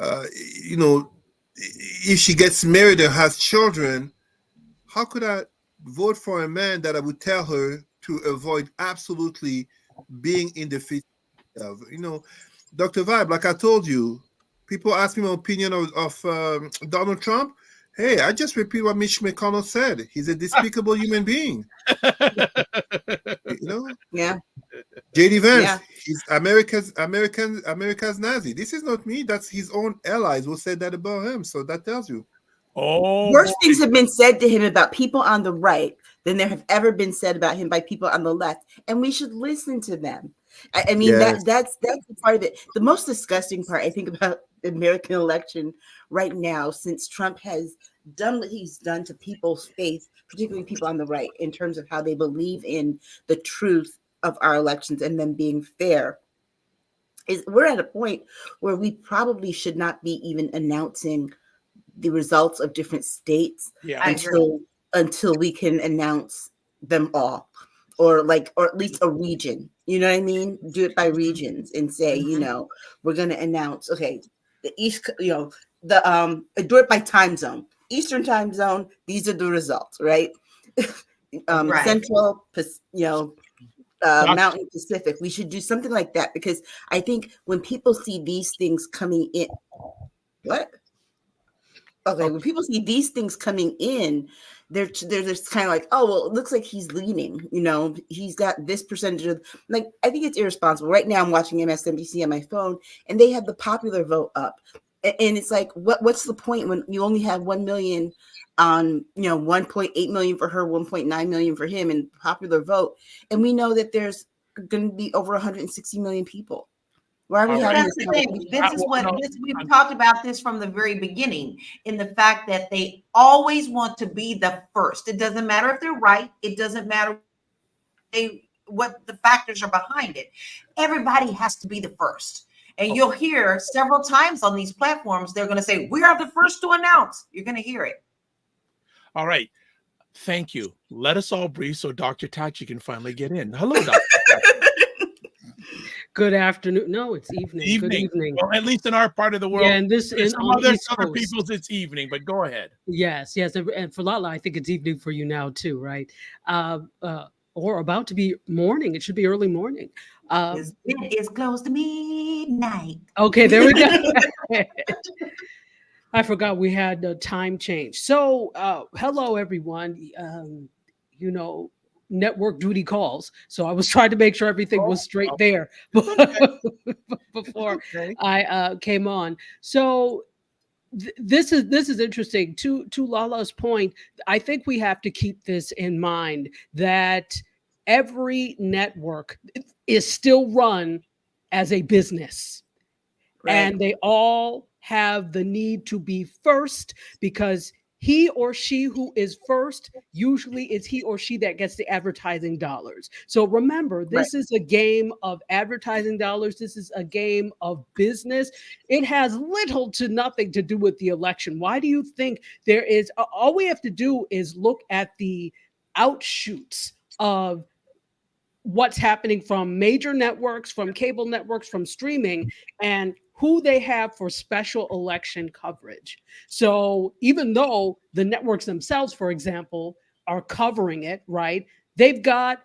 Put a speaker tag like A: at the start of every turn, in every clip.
A: uh, you know, if she gets married or has children, how could I vote for a man that I would tell her to avoid absolutely being in the fit of? Dr. Vibe, like I told you, people ask me my opinion of Donald Trump. Hey, I just repeat what Mitch McConnell said. He's a despicable human being. You know,
B: Yeah.
A: JD
B: Yeah.
A: Vance, he's America's Nazi. This is not me. That's his own allies who said that about him. So that tells you.
C: Oh boy.
B: Worse things have been said to him about people on the right than there have ever been said about him by people on the left, and we should listen to them. I mean,
A: Yes.
B: that's part of it. The most disgusting part, I think, about the American election right now, since Trump has done what he's done to people's faith, particularly people on the right, in terms of how they believe in the truth of our elections and them being fair, is we're at a point where we probably should not be even announcing the results of different states
C: Yeah.
B: until we can announce them all, or at least a region. You know what I mean? Do it by regions and say, we're going to announce, okay, the East, do it by time zone. Eastern time zone, these are the results, right?
D: Right.
B: Central, Mountain Pacific. We should do something like that, because I think when people see these things coming in, what? Okay, when people see these things coming in, they're just kind of like, oh, well, it looks like he's leaning. He's got this percentage of, like, I think it's irresponsible. Right now, I'm watching MSNBC on my phone, and they have the popular vote up, and it's like, what's the point when you only have 1 million on 1.8 million for her, 1.9 million for him in popular vote, and we know that there's going to be over 160 million people. Why are we having
D: That's
B: this
D: the thing.
B: conversation?
D: We've talked about this from the very beginning, in the fact that they always want to be the first. It doesn't matter if they're right. It doesn't matter what the factors are behind it. Everybody has to be the first. And you'll hear several times on these platforms, they're going to say, we are the first to announce. You're going to hear it.
C: All right. Thank you. Let us all breathe so Dr. Tachi can finally get in. Hello, Dr.
E: Good afternoon. No, it's evening. Good evening.
C: Well, at least in our part of the world.
E: Yeah, and this in
C: some
E: on
C: other
E: East Coast.
C: people's it's evening, but go ahead.
E: Yes, and for Lala, I think it's evening for you now too, right? Or about to be morning. It should be early morning.
D: It's close to midnight.
E: Okay, there we go. I forgot we had a time change. So, hello everyone. Network duty calls. So I was trying to make sure everything was straight there before I came on. So this is interesting. To Lala's point, I think we have to keep this in mind, that every network is still run as a business. Right. And they all have the need to be first, because he or she who is first, usually it's he or she that gets the advertising dollars. So remember, this is a game of advertising dollars. This is a game of business. It has little to nothing to do with the election. Why do you think there is? All we have to do is look at the outshoots of what's happening from major networks, from cable networks, from streaming, and who they have for special election coverage. So even though the networks themselves, for example, are covering it, right? They've got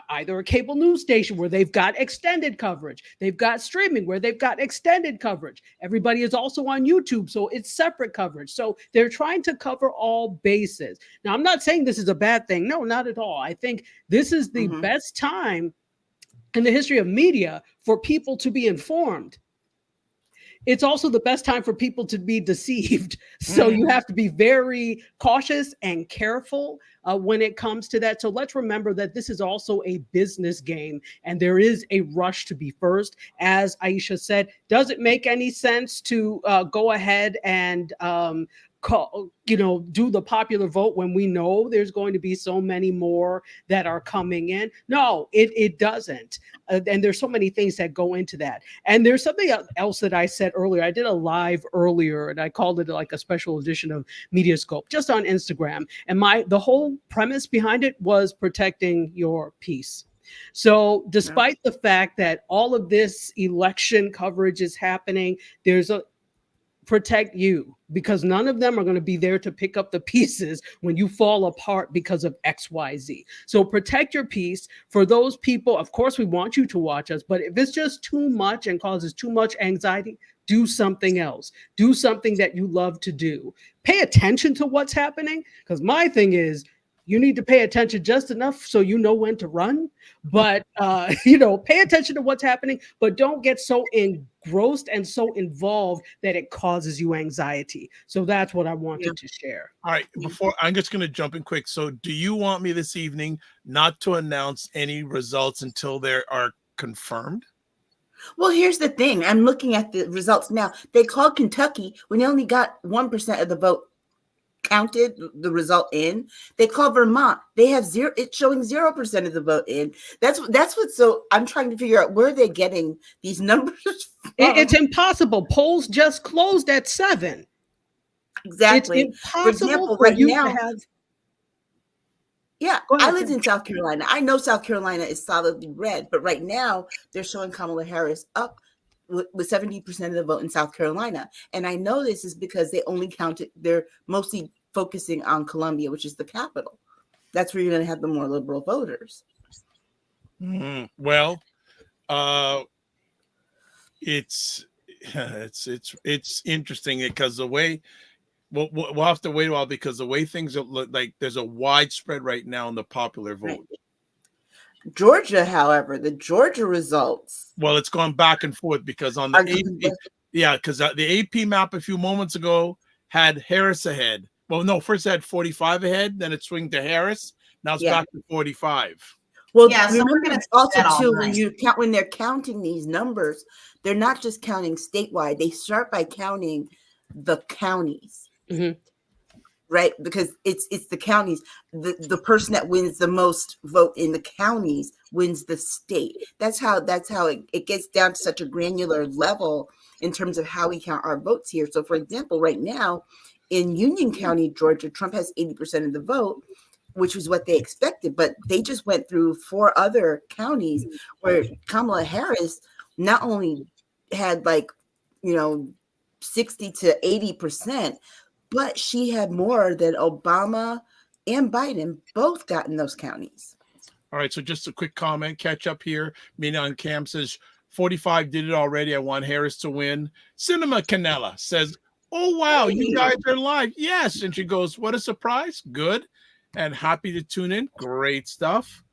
E: either a cable news station where they've got extended coverage. They've got streaming where they've got extended coverage. Everybody is also on YouTube, so it's separate coverage. So they're trying to cover all bases. Now, I'm not saying this is a bad thing. No, not at all. I think this is the best time in the history of media for people to be informed. It's also the best time for people to be deceived. So you have to be very cautious and careful when it comes to that. So let's remember that this is also a business game, and there is a rush to be first. As Aisha said, does it make any sense to go ahead and do the popular vote when we know there's going to be so many more that are coming in? No, it doesn't. And there's so many things that go into that. And there's something else that I said earlier. I did a live earlier, and I called it like a special edition of Mediascope, just on Instagram. And the whole premise behind it was protecting your peace. So despite the fact that all of this election coverage is happening, there's protect you, because none of them are going to be there to pick up the pieces when you fall apart because of XYZ. So protect your peace. For those people, of course, we want you to watch us, but if it's just too much and causes too much anxiety, do something else. Do something that you love to do. Pay attention to what's happening, because my thing is, you need to pay attention just enough so you know when to run. But, pay attention to what's happening, but don't get so engrossed and so involved that it causes you anxiety. So that's what I wanted to share.
C: All right, before I'm just going to jump in quick. So do you want me this evening not to announce any results until they are confirmed?
B: Well, here's the thing. I'm looking at the results now. They called Kentucky when they only got 1% of the vote counted, the result in. They call Vermont. They have zero. It's showing 0% of the vote in. That's what. So I'm trying to figure out where they're getting these numbers from.
E: It's impossible. Polls just closed at 7.
B: Exactly.
E: It's impossible
B: For example,
E: for
B: right
E: you
B: now,
E: to have.
B: Yeah,
E: Go ahead,
B: I lived in South Carolina. I know South Carolina is solidly red, but right now they're showing Kamala Harris up with 70% of the vote in South Carolina. And I know this is because they only counted, they're mostly focusing on Columbia, which is the capital. That's where you're going to have the more liberal voters.
C: Well, it's interesting because the way we'll have to wait a while, because the way things look like, there's a widespread right now in the popular vote.
B: Right. Georgia, however, the Georgia results.
C: Well, it's gone back and forth because on the AP, because the AP map a few moments ago had Harris ahead. Well, no, first it had 45 ahead, then it swung to Harris. Now it's back to 45.
B: Well,
D: Yeah, so we're
B: remember
D: gonna
B: also
D: that
B: too,
D: online.
B: when they're counting these numbers, they're not just counting statewide. They start by counting the counties.
E: Mm-hmm.
B: Right, because it's the counties. The person that wins the most vote in the counties wins the state. That's how it gets down to such a granular level in terms of how we count our votes here. So, for example, right now in Union County, Georgia, Trump has 80% of the vote, which was what they expected. But they just went through 4 other counties where Kamala Harris not only had 60 to 80%. But she had more than Obama and Biden both got in those counties.
C: All right, so just a quick comment, catch up here. Mina on Cam says 45 did it already. I want Harris to win. Cinema Canella says, "Oh wow, you guys are live." Yes, and she goes, "What a surprise! Good, and happy to tune in. Great stuff."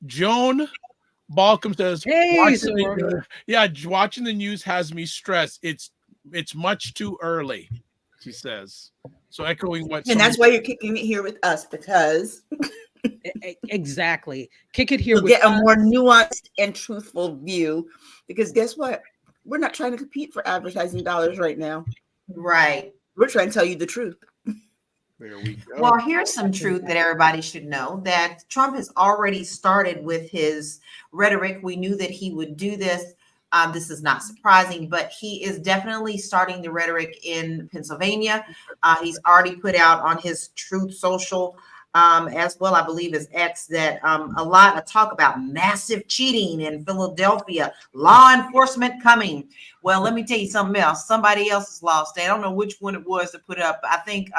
C: Joan Balcom says,
E: "Hey,
C: watching the news has me stressed. It's much too early," she says. So echoing what,
B: and that's why you're kicking it here with us, because
E: exactly, kick it here.
B: You'll get a more nuanced and truthful view, because guess what? We're not trying to compete for advertising dollars right now.
D: Right.
B: We're trying to tell you the truth.
C: There we go.
D: Well, here's some truth that everybody should know, that Trump has already started with his rhetoric. We knew that he would do this. This is not surprising, but he is definitely starting the rhetoric in Pennsylvania. He's already put out on his Truth Social as well, I believe, as X, that a lot of talk about massive cheating in Philadelphia, law enforcement coming. Well, let me tell you something else. Somebody else's law state, I don't know which one it was to put up. I think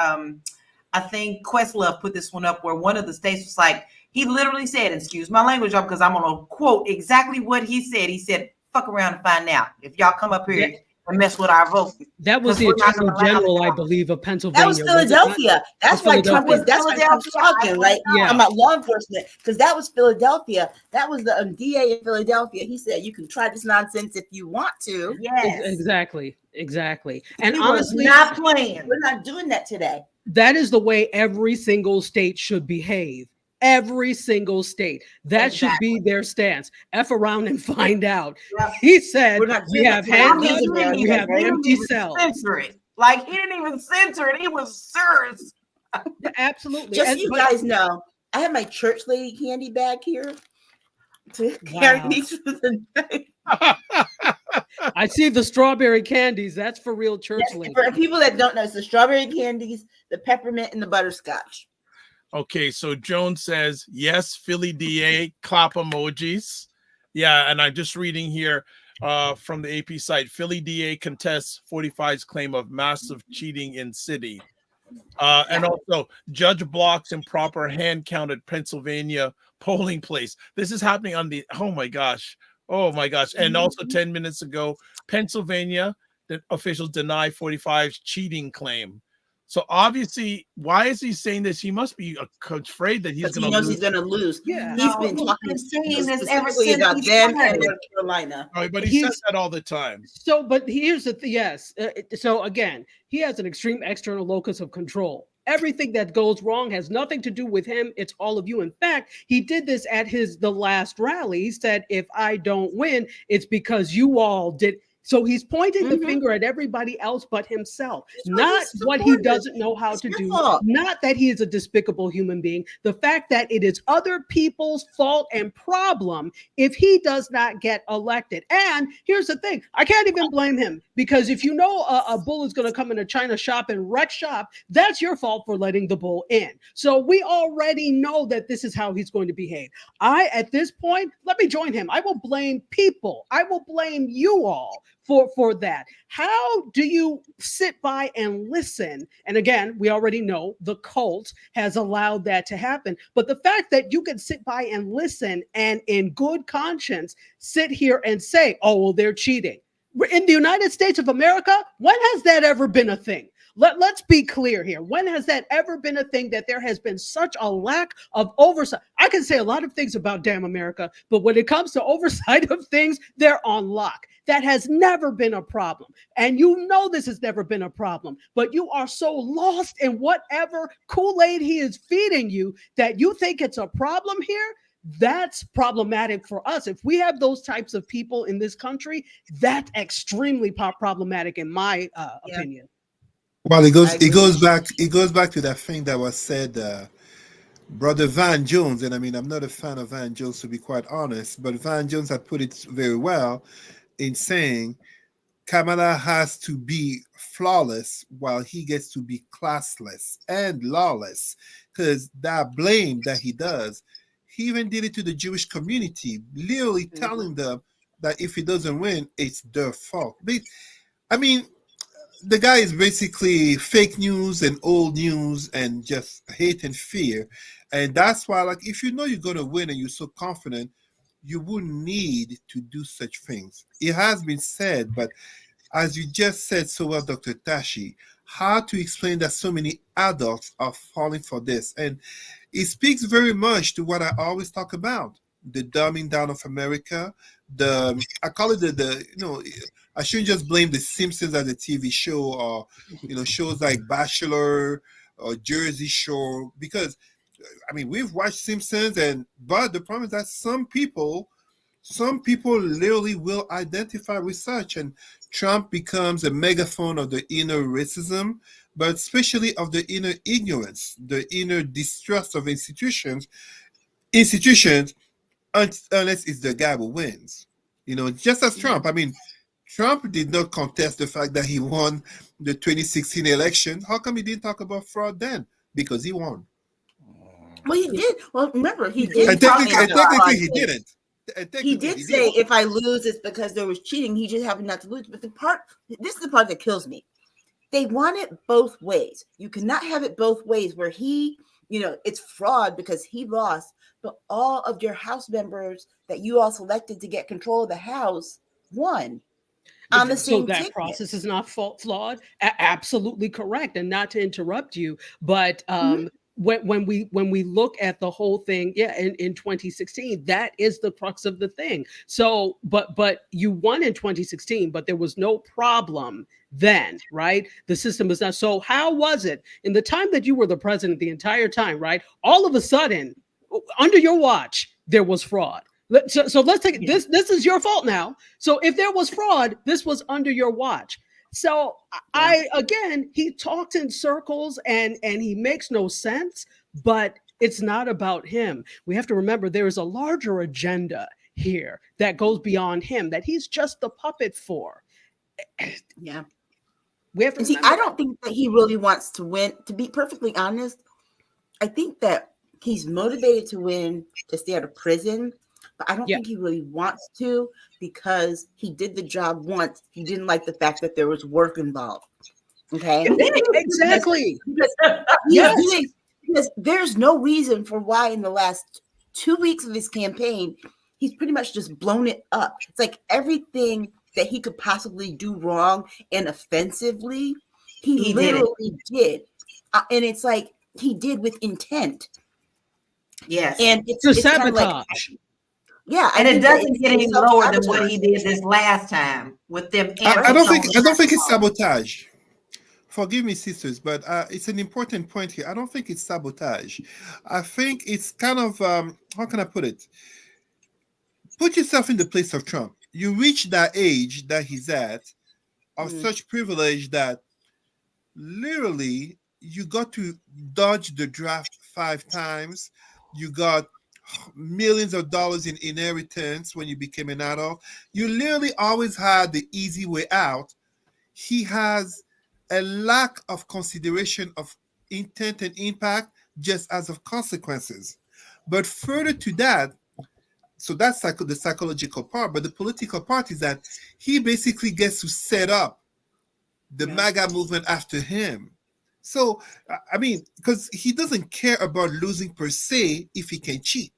D: Questlove put this one up, where one of the states was like, he literally said, excuse my language, because I'm going to quote exactly what he said. He said, "Fuck around and find out if y'all come up here and mess with our vote."
E: That was the Attorney General, I believe, of Pennsylvania.
B: That was Philadelphia. That's why Trump is. That's why Trump's talking, right? Yeah, about law enforcement, because that was Philadelphia. That was the DA in Philadelphia. He said, "You can try this nonsense if you want to."
D: Yes,
E: exactly. And
D: he
E: honestly,
D: was not playing.
B: We're not doing that today.
E: That is the way every single state should behave. Every single state. That should be their stance. F around and find out. Yep. He said, we have handguns, we have empty cells.
D: Like, he didn't even censor it. He was serious.
E: Absolutely.
B: Just so you guys know, I have my church lady candy bag here to carry these through the night.
E: I see the strawberry candies. That's for real church lady.
B: For people that don't know, it's the strawberry candies, the peppermint, and the butterscotch.
C: Okay, so Joan says, yes, Philly DA, clap emojis. Yeah, and I'm just reading here. from the AP site. Philly DA contests 45's claim of massive cheating in city. And also, judge blocks improper hand counted Pennsylvania polling place. This is happening on the, oh my gosh. And also 10 minutes ago, Pennsylvania, the officials deny 45's cheating claim. So obviously, why is he saying this? He must be afraid that he's
B: Because he
C: going to
B: knows
C: lose.
B: he's going to lose.
E: Yeah.
B: He's been talking
D: saying this ever
B: specifically
D: since
B: about
D: he
B: them and
D: started.
B: North Carolina.
C: Right, but he says
E: He's-
C: that all the time.
E: So, but here's the yes. So again, he has an extreme external locus of control. Everything that goes wrong has nothing to do with him. It's all of you. In fact, he did this at the last rally. He said, "If I don't win, it's because you all did." So he's pointing the finger at everybody else but himself, not
B: his
E: what he
B: supporters.
E: doesn't know how
B: It's
E: to
B: your
E: do,
B: fault.
E: not that he is a despicable human being. The fact that it is other people's fault and problem if he does not get elected. And here's the thing, I can't even blame him, because if you know a bull is going to come in a china shop and wreck shop, that's your fault for letting the bull in. So we already know that this is how he's going to behave. At this point, let me join him. I will blame people. I will blame you all for that. How do you sit by and listen? And again, we already know the cult has allowed that to happen. But the fact that you can sit by and listen and in good conscience sit here and say, oh, well, they're cheating. We're in the United States of America, when has that ever been a thing? Let's be clear here. When has that ever been a thing that there has been such a lack of oversight? I can say a lot of things about damn America, but when it comes to oversight of things, they're on lock. That has never been a problem. And you know this has never been a problem, but you are so lost in whatever Kool-Aid he is feeding you that you think it's a problem here. That's problematic for us. If we have those types of people in this country, that's extremely problematic in my opinion.
A: Well, it
B: I agree.
A: goes back to that thing that was said, Brother Van Jones, and I mean, I'm not a fan of Van Jones, to be quite honest, but Van Jones had put it very well in saying Kamala has to be flawless while he gets to be classless and lawless, because that blame that he does, he even did it to the Jewish community, literally telling them that if he doesn't win, it's their fault. I mean, the guy is basically fake news and old news and just hate and fear. And that's why, like, if you know you're going to win and you're so confident, you wouldn't need to do such things. It has been said, but as you just said so well, Dr. Tashi, how to explain that so many adults are falling for this? And it speaks very much to what I always talk about, the dumbing down of America. I call it I shouldn't just blame The Simpsons as a TV show, or shows like Bachelor or Jersey Shore, because I mean, we've watched Simpsons, but the problem is that some people literally will identify with such, and Trump becomes a megaphone of the inner racism, but especially of the inner ignorance, the inner distrust of institutions, unless it's the guy who wins. Just as Trump. I mean, Trump did not contest the fact that he won the 2016 election. How come he didn't talk about fraud then? Because he won.
B: Well, he did. Well, remember, he did.
A: And technically he didn't.
B: He did say, if I lose, it's because there was cheating. He just happened not to lose. But this is the part that kills me. They want it both ways. You cannot have it both ways where it's fraud because he lost, but all of your House members that you all selected to get control of the House won. On the same
E: so that
B: ticket.
E: process is not flawed. Absolutely correct. And not to interrupt you, but when we look at the whole thing, in 2016, that is the crux of the thing. So, but you won in 2016, but there was no problem then, right? The system is not. So how was it in the time that you were the president the entire time, right? All of a sudden, under your watch, there was fraud. So let's take it. This is your fault now. So if there was fraud, this was under your watch. So he talks in circles and he makes no sense, but it's not about him. We have to remember there is a larger agenda here that goes beyond him, that he's just the puppet for.
B: Yeah.
E: We have to
B: see, I don't think that he really wants to win. To be perfectly honest, I think that he's motivated to win, to stay out of prison, but I don't
E: Yeah.
B: think he really wants to because he did the job once. He didn't like the fact that there was work involved. Okay.
E: Exactly.
B: Yes. Because there's no reason for why in the last 2 weeks of his campaign, he's pretty much just blown it up. It's like everything that he could possibly do wrong and offensively, he
D: He did it.
B: literally did. And it's like he did with intent.
D: Yes.
B: And it's
E: To
B: kind of like,
E: sabotage.
B: yeah. I
D: And it
B: think that
D: doesn't get
B: it's
D: any lower than what
B: self-sabotage.
D: he did this last time with them.
A: I don't think
D: anti-Trump.
A: it's sabotage. Forgive me, sisters, but it's an important point here. I don't think it's sabotage. I think it's kind of how can I put it? Put yourself in the place of Trump. You reach that age that he's at, of such privilege that literally you got to dodge the draft 5 times. You got millions of dollars in inheritance when you became an adult. You literally always had the easy way out. He has a lack of consideration of intent and impact just as of consequences. But further to that, so that's the psychological part, but the political part is that he basically gets to set up the MAGA movement after him. So, I mean, because he doesn't care about losing per se if he can cheat.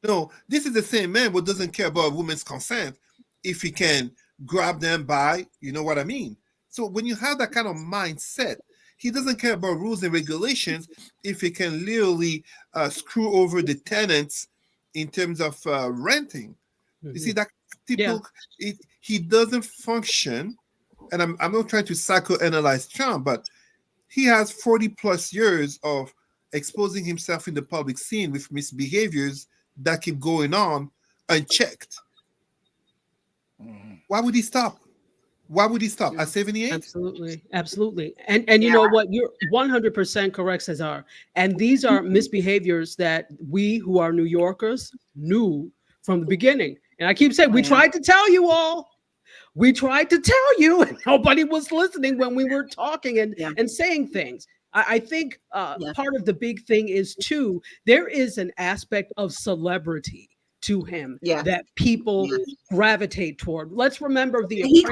A: No, this is the same man who doesn't care about women's consent if he can grab them by, you know what I mean? So when you have that kind of mindset, he doesn't care about rules and regulations if he can literally screw over the tenants in terms of renting. You see that typical, he doesn't function, and I'm not trying to psychoanalyze Trump, but he has 40 plus years of exposing himself in the public scene with misbehaviors that keep going on unchecked. Why would he stop? Why would he stop at 78?
E: Absolutely. And you know what? You're 100% correct, Cesar. And these are misbehaviors that we who are New Yorkers knew from the beginning. And I keep saying, we tried to tell you all. We tried to tell you, and nobody was listening when we were talking and saying things. I think part of the big thing is, too, there is an aspect of celebrity to him that people gravitate toward. Let's remember
B: he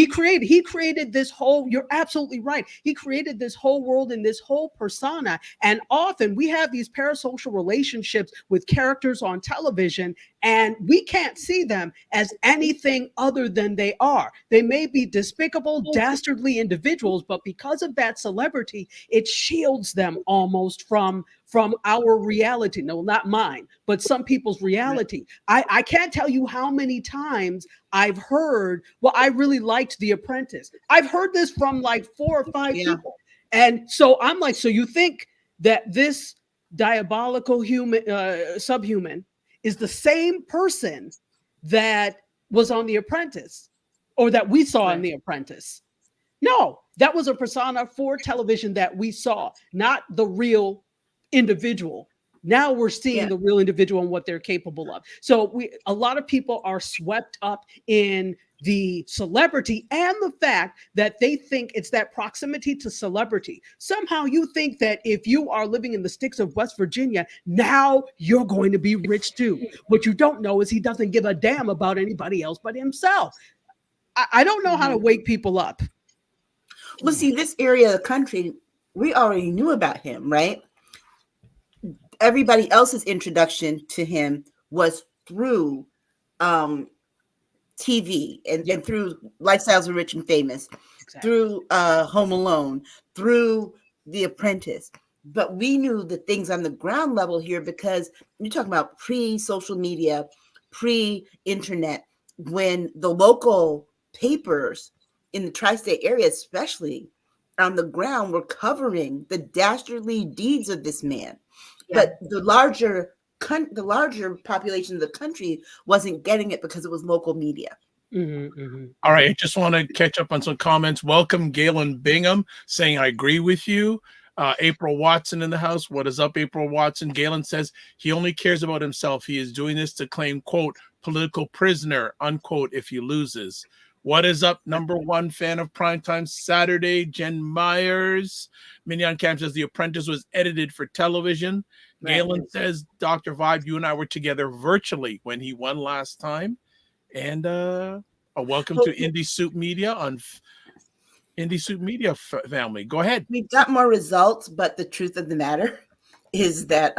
B: created
E: this whole, you're absolutely right. He created this whole world and this whole persona. And often we have these parasocial relationships with characters on television, and we can't see them as anything other than they are. They may be despicable, dastardly individuals, but because of that celebrity, it shields them almost from our reality. No, not mine, but some people's reality. I can't tell you how many times I've heard, well, I really liked The Apprentice. I've heard this from like 4 or 5 people. And so I'm like, so you think that this diabolical subhuman is the same person that was on The Apprentice or that we saw in The Apprentice? No, that was a persona for television that we saw, not the real individual. Now we're seeing the real individual and what they're capable of. So a lot of people are swept up in the celebrity and the fact that they think it's that proximity to celebrity. Somehow you think that if you are living in the sticks of West Virginia, now you're going to be rich too. What you don't know is he doesn't give a damn about anybody else but himself. I don't know how to wake people up.
B: Well, see, this area of the country, we already knew about him, right? Everybody else's introduction to him was through TV and through Lifestyles of Rich and Famous, through Home Alone, through The Apprentice. But we knew the things on the ground level here because you're talking about pre-social media, pre-internet, when the local papers in the tri-state area, especially on the ground, were covering the dastardly deeds of this man. But the larger population of the country wasn't getting it because it was local media.
C: All right, I just want to catch up on some comments. Welcome, Galen Bingham, saying I agree with you. April Watson in the house. What is up, April Watson? Galen says he only cares about himself. He is doing this to claim, quote, political prisoner, unquote, if he loses. What is up, number one fan of Primetime Saturday, Jen Myers. Mignon Camp says The Apprentice was edited for television.
B: Right.
C: Galen says, Dr. Vibe, you and I were together virtually when he won last time. And a welcome to Indie Soup Media on Indie Soup Media family. Go ahead.
B: We've got more results, but the truth of the matter is that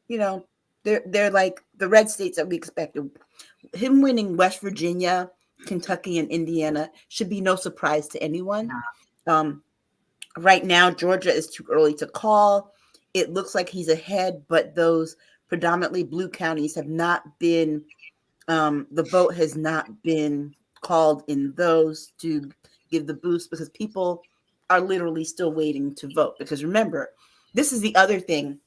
B: you know, they're like the red states that we expected. Him winning West Virginia, Kentucky, and Indiana should be no surprise to anyone. Right now, Georgia is too early to call. It looks like he's ahead, but those predominantly blue counties have not been, the vote has not been called in those to give the boost because people are literally still waiting to vote. Because remember, this is the other thing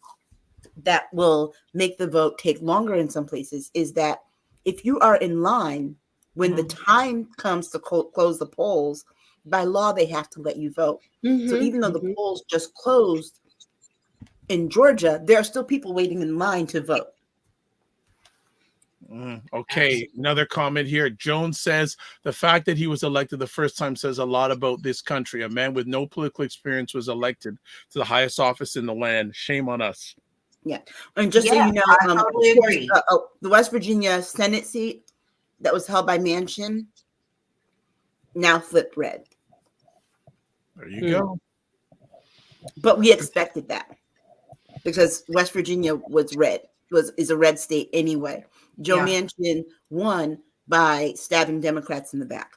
B: that will make the vote take longer in some places is that if you are in line when the time comes to close the polls, by law, they have to let you vote. So even though the polls just closed in Georgia, there are still people waiting in line to vote.
C: Okay, another comment here. Jones says the fact that he was elected the first time says a lot about this country. A man with no political experience was elected to the highest office in the land. Shame on us.
B: Yeah, and just so
D: Yeah,
B: you know,
D: I totally agree.
B: The West Virginia Senate seat that was held by Manchin now flipped red.
C: There you go.
B: But we expected that because West Virginia was red, is a red state anyway. Joe Manchin won by stabbing Democrats in the back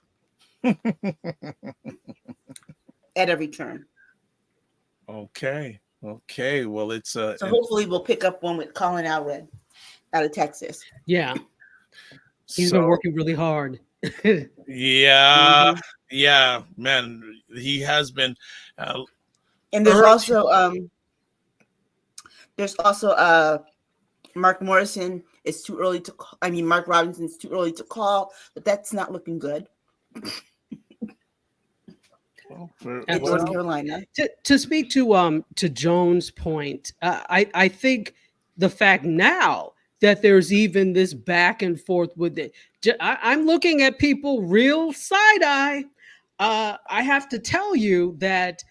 B: at every turn.
C: Okay. Well, it's
B: so hopefully we'll pick up one with Colin Alred out of Texas.
E: Yeah, he's been working really hard.
C: Yeah, man, he has been.
B: And there's also Mark Morrison is too early to call. I mean, Mark Robinson is too early to call, but that's not looking good. In North Carolina.
E: To speak to Jones' point, I think the fact now that there's even this back and forth with it, I'm looking at people real side eye. I have to tell you that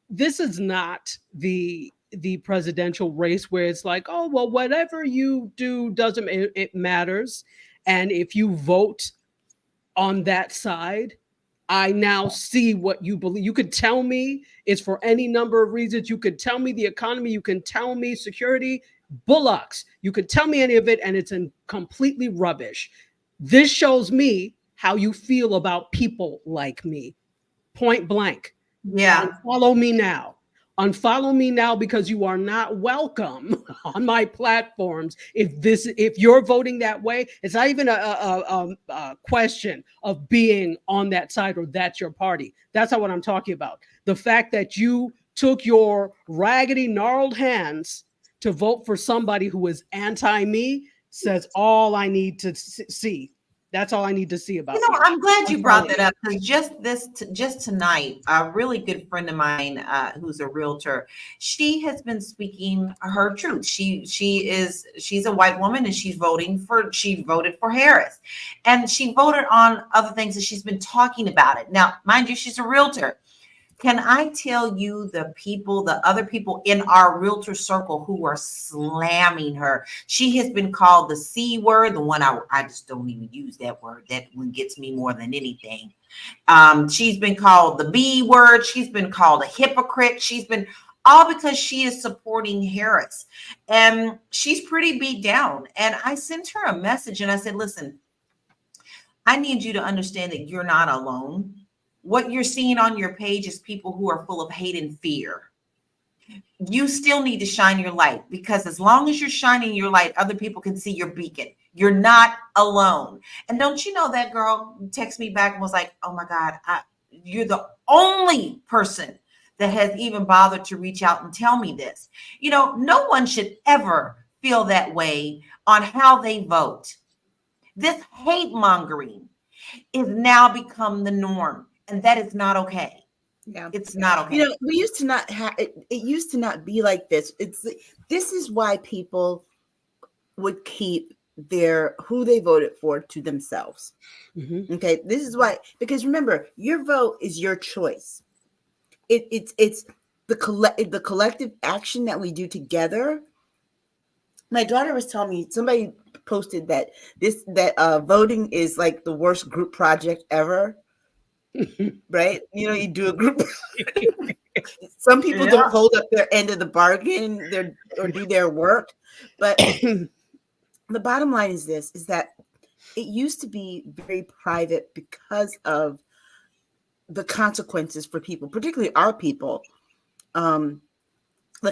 E: this is not the presidential race where it's like, oh well, whatever you do doesn't it matters, and if you vote on that side, I now see what you believe. You could tell me it's for any number of reasons. You could tell me the economy. You can tell me security, bullocks. You could tell me any of it, and it's completely rubbish. This shows me how you feel about people like me. Point blank.
D: Yeah.
E: Unfollow me now. Unfollow me now because you are not welcome on my platforms. If you're voting that way, it's not even a question of being on that side or that's your party. That's not what I'm talking about. The fact that you took your raggedy, gnarled hands to vote for somebody who is anti-me says all I need to see. That's all I need to see about
D: You know,
E: you.
D: I'm glad you brought that up because just tonight, a really good friend of mine who's a realtor, she has been speaking her truth. She's a white woman and she voted for Harris, and she voted on other things and she's been talking about it. Now, mind you, she's a realtor. Can I tell you the other people in our realtor circle who are slamming her? She has been called the C word, the one I just don't even use that word. That one gets me more than anything. She's been called the B word. She's been called a hypocrite. She's been all because she is supporting Harris. And she's pretty beat down. And I sent her a message and I said, listen, I need you to understand that you're not alone. What you're seeing on your page is people who are full of hate and fear. You still need to shine your light because as long as you're shining your light, other people can see your beacon. You're not alone. And don't you know that girl texted me back and was like, oh my God, you're the only person that has even bothered to reach out and tell me this. You know, no one should ever feel that way on how they vote. This hate mongering is now become the norm. And that is not okay.
B: Yeah,
D: it's not okay.
B: You know, we used to not have it. It used to not be like this. This is why people would keep who they voted for to themselves. Mm-hmm. Okay, this is why, because remember, your vote is your choice. It's the collective action that we do together. My daughter was telling me, somebody posted that voting is like the worst group project ever. Right? You know, you do a group. Some people don't hold up their end of the bargain, or do their work. But the bottom line is this: is that it used to be very private because of the consequences for people, particularly our people. The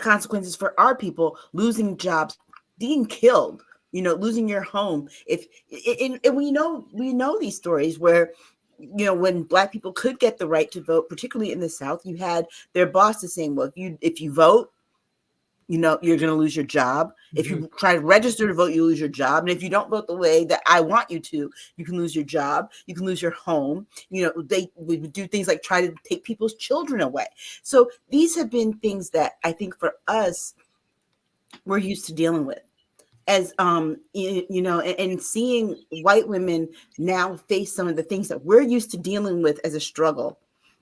B: consequences for our people: losing jobs, being killed, losing your home. And we know these stories where, when Black people could get the right to vote, particularly in the South, you had their bosses saying, well, if you vote, you're going to lose your job. If you try to register to vote, you lose your job. And if you don't vote the way that I want you to, you can lose your job. You can lose your home. They would do things like try to take people's children away. So these have been things that I think for us, we're used to dealing with. As and seeing white women now face some of the things that we're used to dealing with as a struggle,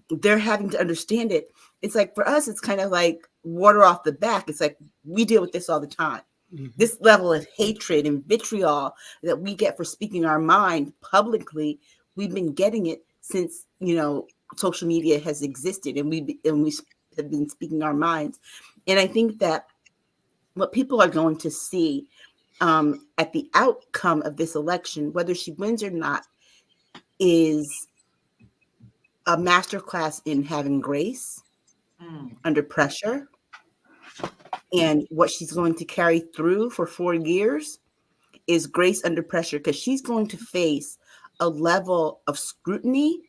B: they're having to understand it. It's like, for us, it's kind of like water off the back. It's like we deal with this all the time. This level of hatred and vitriol that we get for speaking our mind publicly, we've been getting it since social media has existed, and we have been speaking our minds. And I think that what people are going to see at the outcome of this election, whether she wins or not, is a masterclass in having grace under pressure, and what she's going to carry through for 4 years is grace under pressure, because she's going to face a level of scrutiny,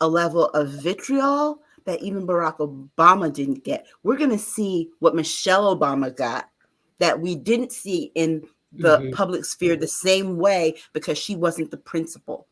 B: a level of vitriol that even Barack Obama didn't get. We're going to see what Michelle Obama got that we didn't see in the public sphere the same way, because she wasn't the principal.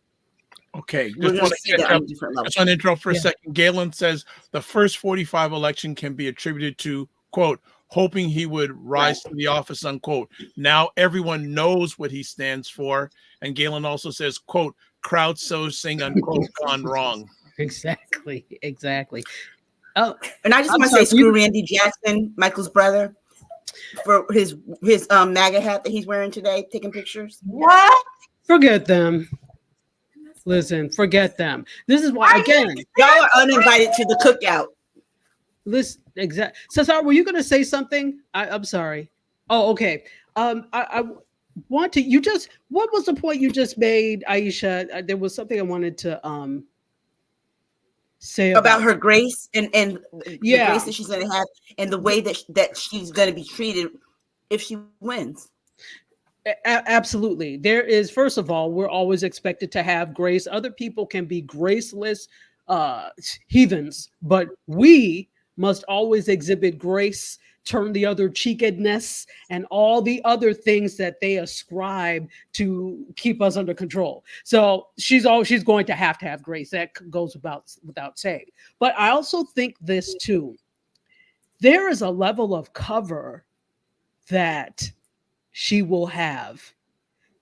C: Okay,
B: We're
C: just
B: going
C: want
B: to
C: to
B: see
C: catch
B: that
C: up.
B: on a different level.
C: Just want to interrupt for a second. Galen says the first 45 election can be attributed to, quote, hoping he would rise to the office, unquote. Now everyone knows what he stands for. And Galen also says, quote, crowdsourcing, unquote, gone wrong.
E: Exactly.
B: Oh, and I just want to say, screw Randy Jackson, Michael's brother, for his MAGA hat that he's wearing today, taking pictures.
D: What?
E: Forget them. Listen, forget them. This is why, again,
B: y'all are uninvited to the cookout.
E: Listen, exactly. Cesar, were you going to say something? I'm sorry. Oh, okay. I want to. What was the point you just made, Aisha? There was something I wanted to say
B: about her grace and the grace that she's going to have, and the way that she's going to be treated if she wins.
E: Absolutely. There is, first of all, we're always expected to have grace. Other people can be graceless heathens, but we must always exhibit grace, turn the other cheekedness, and all the other things that they ascribe to keep us under control. So she's going to have grace. That goes without saying. But I also think this too. There is a level of cover that she will have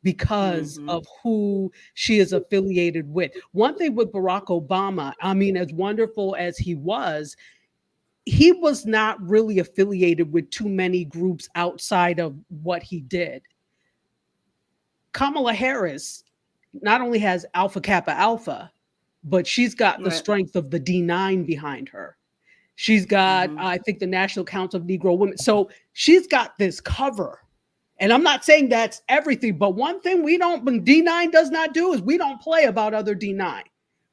E: because of who she is affiliated with. One thing with Barack Obama, I mean, as wonderful as he was not really affiliated with too many groups outside of what he did. Kamala Harris not only has Alpha Kappa Alpha, but she's got the strength of the D9 behind her. She's got, I think, the National Council of Negro Women. So she's got this cover. And I'm not saying that's everything, but one thing D9 does not do is we don't play about other D9.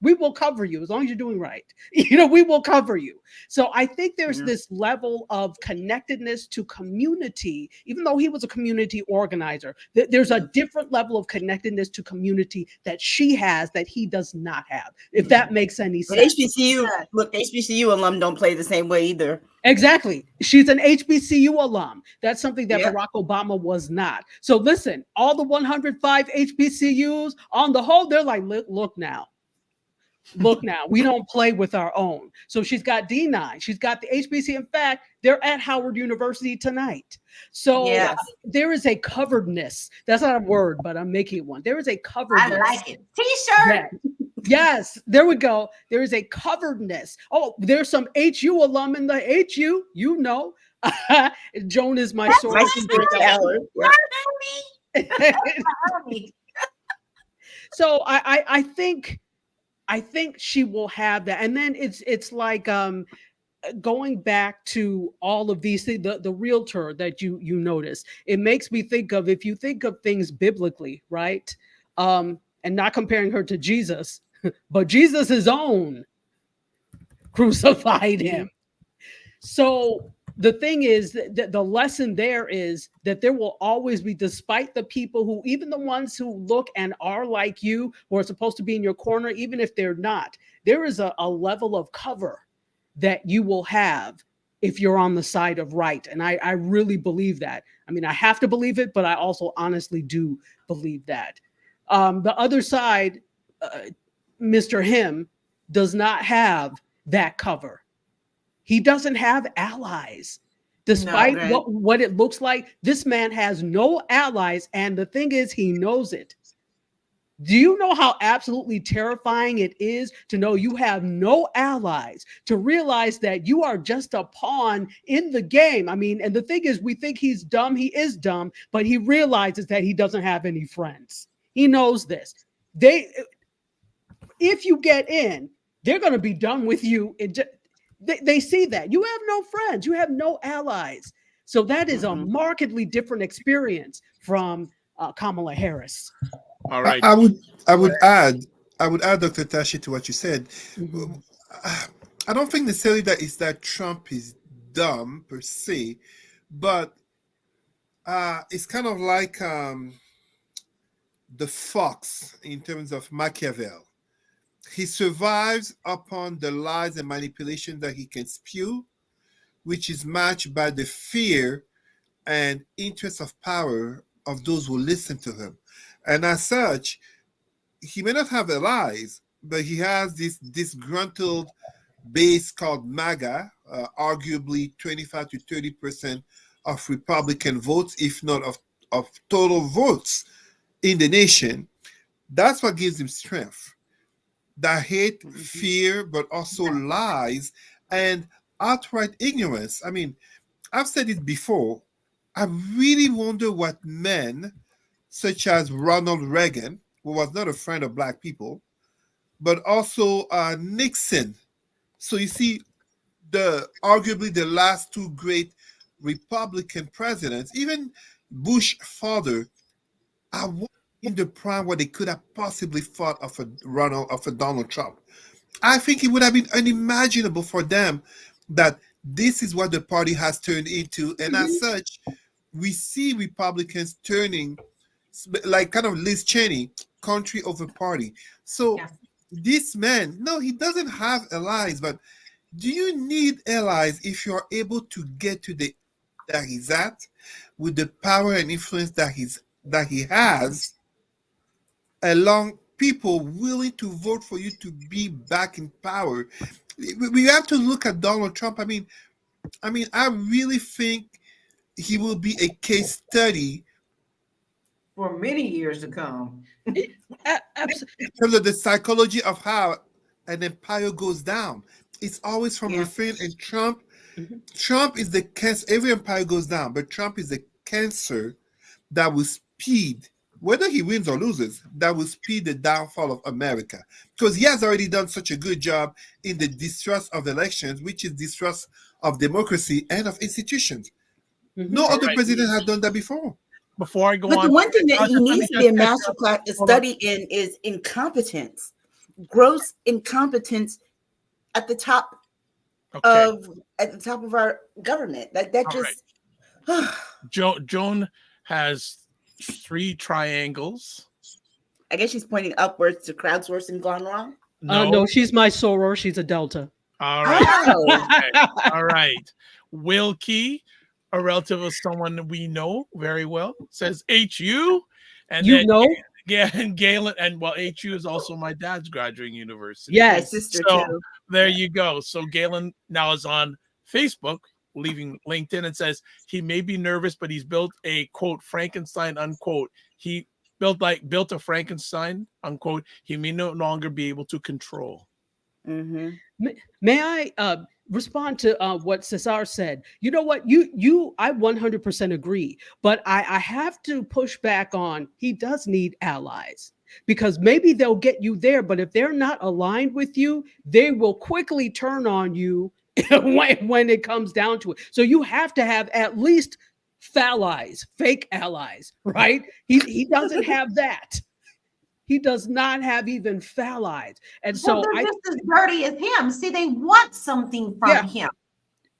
E: We will cover you as long as you're doing right. We will cover you. So I think there's this level of connectedness to community, even though he was a community organizer, there's a different level of connectedness to community that she has that he does not have, if that makes any sense.
B: But HBCU alum don't play the same way either.
E: Exactly. She's an HBCU alum. That's something that Barack Obama was not. So listen, all the 105 HBCUs on the whole, they're like, look now, we don't play with our own. So she's got D9. She's got the HBC. In fact, they're at Howard University tonight. So there is a coveredness. That's not a word, but I'm making one. There is a coveredness.
D: I like it. T-shirt.
E: Yes, there we go. There is a coveredness. Oh, there's some HU alum in the HU. You know, Joan is my
B: My
E: source.
B: spirituality.
E: So I think she will have that, and then it's like going back to all of these things, the realtor that you notice, it makes me think of, if you think of things biblically, right? And not comparing her to Jesus, but Jesus' own crucified him. So the thing is that the lesson there is that there will always be, despite the people who, even the ones who look and are like you, who are supposed to be in your corner, even if they're not, there is a level of cover that you will have if you're on the side of right. And I really believe that. I mean, I have to believe it, but I also honestly do believe that. The other side, Mr. Him, does not have that cover. He doesn't have allies. Despite what it looks like, this man has no allies. And the thing is, he knows it. Do you know how absolutely terrifying it is to know you have no allies, to realize that you are just a pawn in the game? I mean, and the thing is, we think he's dumb. He is dumb, but he realizes that he doesn't have any friends. He knows this. If you get in, they're going to be done with you. They see that you have no friends, you have no allies. So that is a markedly different experience from Kamala Harris.
C: All right.
A: I would add, Dr. Tashi, to what you said. I don't think necessarily that Trump is dumb per se, but it's kind of like the fox in terms of Machiavelli. He survives upon the lies and manipulation that he can spew, which is matched by the fear and interest of power of those who listen to him. And as such, he may not have allies, but he has this disgruntled base called MAGA, arguably 25 to 30% of Republican votes, if not of total votes in the nation. That's what gives him strength. That hate, fear, but also lies and outright ignorance. I mean, I've said it before. I really wonder what men such as Ronald Reagan, who was not a friend of Black people, but also Nixon. So you see, arguably the last two great Republican presidents, even Bush father, are in the prime where they could have possibly thought of a Donald Trump. I think it would have been unimaginable for them that this is what the party has turned into. And as such, we see Republicans turning, like kind of Liz Cheney, country over party. So this man, no, he doesn't have allies, but do you need allies if you're able to get to the that he's at with the power and influence that he has, along people willing to vote for you to be back in power? We have to look at Donald Trump. I mean, I really think he will be a case study
D: for many years to come.
A: In terms of the psychology of how an empire goes down. It's always from within, and Trump is the cancer. Every empire goes down, but Trump is the cancer that will speed, whether he wins or loses, that will speed the downfall of America. Because he has already done such a good job in the distrust of elections, which is distrust of democracy and of institutions. No other president has done that before.
C: Before I go
B: But
C: on,
B: the one thing that he needs to be a master class to study in is incompetence, gross incompetence at the top of our government. That just
C: Joan has 3 triangles.
B: I guess she's pointing upwards to crowdsourcing gone wrong.
E: No, she's my soror. She's a Delta.
C: All right. Okay. All right. Wilkie, a relative of someone we know very well, says HU. And
E: you
C: then,
E: know?
C: Yeah, and Galen, and well, HU is also my dad's graduating university.
E: Yes.
B: My sister
C: So
B: too.
C: there you go. So Galen now is on Facebook, leaving LinkedIn, and says he may be nervous, but he's built a quote Frankenstein unquote. He built a Frankenstein, unquote, he may no longer be able to control.
B: Mm-hmm.
E: May I respond to what Cesar said? You know what? I 100% agree, but I have to push back on. He does need allies, because maybe they'll get you there, but if they're not aligned with you, they will quickly turn on you when it comes down to it. So you have to have at least allies, fake allies, right? He doesn't have that. He does not have even allies. And so
D: Well, they're just as dirty as him. See, they want something from him.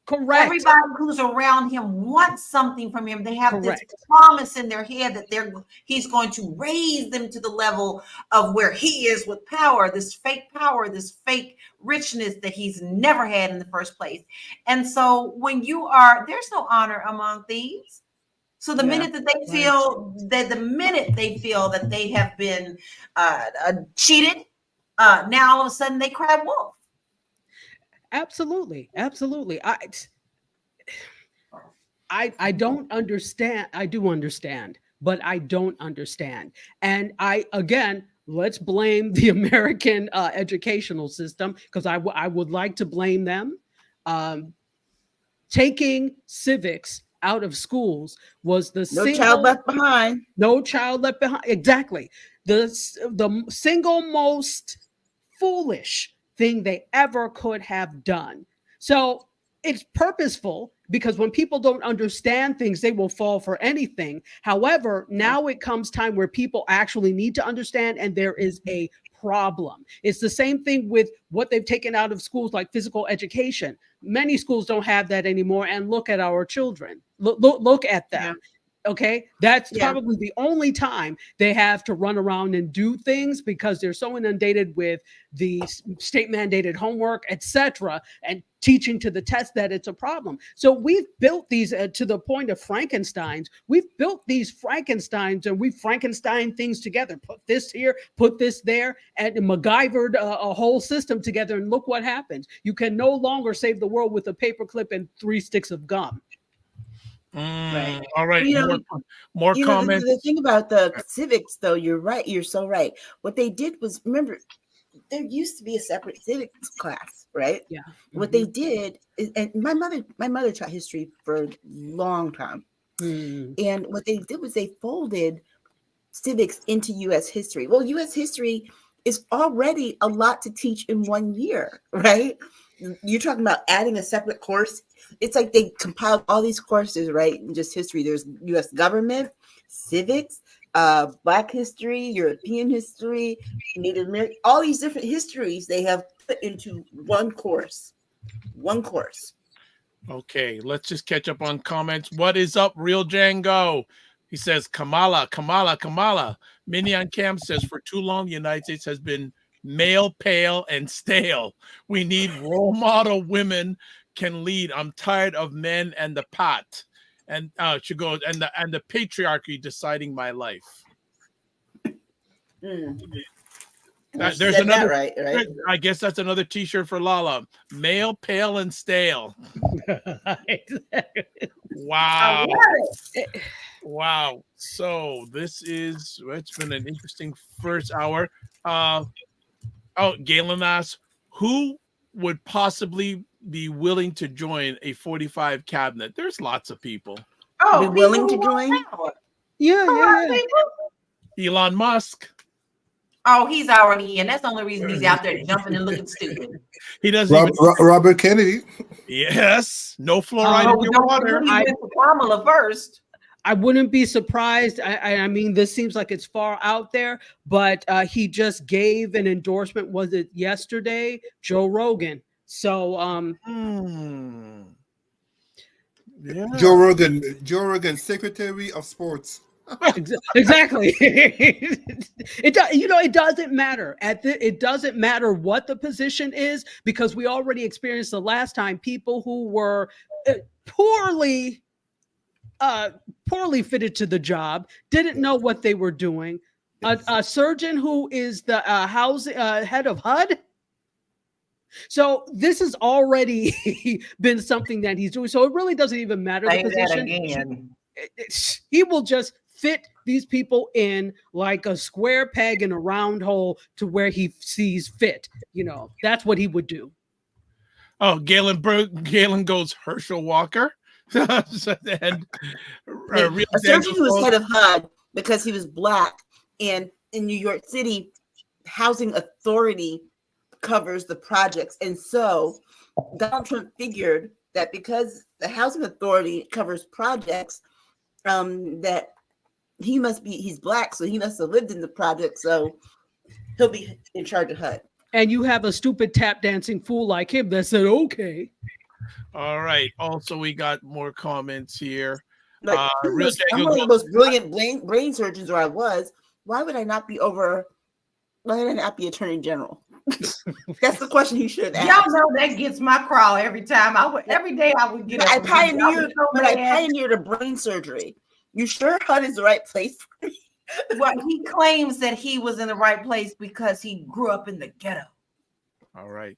E: Correct.
D: Everybody who's around him wants something from him. They have this promise in their head that he's going to raise them to the level of where he is with power, this fake richness that he's never had in the first place. And so when there's no honor among thieves. So the minute that they feel that they have been cheated, now all of a sudden they cry wolf.
E: Absolutely. I don't understand. I do understand, but I don't understand. And let's blame the American educational system, because I would like to blame them. Taking civics out of schools was
B: No child left behind.
E: No child left behind. Exactly. The single most foolish thing they ever could have done. So it's purposeful, because when people don't understand things, they will fall for anything. However, now it comes time where people actually need to understand, and there is a problem. It's the same thing with what they've taken out of schools, like physical education. Many schools don't have that anymore, and look at our children. Look at them. Okay, that's probably the only time they have to run around and do things, because they're so inundated with the state mandated homework, etc., and teaching to the test that it's a problem. So we've built these to the point of Frankensteins. We've built these Frankensteins, and we Frankenstein things together. Put this here, put this there, and MacGyvered a whole system together. And look what happens. You can no longer save the world with a paperclip and 3 sticks of gum.
B: Right.
C: All right. More comments.
B: The thing about the civics, though, you're right. You're so right. What they did was, remember, there used to be a separate civics class, right?
E: Yeah.
B: What they did is, and my mother taught history for a long time. And what they did was they folded civics into U.S. history. Well, U.S. history is already a lot to teach in 1 year, right? You're talking about adding a separate course. It's like they compiled all these courses, right? In just history. There's U.S. government, civics, Black history, European history, Native American, all these different histories they have put into one course. One course.
C: Okay, let's just catch up on comments. What is up, Real Django? He says, Kamala. Minion Cam says, for too long, the United States has been male, pale, and stale. We need role model women can lead. I'm tired of men and the pot. And she goes, and the patriarchy deciding my life. There's another right. I guess that's another t-shirt for Lala. Male, pale, and stale. Wow. Wow. So it's been an interesting first hour. Galen asks, who would possibly be willing to join a 45 cabinet? There's lots of people.
B: Be willing to join?
E: Yeah.
C: Elon Musk.
D: Oh, he's already in. That's the only reason he's out there jumping and looking stupid.
C: He doesn't.
A: Robert Kennedy.
C: Yes. No fluoride in your water.
D: He went to Kamala first.
E: I wouldn't be surprised. I mean, this seems like it's far out there, but he just gave an endorsement. Was it yesterday? Joe Rogan. So,
A: yeah. Joe Rogan, Secretary of Sports.
E: Exactly. It doesn't matter. It doesn't matter what the position is, because we already experienced the last time people who were poorly fitted to the job, didn't know what they were doing. A surgeon who is the head of HUD. So this has already been something that he's doing. So it really doesn't even matter the position. He will just fit these people in like a square peg in a round hole to where he sees fit. You know, that's what he would do.
C: Oh, Galen goes Herschel Walker. And Real
B: a surgeon
C: Daniel
B: who was
C: goes-
B: head of HUD because he was black, and in New York City, Housing Authority covers the projects, and so Donald Trump figured that because the Housing Authority covers projects, that he's black, so he must have lived in the project, so he'll be in charge of HUD.
E: And you have a stupid tap dancing fool like him that said, okay.
C: All right. Also, we got more comments here.
B: Like,
C: Real
B: I'm
C: Daniel
B: one of the
C: goes-
B: most brilliant brain surgeons, or I was. Why would I not be Attorney General? That's the question he should ask.
D: Y'all know that gets my crawl every time. Every day I would get up.
B: I
D: and I
B: pioneered,
D: was so
B: but I
D: mad.
B: pioneered a brain surgery. You sure HUD is the right place for me?
D: Well, he claims that he was in the right place because he grew up in the ghetto.
C: All right.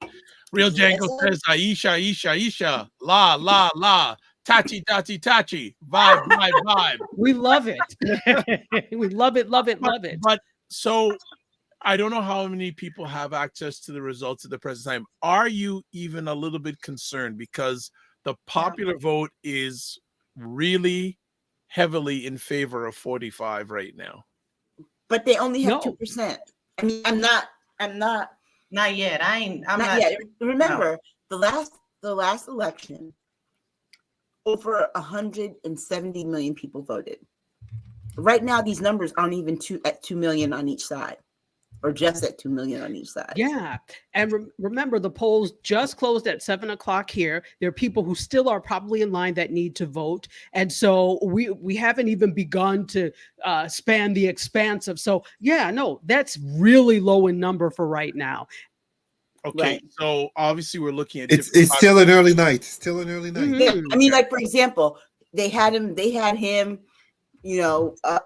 C: Real Django says Aisha, Aisha, Aisha, la, la, la, tachi, tachi, tachi, vibe, vibe, vibe.
E: We love it. We love it, love it, love it.
C: But so I don't know how many people have access to the results at the present time. Are you even a little bit concerned? Because the popular vote is really heavily in favor of 45 right now.
B: But they only have
E: No.
B: 2%. I mean, I'm not
D: Not yet. I'm not.
B: yet. Remember, the last election, over 170 million people voted. Right now, these numbers aren't even 2 million on each side, or just at 2 million on each side.
E: Yeah. And remember, the polls just closed at 7:00 here. There are people who still are probably in line that need to vote. And so we haven't even begun to span the expanse of. So, yeah, no, that's really low in number for right now.
C: Okay,
B: Right.
C: so obviously we're looking at
A: It's
C: different
A: still an early night. Still an early night.
E: Mhm.
B: Yeah, I mean, like, for example, they had him,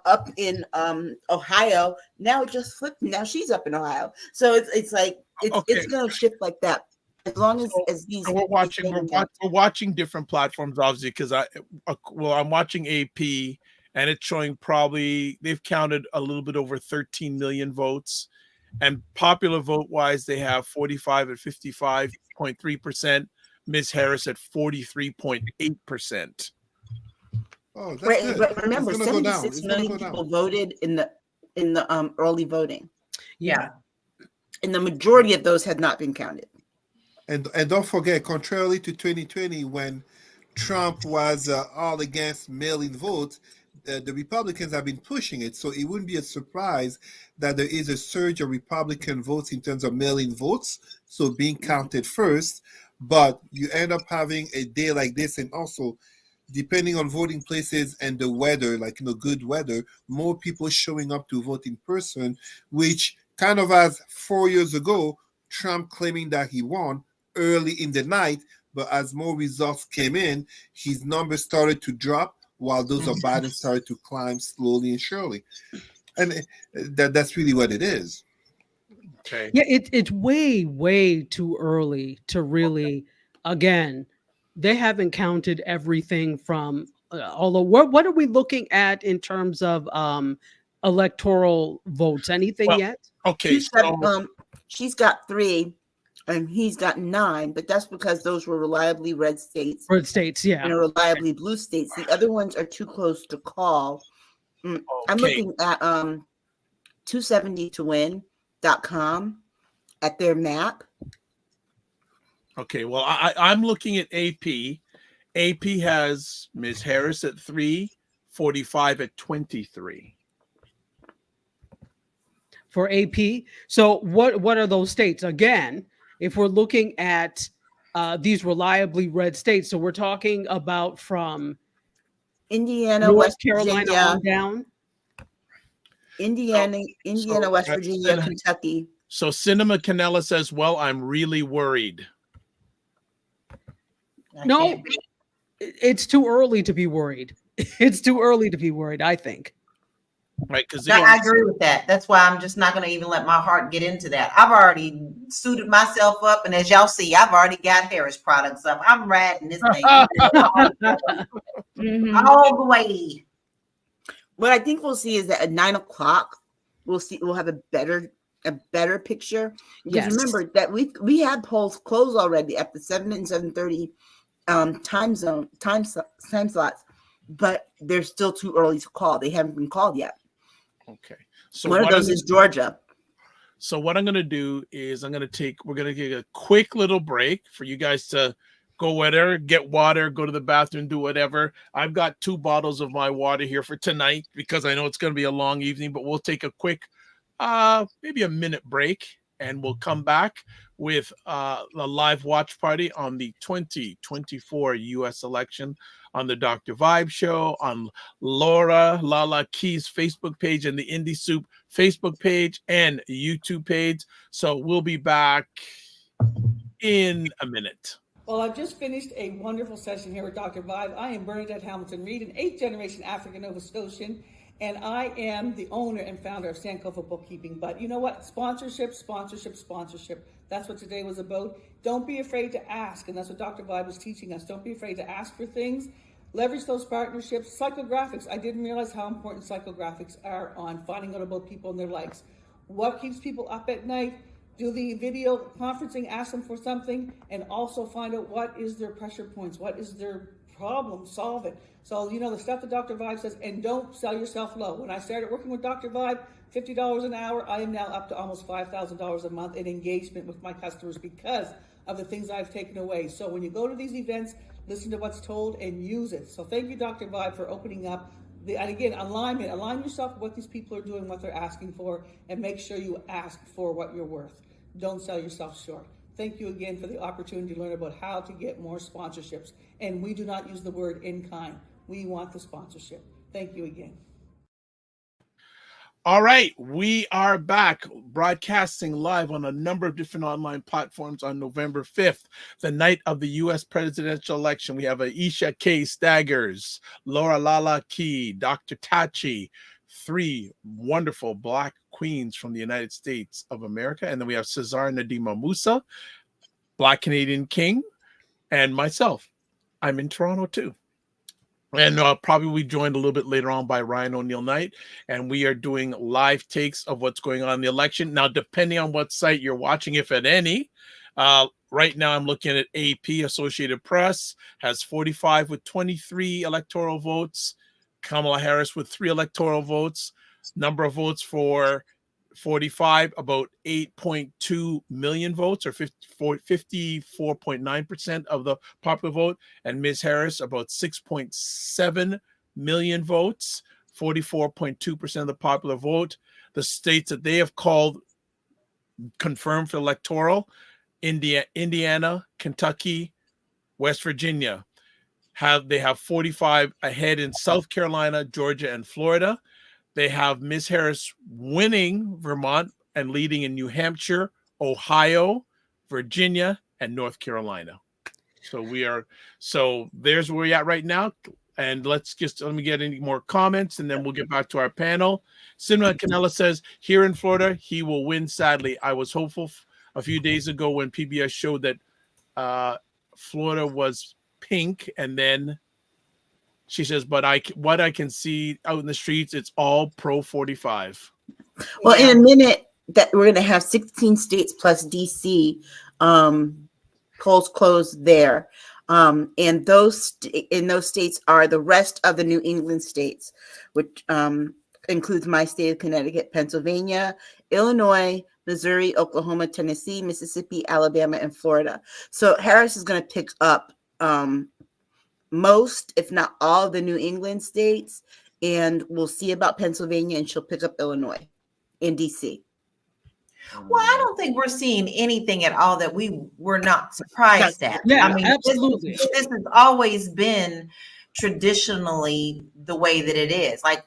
B: up in Ohio. Now it just flipped. Now she's up in Ohio. So it's like it's
C: Okay.
B: going to shift like that. As long as these.
C: So we're watching different platforms, obviously, because I'm watching AP and it's showing probably they've counted a little bit over 13 million votes, and popular vote wise they have 45 at 55.3%, Ms. Harris at 43.8%.
A: Oh, that's
B: Right,
A: good.
B: but remember,
A: It's gonna go down.
B: 76
A: It's gonna
B: million
A: go
B: people
A: down.
B: voted in the early voting,
D: Yeah.
B: and the majority of those had not been counted.
A: And don't forget, contrarily to 2020, when Trump was all against mail-in votes, the Republicans have been pushing it. So it wouldn't be a surprise that there is a surge of Republican votes in terms of mail-in votes, so being counted first. But you end up having a day like this, and also depending on voting places and the weather, like good weather, more people showing up to vote in person, which kind of as 4 years ago, Trump claiming that he won early in the night, but as more results came in, his numbers started to drop while those of Biden started to climb slowly and surely. And that's really what it is.
C: Okay.
E: Yeah, it's way too early to really, again, they haven't counted everything from, although what are we looking at in terms of electoral votes? Anything
C: Well,
E: yet?
C: Okay, so
B: She's got 3, and he's got 9, but that's because those were reliably red states
E: Red states, yeah.
B: and reliably blue states. The other ones are too close to call. I'm
C: okay.
B: looking at 270towin.com at their map.
C: Okay, well, I'm looking at AP. AP has Ms. Harris at 3, 45 at 23.
E: For AP. So what are those states? Again, if we're looking at these reliably red states, so we're talking about from
B: Indiana,
E: North
B: West
E: Carolina
B: Virginia,
E: on down.
B: Indiana, West
C: that's
B: Virginia,
C: the-
B: Kentucky.
C: So Cinema Canella says, well, I'm really worried.
D: I
E: No,
D: can't be-
E: it's too early to be worried. It's too early to be worried, I think.
C: Right? Because
D: No, I agree with that. That's why I'm just not going to even let my heart get into that. I've already suited myself up, and as y'all see, I've already got Harris products up. I'm riding this thing
B: Mhm.
D: all the way.
B: What I think we'll see is that at 9 o'clock, we'll have a better picture. Because
E: Yes.
B: remember that we had polls closed already at the 7 and 7:30 time slots, but they're still too early to call. They haven't been called yet.
C: Okay. So
B: One of those is Georgia.
C: So what I'm going to do is we're going to get a quick little break for you guys to go whatever, get water, go to the bathroom, do whatever. I've got 2 bottles of my water here for tonight because I know it's going to be a long evening, but we'll take a quick, maybe a minute break, and we'll come back with a live watch party on the 2024 U.S. election on the Dr. Vibe Show, on Laura Lala Key's Facebook page and the Indie Soup Facebook page and YouTube page. So we'll be back in a minute.
F: Well, I've just finished a wonderful session here with Dr. Vibe. I am Bernadette Hamilton Reed, an 8th-generation African Nova Scotian, and I am the owner and founder of Sankofa Bookkeeping. But you know what? Sponsorship. That's what today was about. Don't be afraid to ask, and that's what Dr. Vibe was teaching us. Don't be afraid to ask for things. Leverage those partnerships. Psychographics. I didn't realize how important psychographics are on finding out about people and their likes. What keeps people up at night? Do the video conferencing, ask them for something, and also find out what is their pressure points, what is their problem, solve it. So, the stuff that Dr. Vibe says, and don't sell yourself low. When I started working with Dr. Vibe, $50 an hour, I am now up to almost $5,000 a month in engagement with my customers because of the things I've taken away. So when you go to these events, listen to what's told and use it. So thank you, Dr. Vibe, for opening up. And again, align yourself with what these people are doing, what they're asking for, and make sure you ask for what you're worth. Don't sell yourself short. Thank you again for the opportunity to learn about how to get more sponsorships. And we do not use the word in kind. We want the sponsorship. Thank you again.
C: All right, we are back broadcasting live on a number of different online platforms on November 5th, the night of the U.S. presidential election. We have Aisha K. Staggers, Laura Lala Key, Dr. Tachi, 3 wonderful Black queens from the United States of America. And then we have Cesar Nadima Musa, Black Canadian King, and myself. I'm in Toronto too. And probably we joined a little bit later on by Ryan O'Neill Knight. And we are doing live takes of what's going on in the election. Now, depending on what site you're watching, if at any, right now I'm looking at AP, Associated Press, has 45 with 23 electoral votes. Kamala Harris with 3 electoral votes. Number of votes for 45, about 8.2 million votes, or 54.9% of the popular vote. And Ms. Harris, about 6.7 million votes, 44.2% of the popular vote. The states that they have called confirmed for electoral: Indiana, Kentucky, West Virginia. They have 45 ahead in South Carolina, Georgia, and Florida. They have Ms. Harris winning Vermont and leading in New Hampshire, Ohio, Virginia, and North Carolina. So there's where we're at right now. And let me get any more comments, and then we'll get back to our panel. Cinema Canella says, here in Florida, he will win, sadly. I was hopeful a few days ago when PBS showed that Florida was pink, and then she says, but what I can see out in the streets, it's all pro 45.
B: Well, in a minute, that we're going to have 16 states plus DC polls closed there. And those states are the rest of the New England states, which includes my state of Connecticut, Pennsylvania, Illinois, Missouri, Oklahoma, Tennessee, Mississippi, Alabama, and Florida. So Harris is going to pick up most, if not all, of the New England states, and we'll see about Pennsylvania, and she'll pick up Illinois and DC.
D: Well, I don't think we're seeing anything at all that we were not surprised at.
E: Yeah,
D: I mean,
E: absolutely.
D: This has always been traditionally the way that it is. Like,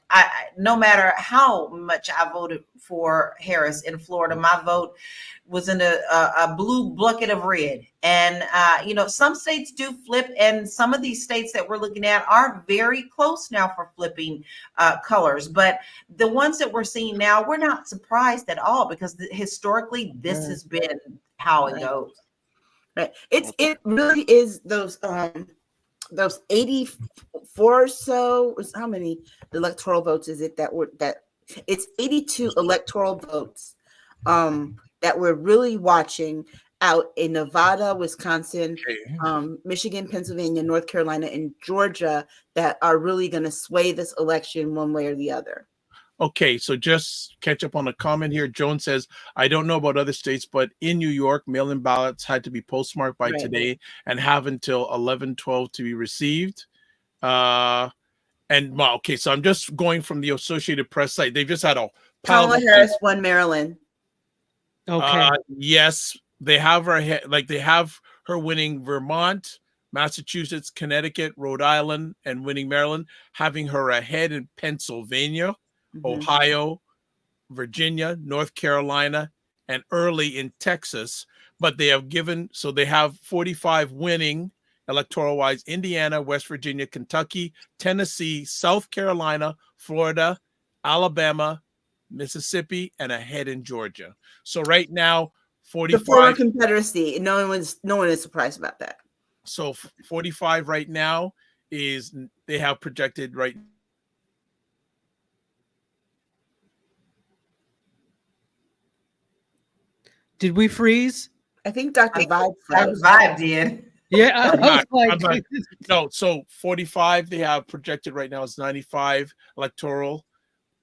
D: no matter how much I voted for Harris in Florida, my vote was in a blue bucket of red. And, some states do flip, and some of these states that we're looking at are very close now for flipping colors. But the ones that we're seeing now, we're not surprised at all, because historically, this has been how it goes.
B: Right. It really is those those 84 or so, how many electoral votes is it that it's 82 electoral votes that we're really watching out in Nevada, Wisconsin, Michigan, Pennsylvania, North Carolina, and Georgia that are really going to sway this election one way or the other.
C: Okay, so just catch up on a comment here. Joan says, I don't know about other states, but in New York, mail-in ballots had to be postmarked by today and have until 11/12 to be received. So I'm just going from the Associated Press site. They've just had a
B: Kamala Harris won Maryland.
E: Okay.
C: Yes, they have her they have her winning Vermont, Massachusetts, Connecticut, Rhode Island, and winning Maryland, having her ahead in Pennsylvania, Ohio, Virginia, North Carolina, and early in Texas. But they have they have 45 winning electoral wise: Indiana, West Virginia, Kentucky, Tennessee, South Carolina, Florida, Alabama, Mississippi, and ahead in Georgia. So right now, 45.
B: The former Confederacy. No one is surprised about that.
C: So 45 right now is they have projected right.
E: Did we freeze?
B: I think Dr. Vibe
D: Dr.
B: froze.
D: Vibe did.
E: Yeah,
C: No, so 45 they have projected right now is 95 electoral.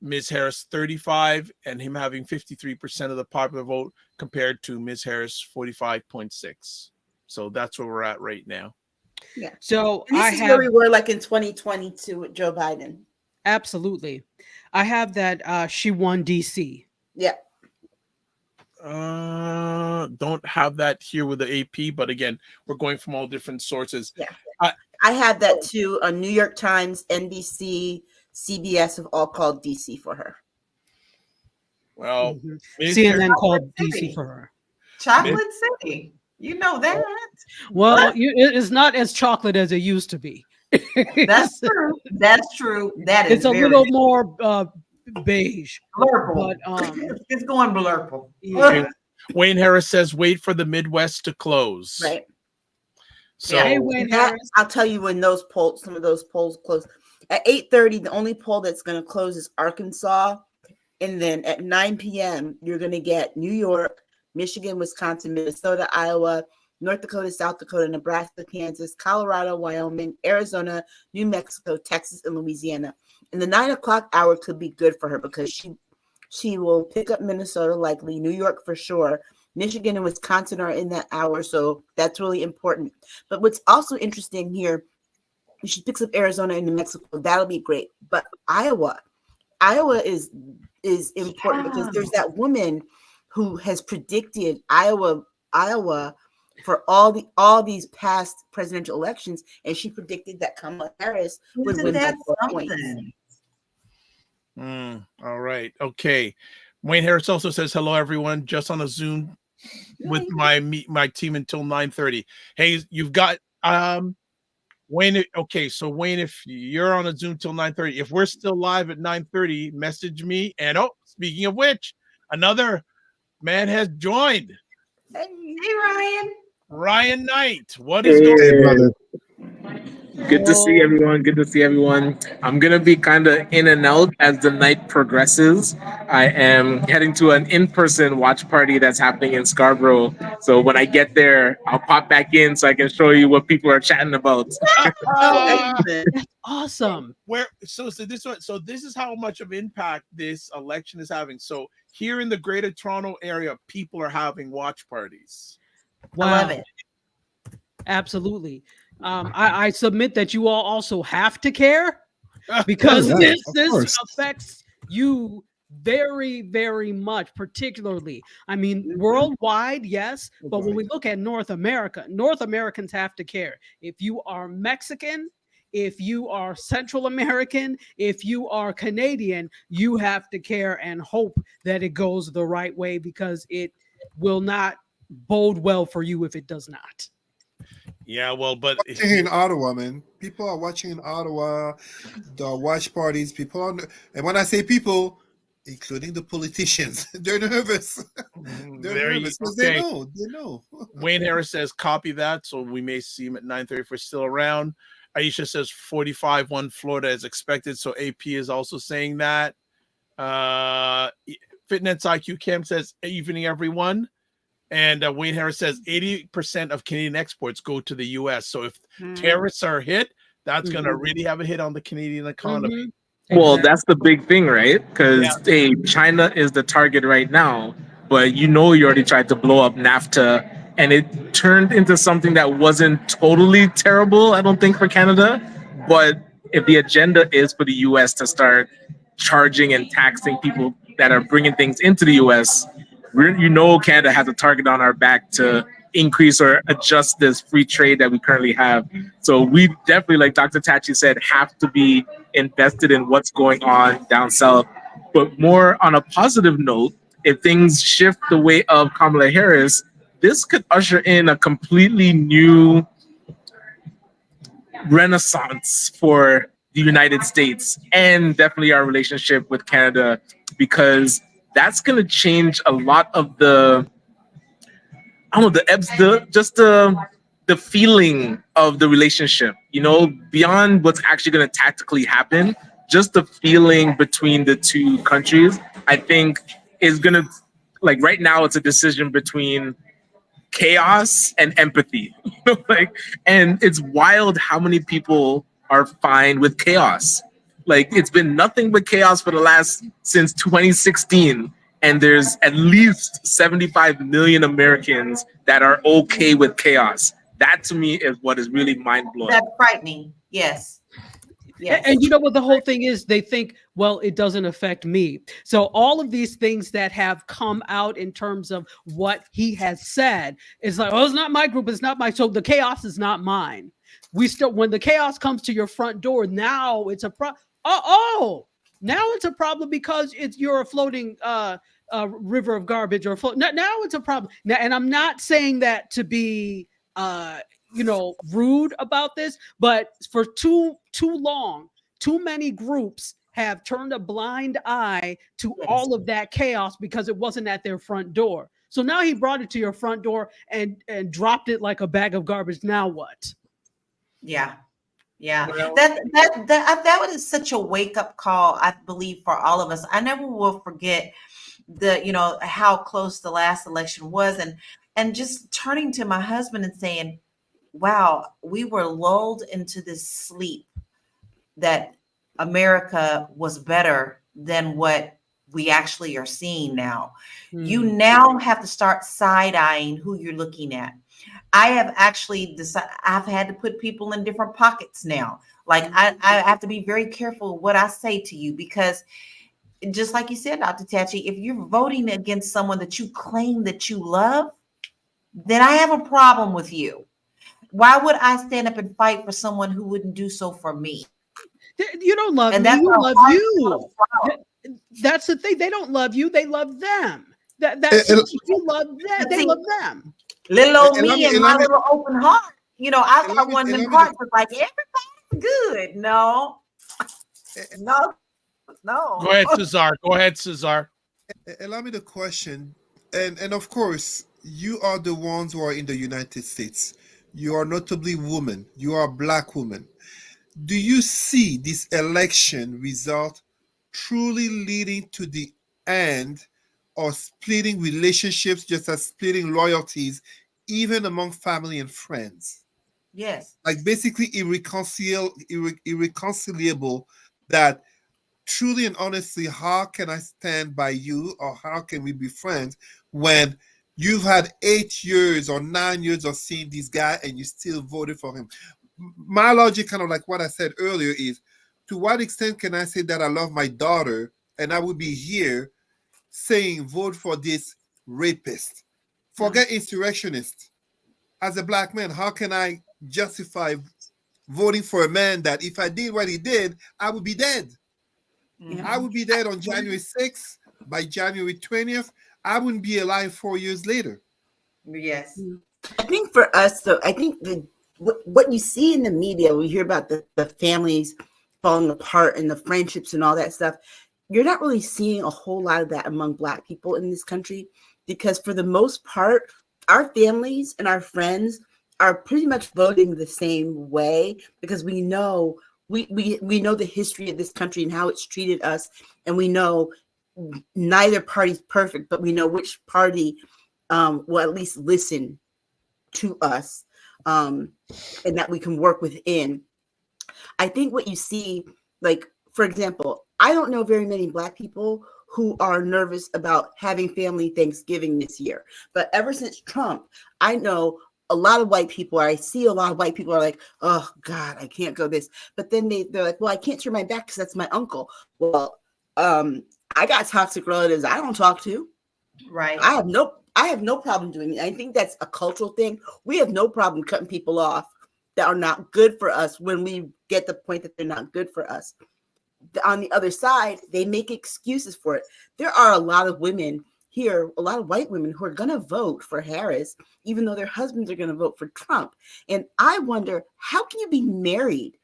C: Ms. Harris 35, and him having 53% of the popular vote compared to Ms. Harris 45.6. So that's where we're at right now.
B: Yeah.
E: So
B: And this is where we were like in 2022 with Joe Biden.
E: Absolutely. I have that she won DC.
B: Yeah.
C: Don't have that here with the AP, but again, we're going from all different sources.
B: Yeah. I have that too. New York Times, NBC, CBS have all called DC for her.
C: Well,
E: CNN called DC for her.
D: Chocolate City. You know that.
E: Well, it's not as chocolate as it used to be.
D: That's true. That's true. That is
E: it's a little more beige.
D: Blurple.
E: But,
D: it's going blurple.
E: Yeah.
C: Wayne Harris says, wait for the Midwest to close.
B: Right.
C: So
E: hey, Wayne Harris.
B: I'll tell you when some of those polls close. At 8:30, the only poll that's going to close is Arkansas. And then at 9 p.m., you're going to get New York, Michigan, Wisconsin, Minnesota, Iowa, North Dakota, South Dakota, Nebraska, Kansas, Colorado, Wyoming, Arizona, New Mexico, Texas, and Louisiana. And the 9 o'clock hour could be good for her because she will pick up Minnesota likely, New York for sure. Michigan and Wisconsin are in that hour, so that's really important. But what's also interesting here, she picks up Arizona and New Mexico. That'll be great. But Iowa is important because there's that woman who has predicted Iowa for all these past presidential elections, and she predicted that Kamala Harris would win by 4 points.
C: All right. Okay. Wayne Harris also says, hello, everyone. Just on a Zoom with my team until 9:30. Hey, you've got Wayne. Okay, so Wayne, if you're on a Zoom till 9:30, if we're still live at 9:30, message me. And speaking of which, another man has joined.
D: Hey, Ryan.
C: Ryan Knight. What is going on, brother?
G: Good to see everyone. Good to see everyone. I'm going to be kind of in and out as the night progresses. I am heading to an in-person watch party that's happening in Scarborough. So when I get there, I'll pop back in so I can show you what people are chatting about.
E: That's awesome.
C: So this is how much of impact this election is having. So here in the Greater Toronto area, people are having watch parties.
E: Wow.
D: I love it.
E: Absolutely. I submit that you all also have to care because this affects you very, very much, particularly. I mean, worldwide, yes, but when we look at North America, North Americans have to care. If you are Mexican, if you are Central American, if you are Canadian, you have to care and hope that it goes the right way because it will not bode well for you if it does not.
C: Yeah, well, but
A: watching in Ottawa, man, people are watching in Ottawa, the watch parties. And when I say people, including the politicians, they're nervous. They're nervous because they know.
C: Wayne Harris says, "Copy that." So we may see him at 9:30 if we're still around. Aisha says 45-1 Florida is expected. So AP is also saying that. Fitness IQ Cam says evening everyone. And Wayne Harris says 80% of Canadian exports go to the U.S. So if tariffs are hit, that's going to really have a hit on the Canadian economy.
G: Well, that's the big thing, right? Because China is the target right now, but you already tried to blow up NAFTA, and it turned into something that wasn't totally terrible, I don't think, for Canada. But if the agenda is for the U.S. to start charging and taxing people that are bringing things into the U.S., Canada has a target on our back to increase or adjust this free trade that we currently have. So we definitely, like Dr. Tachi said, have to be invested in what's going on down south. But more on a positive note, if things shift the way of Kamala Harris, this could usher in a completely new renaissance for the United States and definitely our relationship with Canada, because that's going to change a lot of the feeling of the relationship, beyond what's actually going to tactically happen. Just the feeling between the two countries, I think, is going to, like, right now it's a decision between chaos and empathy. And it's wild how many people are fine with chaos. Like, it's been nothing but chaos since 2016. And there's at least 75 million Americans that are okay with chaos. That, to me, is what is really mind-blowing.
D: That's frightening. Yes. Yes.
E: And you know what the whole thing is? They think, well, it doesn't affect me. So all of these things that have come out in terms of what he has said is like, oh, it's not my group. It's not my. So the chaos is not mine. When the chaos comes to your front door, now it's a problem. Now it's a problem because you're a floating river of garbage or now it's a problem. Now, and I'm not saying that to be rude about this, but for too long, too many groups have turned a blind eye to all of that chaos because it wasn't at their front door. So now he brought it to your front door and dropped it like a bag of garbage. Now what?
D: Yeah. That was such a wake-up call, I believe, for all of us. I never will forget how close the last election was, and just turning to my husband and saying, wow, we were lulled into this sleep that America was better than what we actually are seeing now. You now have to start side-eyeing who you're looking at. I have actually decided I've had to put people in different pockets now. Like, I have to be very careful what I say to you, because just like you said, Dr. Tachi, if you're voting against someone that you claim that you love, then I have a problem with you. Why would I stand up and fight for someone who wouldn't do so for me?
E: You don't love me. You love you. That's the thing. They don't love you. They love them. That's you love them. They love them.
D: Little old me and my little open heart. I got one of them hearts that's like, everybody's good. No.
C: Go ahead, Cesar.
A: Allow me the question. And of course, you are the ones who are in the United States. You are notably women. You are a Black woman. Do you see this election result truly leading to the end of splitting relationships, just as splitting loyalties, even among family and friends?
D: Yes.
A: Like, basically irreconcilable, that truly and honestly, how can I stand by you, or how can we be friends when you've had 8 years or 9 years of seeing this guy and you still voted for him? My logic, kind of like what I said earlier, is to what extent can I say that I love my daughter and I would be here saying vote for this rapist? Forget insurrectionist. As a Black man, how can I justify voting for a man that if I did what he did, I would be dead? I would be dead on January 6th. By January 20th, I wouldn't be alive 4 years later.
D: Yes.
B: I think for us, though, I think what you see in the media, we hear about the families falling apart and the friendships and all that stuff. You're not really seeing a whole lot of that among Black people in this country, because for the most part, our families and our friends are pretty much voting the same way, because we know we know the history of this country and how it's treated us, and we know neither party's perfect, but we know which party will at least listen to us, and that we can work within. I think what you see, like, for example, I don't know very many Black people who are nervous about having family Thanksgiving this year. But ever since Trump, I know a lot of white people, or I see a lot of white people are like, oh God, I can't go this. But then they're like, well, I can't turn my back because that's my uncle. Well, I got toxic relatives I don't talk to.
D: Right.
B: I have no problem doing it. I think that's a cultural thing. We have no problem cutting people off that are not good for us when we get the point that they're not good for us. On the other side, they make excuses for it. There are a lot of women here, a lot of white women who are going to vote for Harris, even though their husbands are going to vote for Trump. And I wonder, how can you be married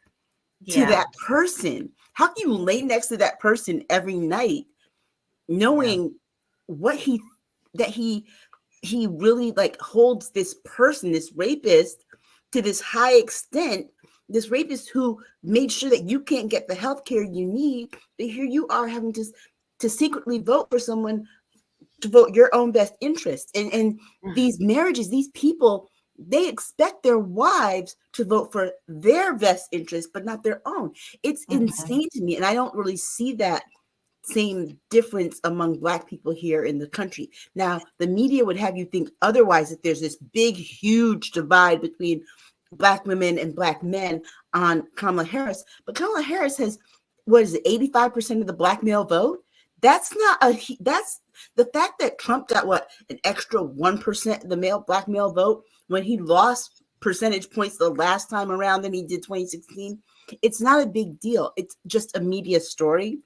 B: to that person? How can you lay next to that person every night, knowing what he really like holds this person, this rapist, to this high extent, this rapist who made sure that you can't get the health care you need, but here you are having to secretly vote for someone to vote your own best interest. And these marriages, these people, they expect their wives to vote for their best interest, but not their own. It's insane to me. And I don't really see that same difference among Black people here in the country. Now, the media would have you think otherwise, that there's this big, huge divide between Black women and Black men on Kamala Harris. But Kamala Harris has, 85% of the Black male vote? That's the fact that Trump got an extra 1% of the Black male vote when he lost percentage points the last time around than he did 2016. It's not a big deal. It's just a media story.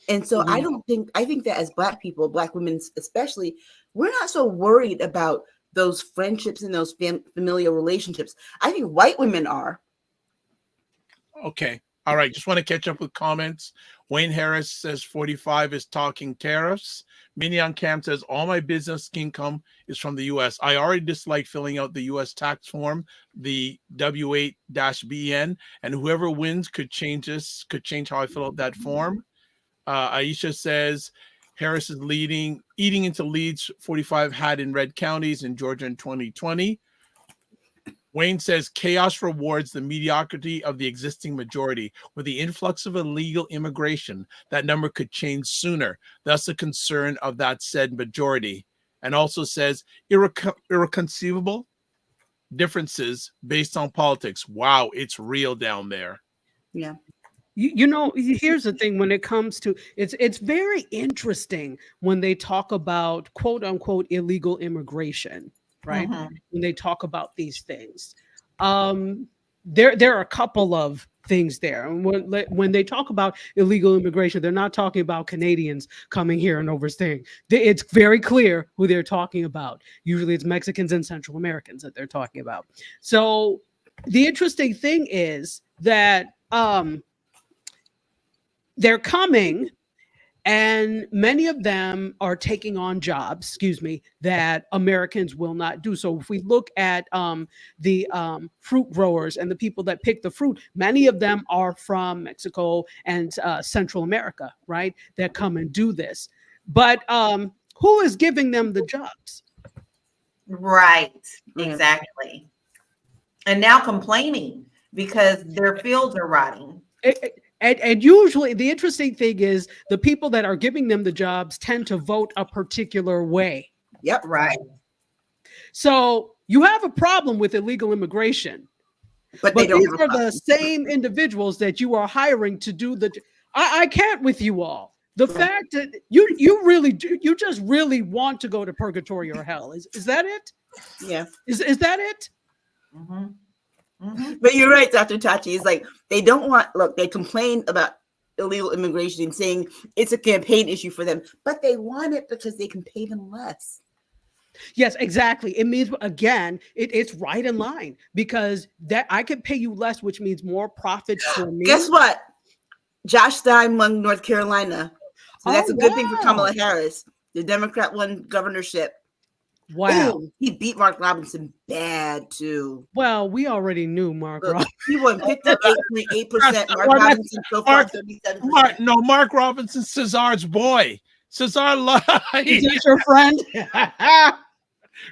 B: And so I think that as Black people, Black women especially, we're not so worried about those friendships and those familial relationships. I think white women are.
C: Okay. All right. Just want to catch up with comments. Wayne Harris says 45 is talking tariffs. Mignon Cam says all my business income is from the U.S. I already dislike filling out the U.S. tax form, the W8-BN, and whoever wins could change how I fill out that form. Aisha says Harris is eating into leads 45 had in red counties in Georgia in 2020. Wayne says chaos rewards the mediocrity of the existing majority. With the influx of illegal immigration, that number could change sooner. Thus, the concern of that said majority. And also says irreconcilable differences based on politics. Wow, it's real down there.
B: Yeah.
E: You know, here's the thing when it comes to it's very interesting when they talk about quote unquote illegal immigration, right? When they talk about these things, there are a couple of things there. And when they talk about illegal immigration, they're not talking about Canadians coming here and overstaying. It's very clear who they're talking about. Usually it's Mexicans and Central Americans that they're talking about. So the interesting thing is that they're coming, and many of them are taking on jobs, that Americans will not do. So if we look at the fruit growers and the people that pick the fruit, many of them are from Mexico and Central America, right? That come and do this. But who is giving them the jobs?
D: Right, exactly. And now complaining because their fields are rotting.
E: And usually the interesting thing is the people that are giving them the jobs tend to vote a particular way.
B: Yep.
D: Right.
E: So you have a problem with illegal immigration, but these are the same individuals that you are hiring to do the. I can't with you all. The fact that you really do, you just really want to go to purgatory or hell. Is that it?
B: Yeah.
E: Is that it?
B: But you're right, Dr. Tachi. It's like they don't want, they complain about illegal immigration and saying it's a campaign issue for them, but they want it because they can pay them less.
E: Yes, exactly. It means, again, it's right in line, because that I could pay you less, which means more profit for me.
B: Guess what? Josh Stein won North Carolina. So that's a good thing for Kamala Harris. The Democrat won governorship.
E: Wow.
B: Oh, he beat Mark Robinson bad too.
E: Well, we already knew Mark
B: Look,
E: Robinson.
B: he won 58.8%. Mark
C: Well, that's-
B: Robinson so far
C: Mark-
B: 37%.
C: Mark Robinson, Cesar's boy. Cesar,
E: Is that your friend?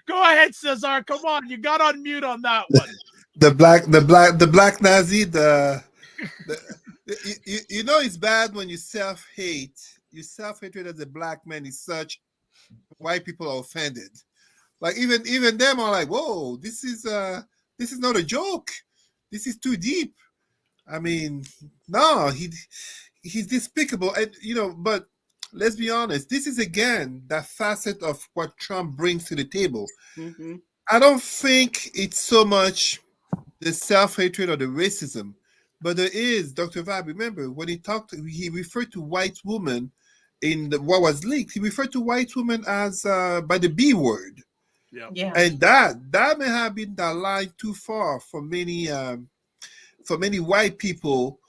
C: go ahead, Cesar. Come on, you got on mute on that one.
A: The black Nazi. You know it's bad when you self-hate. You self-hatred as a black man is such. White people are offended. Like even them are like, whoa, this is not a joke. This is too deep. I mean, no, he's despicable, and but let's be honest, this is again that facet of what Trump brings to the table.
B: Mhm.
A: I don't think it's so much the self-hatred or the racism, but there is, Dr. Vab, remember when he referred to white women in what was leaked, he referred to white women as by the B word.
D: Yeah.
A: And that may have been the line too far for many white people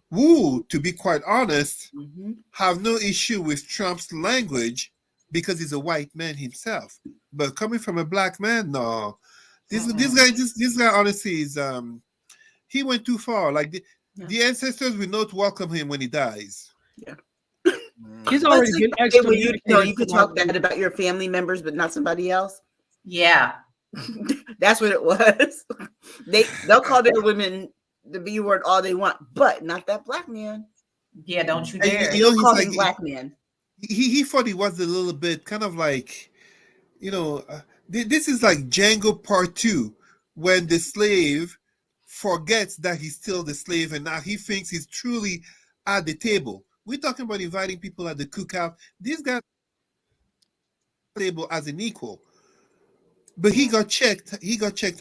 A: who, to be quite honest,
B: Mhm.
A: have no issue with Trump's language because he's a white man himself. But coming from a black man, no. This guy honestly is he went too far. Like the ancestors will not welcome him when he dies.
E: He's
B: Well,
E: already
B: it's
E: been
B: like, okay, when
E: excommunicated.
B: you could talk bad about your family members, but not somebody else.
D: Yeah.
B: That's what it was. They'll call their women the B word all they want, but not that black man.
D: Yeah. Don't you
A: And
D: dare.
B: They'll
A: he's
B: call
A: like
B: him black man.
A: he thought he was a little bit kind of like, this is like Django Part 2, when the slave forgets that he's still the slave and now he thinks he's truly at the table. We're talking about inviting people at the cookout. This guy table as an equal. But he got checked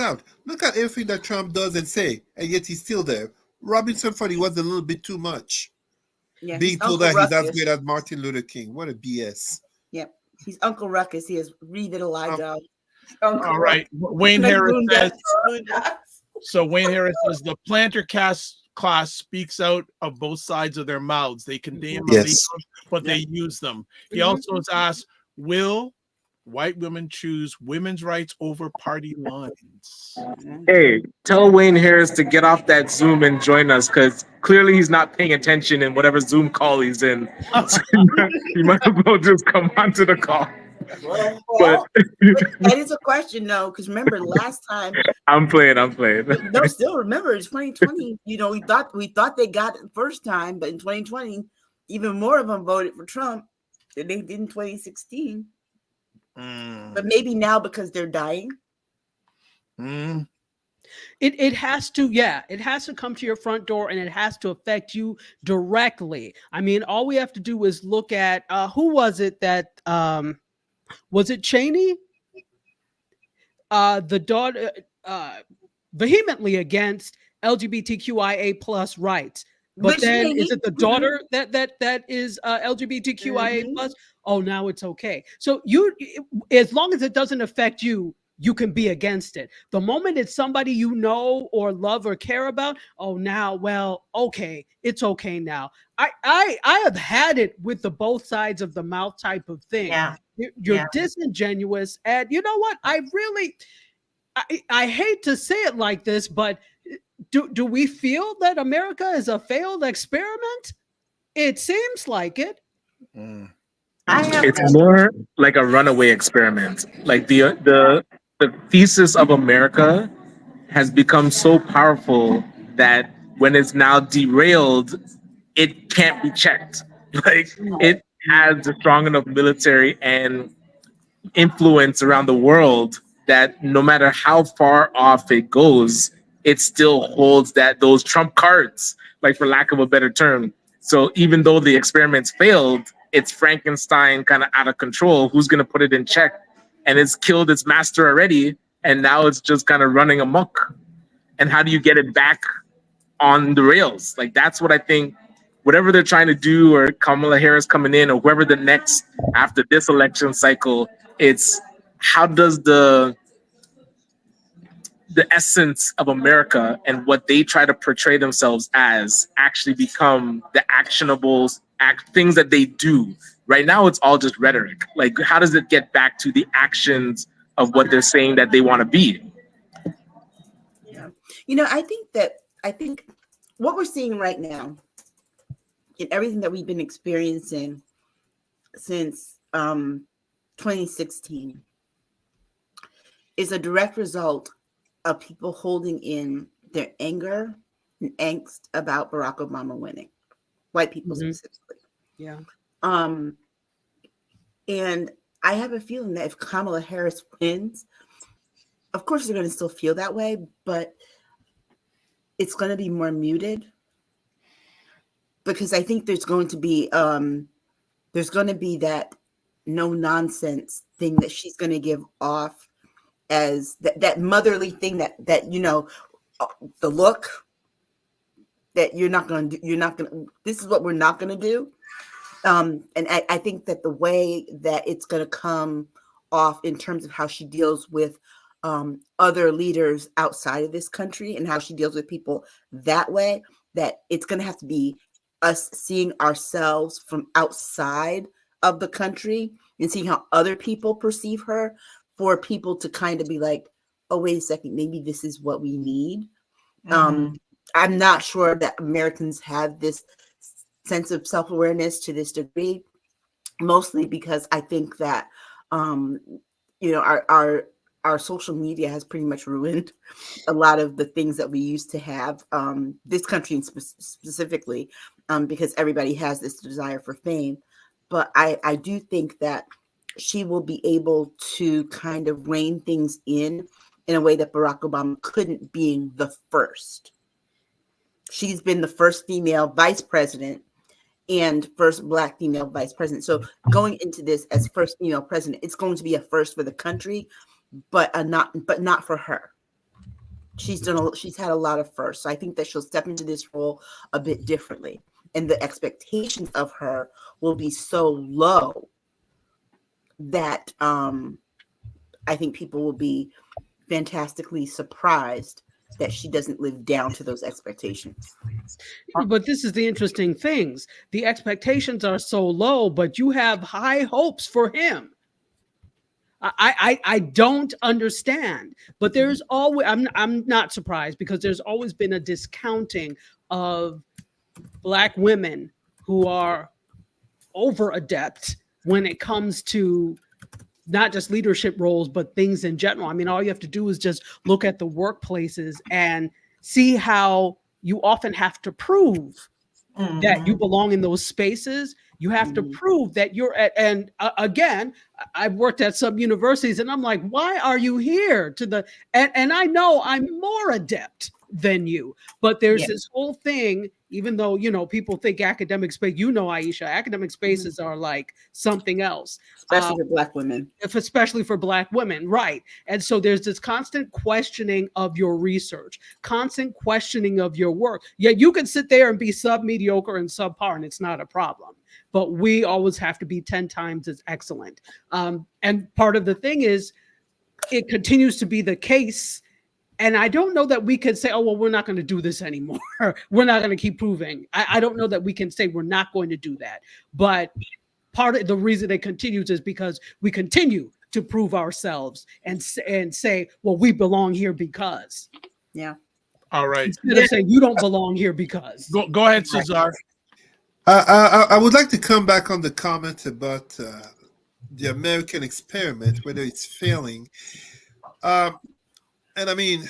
A: out. Look at everything that Trump does and say, and yet he's still there. Robinson thought he was a little bit too much.
B: Yeah,
A: Being
B: he's
A: told
B: Uncle
A: that he's as
B: Ruckus.
A: great as Martin Luther King. What a BS.
B: Yep, he's Uncle Ruckus. He has revitalized us.
C: All right. Wayne
B: Like
C: Harris says,
B: Boondocks.
C: so Wayne Harris says the planter class speaks out of both sides of their mouths. They condemn
A: Yes.
C: illegals, but they use them. He
B: Mhm.
C: also has asked, will white women choose women's rights over party lines?
G: Hey, tell Wayne Harris to get off that Zoom and join us, because clearly he's not paying attention in whatever Zoom call he's in. So he might as well just come onto the call.
B: Well,
G: But
B: that is a question, though, because remember last time.
G: I'm playing.
B: No, still remember it's 2020. We thought they got it the first time, but in 2020, even more of them voted for Trump than they did in 2016. But maybe now because they're dying.
E: It has to, it has to come to your front door and it has to affect you directly. I mean, all we have to do is look at who was it that was it Cheney? The daughter vehemently against LGBTQIA plus rights. But
B: Which
E: then
B: Cheney?
E: is it the daughter that is LGBTQIA plus? Oh, now it's okay. So as long as it doesn't affect you, you can be against it. The moment it's somebody you know or love or care about, oh, now, well, okay, it's okay now. I have had it with the both sides of the mouth type of thing.
D: Yeah.
E: You're disingenuous, and you know what? I hate to say it like this, but do we feel that America is a failed experiment? It seems like it.
G: It's more like a runaway experiment. Like the thesis of America has become so powerful that when it's now derailed, it can't be checked. Like it has a strong enough military and influence around the world that no matter how far off it goes, it still holds those trump cards, like for lack of a better term. So even though the experiments failed, it's Frankenstein kind of out of control. Who's going to put it in check? And it's killed its master already. And now it's just kind of running amok. And how do you get it back on the rails? Like, that's what I think, whatever they're trying to do, or Kamala Harris coming in, or whoever the next after this election cycle, it's how does the essence of America and what they try to portray themselves as actually become the actionable things that they do. Right now, it's all just rhetoric. Like, how does it get back to the actions of what they're saying that they want to be.
B: Yeah. I think what we're seeing right now in everything that we've been experiencing since 2016 is a direct result of people holding in their anger and angst about Barack Obama winning, white people specifically.
E: Yeah.
B: And I have a feeling that if Kamala Harris wins, of course they're going to still feel that way, but it's going to be more muted, because I think there's going to be that no nonsense thing that she's going to give off as that motherly thing that the look that this is what we're not going to do. And I think that the way that it's going to come off in terms of how she deals with other leaders outside of this country and how she deals with people that way, that it's going to have to be us seeing ourselves from outside of the country and seeing how other people perceive her, for people to kind of be like, oh, wait a second, maybe this is what we need. I'm not sure that Americans have this sense of self-awareness to this degree, mostly because I think that our social media has pretty much ruined a lot of the things that we used to have, this country specifically, because everybody has this desire for fame. But I do think that she will be able to kind of rein things in a way that Barack Obama couldn't, being the first. She's been the first female vice president and first Black female vice president. So going into this as first female president, it's going to be a first for the country, but not for her. She's had a lot of firsts. So I think that she'll step into this role a bit differently, and the expectations of her will be so low that I think people will be fantastically surprised that she doesn't live down to those expectations.
E: But this is the interesting things. The expectations are so low, but you have high hopes for him. I don't understand, but there's always, I'm not surprised, because there's always been a discounting of Black women who are over adept when it comes to not just leadership roles, but things in general. I mean, all you have to do is just look at the workplaces and see how you often have to prove that you belong in those spaces. You have to prove that you're at, and again, I've worked at some universities and I'm like, why are you here and I know I'm more adept than you, but there's this whole thing, even though, people think academic space, Aisha, academic spaces are like something else.
B: Especially for Black women.
E: Especially for Black women, right. And so there's this constant questioning of your research, constant questioning of your work. Yeah, you can sit there and be sub-mediocre and subpar, and it's not a problem. But we always have to be 10 times as excellent. And part of the thing is, it continues to be the case. And I don't know that we could say, oh, well, we're not going to do this anymore. We're not going to keep proving. I don't know that we can say we're not going to do that. But part of the reason it continues is because we continue to prove ourselves and say, well, we belong here because.
B: Yeah.
C: All right.
E: Instead of saying you don't belong here because.
C: Go ahead, Cesar.
A: I would like to come back on the comment about the American experiment, whether it's failing. And I mean,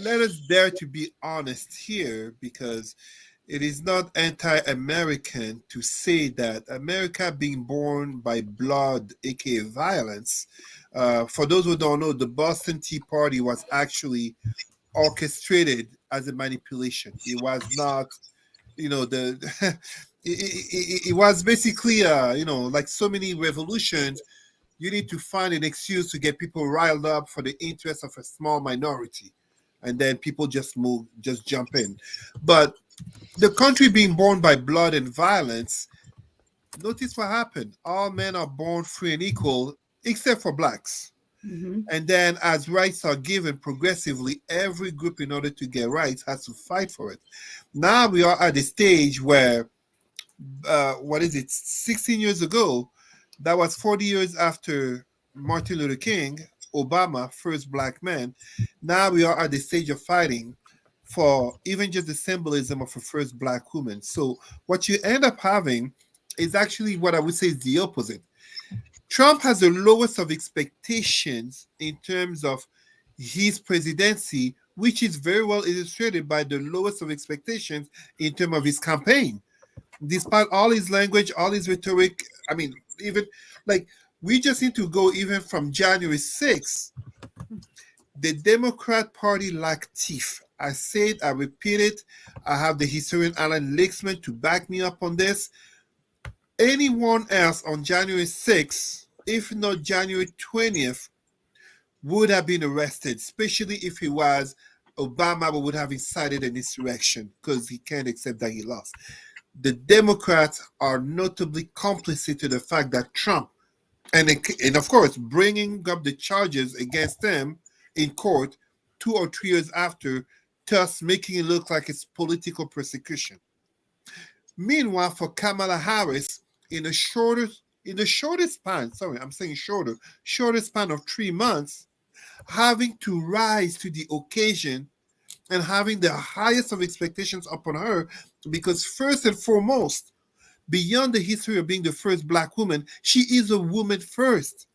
A: let us dare to be honest here, because it is not anti-American to say that America being born by blood, aka violence. For those who don't know, the Boston Tea Party was actually orchestrated as a manipulation. It was not, it was basically, like so many revolutions. You need to find an excuse to get people riled up for the interest of a small minority. And then people just jump in. But the country being born by blood and violence, notice what happened. All men are born free and equal, except for Blacks.
B: Mm-hmm.
A: And then as rights are given progressively, every group, in order to get rights, has to fight for it. Now we are at a stage where, 16 years ago, that was 40 years after Martin Luther King, Obama, first black man. Now we are at the stage of fighting for even just the symbolism of a first black woman. So what you end up having is actually what I would say is the opposite. Trump has the lowest of expectations in terms of his presidency, which is very well illustrated by the lowest of expectations in terms of his campaign. Despite all his language, all his rhetoric, I mean, even like we just need to go even from January 6th. The Democrat Party lacked teeth. I say it, I repeat it. I have the historian Alan Lixman to back me up on this. Anyone else on January 6th, if not January 20th, would have been arrested, especially if he was Obama would have incited an insurrection because he can't accept that he lost. The Democrats are notably complicit to the fact that Trump, and of course, bringing up the charges against them in court 2 or 3 years after, thus making it look like it's political persecution. Meanwhile, for Kamala Harris, in the shortest span of 3 months, having to rise to the occasion and having the highest of expectations upon her, because first and foremost, beyond the history of being the first black woman, she is a woman first.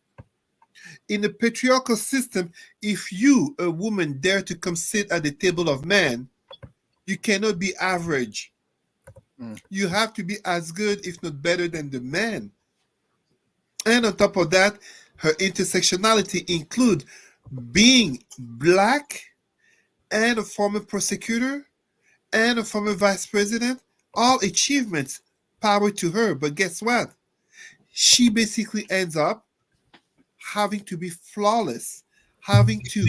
A: In the patriarchal system, if you, a woman, dare to come sit at the table of men, you cannot be average. You have to be as good, if not better, than the man. And on top of that, her intersectionality include being black and a former prosecutor and a former vice president. All achievements, power to her. But guess what? She basically ends up having to be flawless, having to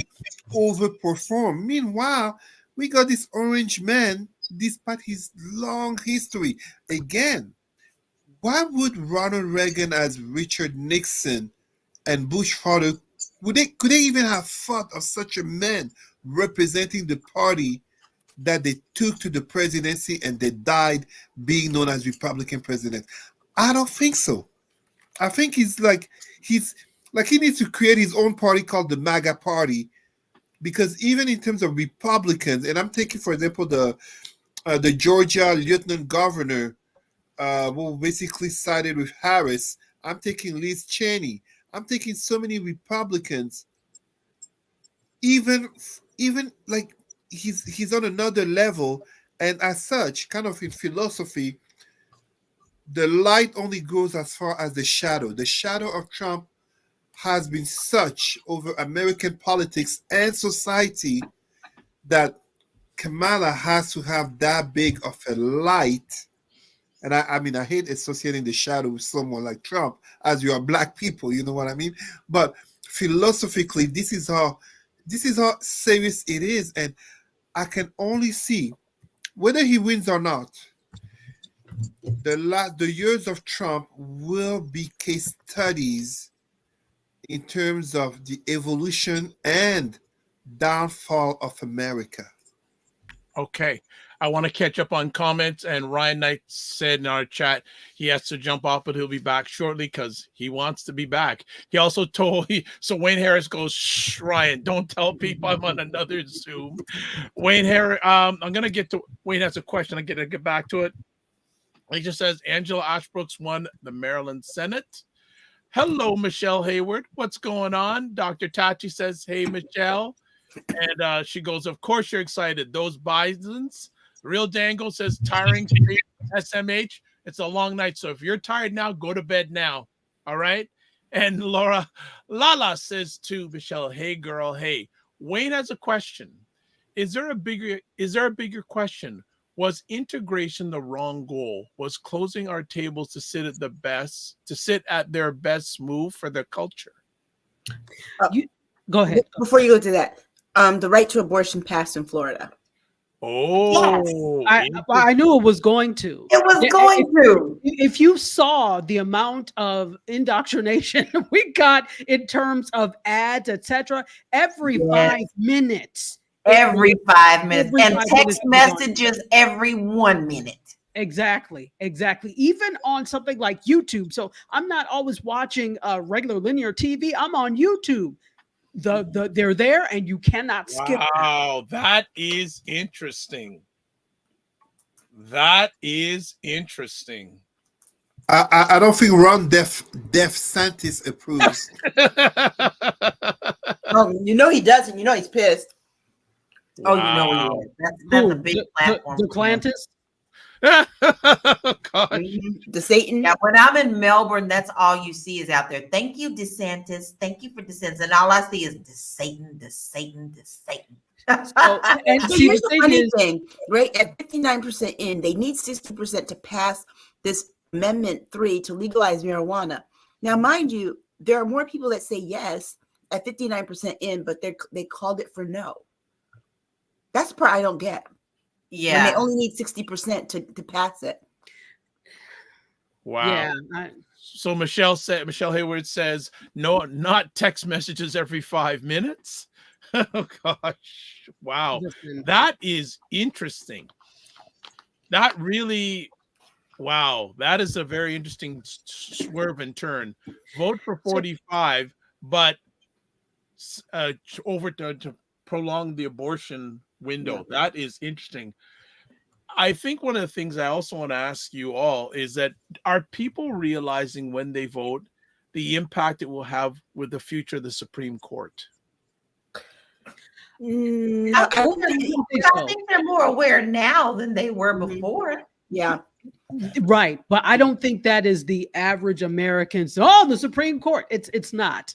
A: overperform. Meanwhile, we got this orange man, despite his long history. Again, why would Ronald Reagan as Richard Nixon and Bush father, could they even have thought of such a man representing the party that they took to the presidency and they died being known as Republican president? I don't think so. I think he needs to create his own party called the MAGA party, because even in terms of Republicans, and I'm taking, for example, the Georgia lieutenant governor who basically sided with Harris. I'm taking Liz Cheney. I'm taking so many Republicans. Even like he's on another level, and as such, kind of in philosophy, the light only goes as far as the shadow. The shadow of Trump has been such over American politics and society that Kamala has to have that big of a light. And I mean, I hate associating the shadow with someone like Trump, as you are black people, you know what I mean? But philosophically, this is how serious it is. And I can only see, whether he wins or not, the years of Trump will be case studies in terms of the evolution and downfall of America.
C: Okay. I want to catch up on comments. And Ryan Knight said in our chat he has to jump off, but he'll be back shortly because he wants to be back. He also told so Wayne Harris goes, shh, Ryan, don't tell people I'm on another Zoom. Wayne Harris, I'm gonna get to Wayne has a question. I get back to it. He just says Angela Ashbrooks won the Maryland Senate. Hello, Michelle Hayward. What's going on? Dr. Tachi says, hey, Michelle. And she goes, of course you're excited. Those Bisons. Real Dangle says, tiring SMH. It's a long night. So if you're tired now, go to bed now. All right. And Laura Lala says to Michelle, hey, girl, hey. Wayne has a question. Is there a bigger question? Was integration the wrong goal? Was closing our tables to sit at their best move for their culture?
E: Go ahead.
B: Before you go to that, the right to abortion passed in Florida.
C: Oh,
E: yes. I knew it was going to.
D: It was going to.
E: If you saw the amount of indoctrination we got in terms of ads, etc., every 5 minutes.
D: Every 5 minutes. And text messages every 1 minute.
E: Exactly. Even on something like YouTube. So I'm not always watching regular linear TV. I'm on YouTube. They're there, and you cannot skip them.
C: Wow, that is interesting. That is interesting.
A: I don't think Ron DeSantis approves.
B: Oh, you know he doesn't. You know he's pissed.
D: Oh, you know
C: Wow.
D: what? That's a big platform.
E: The
D: for him.
E: Clantis.
C: Gosh.
B: The Satan.
D: Yeah, when I'm in Melbourne, that's all you see is out there. Thank you, DeSantis. Thank you for DeSantis. And all I see is Satan.
E: So, and
B: But
E: see,
B: here's
E: the
B: the
E: thing
B: funny
E: is,
B: thing, right? At 59% in, they need 60% to pass this Amendment 3 to legalize marijuana. Now, mind you, there are more people that say yes at 59% in, but they called it for no. That's the part I don't get.
D: Yeah.
B: When they only need 60% to pass it.
C: Wow.
E: yeah,
C: So Michelle Hayward says, no, not text messages every 5 minutes. Oh gosh. Wow.
E: listen,
C: That is interesting. That really, wow. That is a very interesting swerve and turn. Vote for 45, but over to prolong the abortion window.
B: Yeah.
C: That is interesting. I think one of the things I also want to ask you all is that are people realizing when they vote the impact it will have with the future of the Supreme Court?
B: No,
D: I
B: I don't think-
D: think they're more aware now than they were
B: Mhm.
D: before.
B: yeah.
E: right, but I don't think that is the average American's. Oh, the Supreme Court. It's not.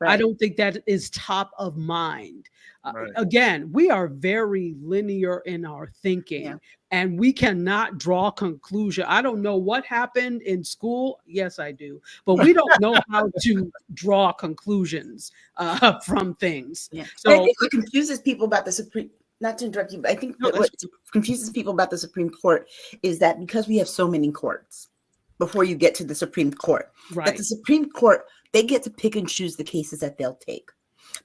E: I
B: Right.
E: don't think that is top of mind.
C: Right.
E: Again, we are very linear in our thinking,
B: Yeah.
E: and we cannot draw conclusion. I don't know what happened in school. Yes, I do, but we don't know how to draw conclusions from things.
B: Yeah.
E: So
B: So I think what confuses people about the Supreme, not to interrupt you, but I think
E: No,
B: that what confuses people about the Supreme Court is that because we have so many courts before you get to the Supreme Court, that
E: right,
B: the Supreme Court, they get to pick and choose the cases that they'll take.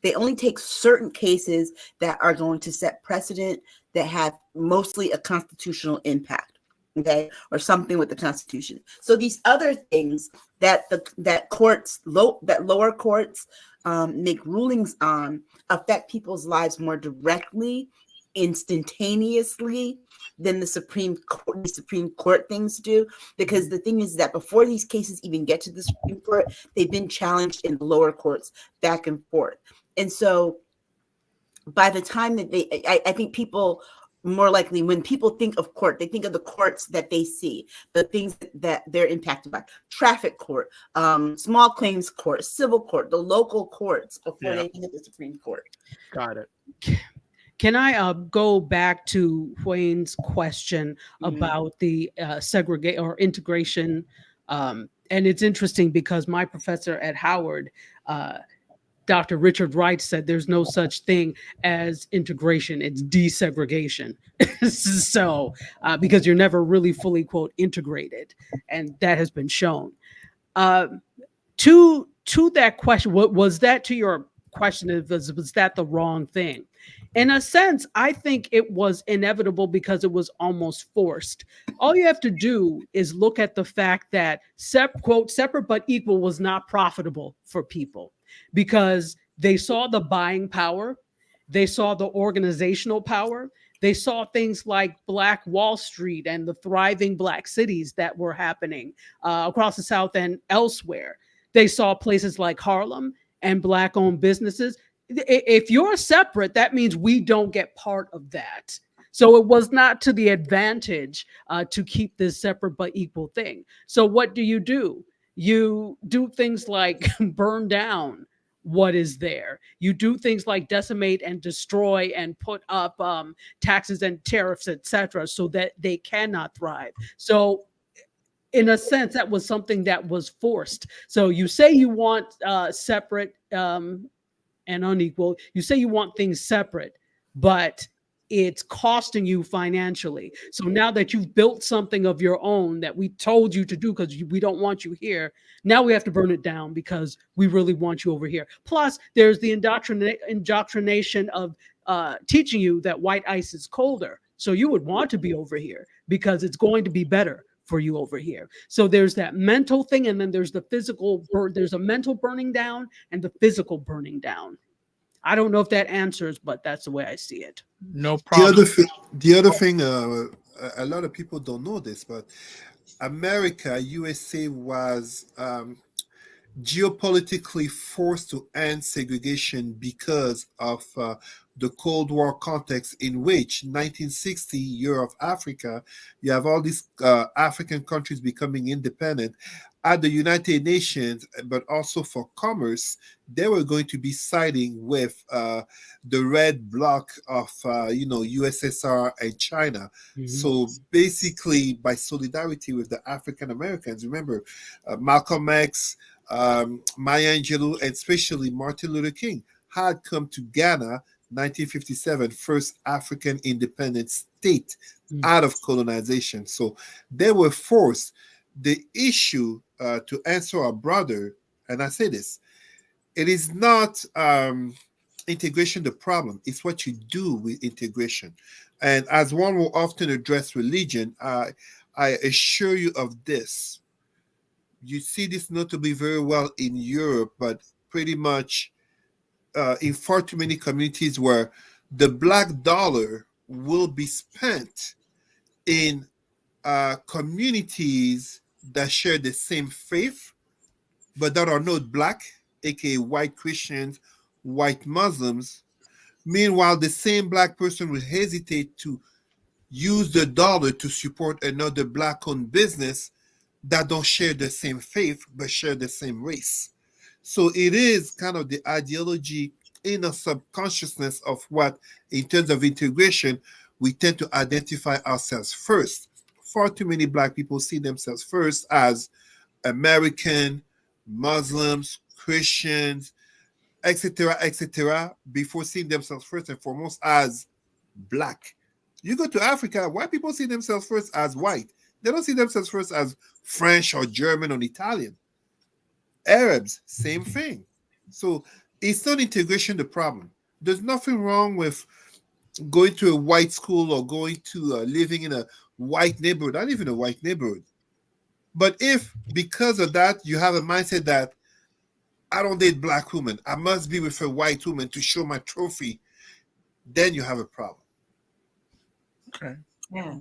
B: They only take certain cases that are going to set precedent, that have mostly a constitutional impact, okay, or something with the Constitution. So these other things that lower courts make rulings on affect people's lives more directly, instantaneously than the Supreme Court things do. Because the thing is that before these cases even get to the Supreme Court, they've been challenged in the lower courts back and forth. And so by the time that I think people more likely, when people think of court, they think of the courts that they see, the things that they're impacted by: traffic court, small claims court, civil court, the local courts, before they think of the Supreme Court.
C: Got it.
E: Can I go back to Wayne's question
B: Mhm.
E: about the segregate or integration? And it's interesting because my professor at Howard, Dr. Richard Wright, said there's no such thing as integration, it's desegregation. So, because you're never really fully, quote, integrated, and that has been shown. To that question, what was that to your question? Was that the wrong thing? In a sense, I think it was inevitable because it was almost forced. All you have to do is look at the fact that quote, separate but equal was not profitable for people because they saw the buying power, they saw the organizational power, they saw things like Black Wall Street and the thriving Black cities that were happening across the South and elsewhere. They saw places like Harlem and Black-owned businesses. If you're separate, that means we don't get part of that. So it was not to the advantage to keep this separate but equal thing. So what do? You do things like burn down what is there. You do things like decimate and destroy and put up taxes and tariffs, etc., so that they cannot thrive. So in a sense, that was something that was forced. So you say you want separate and unequal. You say you want things separate, but it's costing you financially. So now that you've built something of your own that we told you to do because we don't want you here, now we have to burn it down because we really want you over here. Plus, there's the indoctrination of teaching you that white ice is colder. So you would want to be over here because it's going to be better for you over here. So there's that mental thing, and then there's the physical. There's a mental burning down and the physical burning down. I don't know if that answers, but that's the way I see it.
C: No problem.
A: The other thing, a lot of people don't know this, but America, USA was geopolitically forced to end segregation because of the Cold War context, in which 1960, year of Africa, you have all these African countries becoming independent. At the United Nations, but also for commerce, they were going to be siding with the red bloc of USSR and China.
E: Mhm.
A: So basically, by solidarity with the African Americans, remember Malcolm X, Maya Angelou, and especially Martin Luther King had come to Ghana, 1957, first African independent state out of colonization. So they were forced. The issue, to answer our brother, and I say this, it is not integration the problem, it's what you do with integration. And as one will often address religion, I assure you of this. You see this notably very well in Europe, but pretty much in far too many communities where the black dollar will be spent in communities that share the same faith, but that are not black, aka white Christians, white Muslims. Meanwhile, the same black person will hesitate to use the dollar to support another black-owned business that don't share the same faith, but share the same race. So it is kind of the ideology in the subconsciousness of what, in terms of integration, we tend to identify ourselves first. Far too many black people see themselves first as American, Muslims, Christians, etc., before seeing themselves first and foremost as black. You go to Africa, white people see themselves first as white. They don't see themselves first as French or German or Italian. Arabs, same thing. So it's not integration the problem. There's nothing wrong with going to a white school or going to living in a white neighborhood. I live in a white neighborhood. But if because of that you have a mindset that I don't date black women, I must be with a white woman to show my trophy, then you have a problem.
C: Okay.
D: Yeah.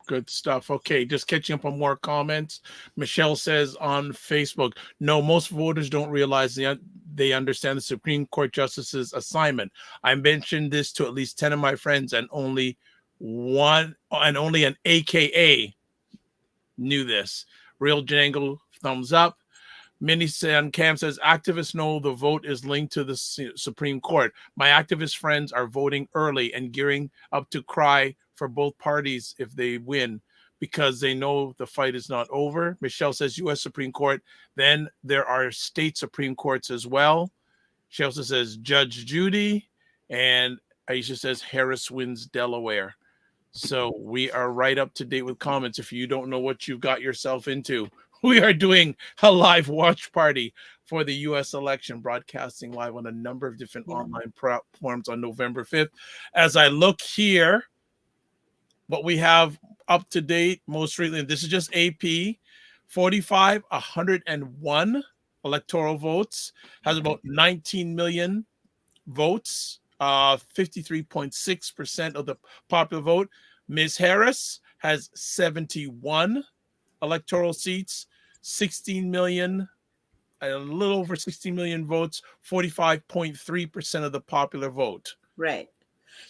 C: Good stuff. Okay, just catching up on more comments. Michelle says on Facebook, no, most voters don't realize they understand the Supreme Court justice's assignment. I mentioned this to at least 10 of my friends, and only an AKA knew this. Real Jangle, thumbs up. Minnie San Cam says, activists know the vote is linked to the Supreme Court. My activist friends are voting early and gearing up to cry for both parties if they win because they know the fight is not over. Michelle says U.S. Supreme Court. Then there are state Supreme Courts as well. She also says Judge Judy. And Aisha says Harris wins Delaware. So we are right up to date with comments. If you don't know what you've got yourself into, we are doing a live watch party for the U.S. election, broadcasting live on a number of different online platforms on November 5th. As I look here, what we have up to date most recently, this is just AP, 101 electoral votes, has about 19 million votes, 53.6% of the popular vote. Ms. Harris has 71 electoral seats, 16 million, a little over 16 million votes, 45.3% of the popular vote.
B: Right.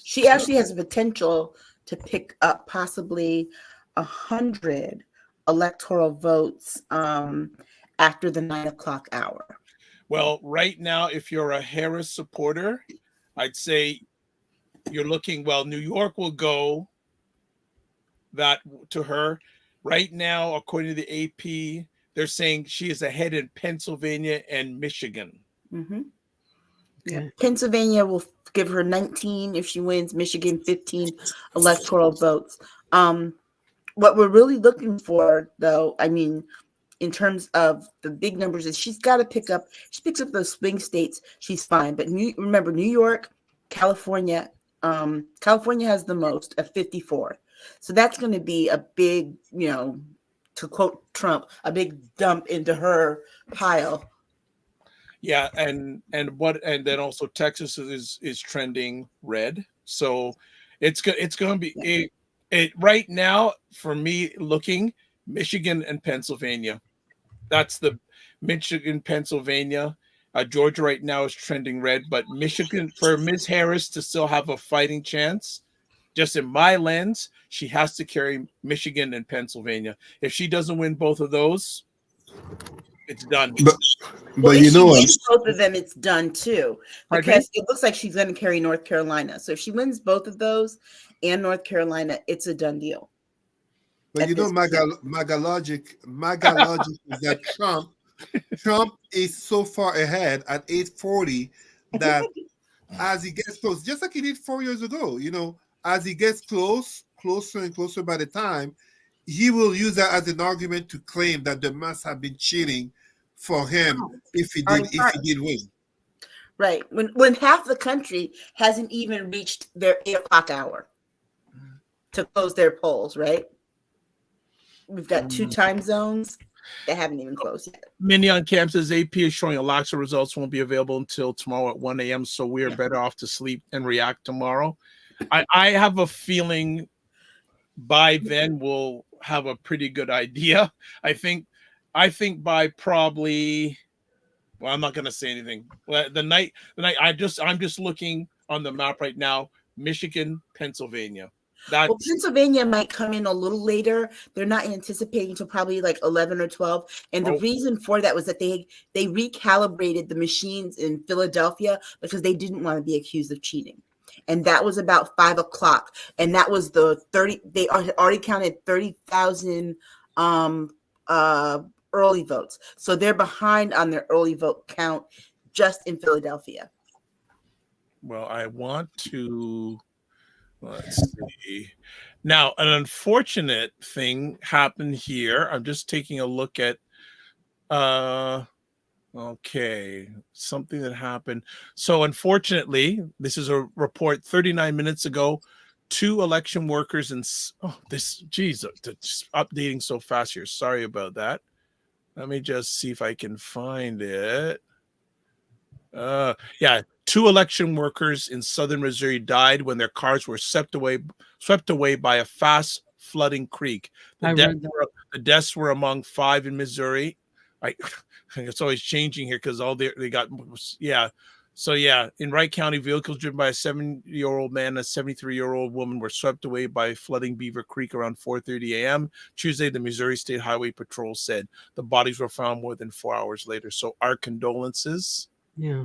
B: She actually has the potential to pick up possibly 100 electoral votes after the 9 o'clock hour.
C: Well, right now, if you're a Harris supporter, I'd say you're looking, well, New York will go that to her. Right now, according to the AP, they're saying she is ahead in Pennsylvania and Michigan.
B: Mm-hmm.
E: Yeah.
B: Pennsylvania will give her 19 if she wins. Michigan 15 electoral votes. What we're really looking for, though, I mean, in terms of the big numbers, is she picks up those swing states, she's fine. But remember, New York, California, California has the most at 54. So that's going to be a big, to quote Trump, a big dump into her pile.
C: Yeah, and then also Texas is trending red. So it's going to be it right now for me looking Michigan and Pennsylvania. That's the Michigan, Pennsylvania. Georgia right now is trending red, but Michigan, for Ms. Harris to still have a fighting chance, just in my lens, she has to carry Michigan and Pennsylvania. If she doesn't win both of those, it's done.
A: But
B: if
A: you know,
B: she wins both of them, it's done too, because it looks like she's going to carry North Carolina. So if she wins both of those and North Carolina, it's a done deal.
A: but you know, MAGA logic is that Trump is so far ahead at 840 that as he gets close, just like he did 4 years ago, as he gets closer and closer by the time, he will use that as an argument to claim that there must have been cheating for him if he did win.
B: Right. When half the country hasn't even reached their 8 o'clock hour to close their polls, right? We've got 2 time zones that haven't even closed yet.
C: Minnie on Cam says AP is showing Alexa results won't be available until tomorrow at 1 a.m. So we are better off to sleep and react tomorrow. I have a feeling by then we'll have a pretty good idea. I think by probably, well, I'm not going to say anything. The night I'm just looking on the map right now. Michigan, Pennsylvania.
B: Pennsylvania might come in a little later. They're not anticipating to probably like 11 or 12. And the reason for that was that they recalibrated the machines in Philadelphia because they didn't want to be accused of cheating. And that was about 5 o'clock. And that was they already counted 30,000 early votes. So they're behind on their early vote count just in Philadelphia.
C: Well, I want to, let's see. Now, an unfortunate thing happened here. I'm just taking a look at, something that happened. So unfortunately, this is a report 39 minutes ago. 2 election workers it's updating so fast here. Sorry about that. Let me just see if I can find it. 2 election workers in southern Missouri died when their cars were swept away by a fast flooding creek. The deaths were among 5 in Missouri. It's always changing here because they got. So in Wright County, vehicles driven by a 70-year-old man and a 73-year-old woman were swept away by flooding Beaver Creek around 4:30 a.m. Tuesday, the Missouri State Highway Patrol said. The bodies were found more than 4 hours later. So our condolences.
E: Yeah.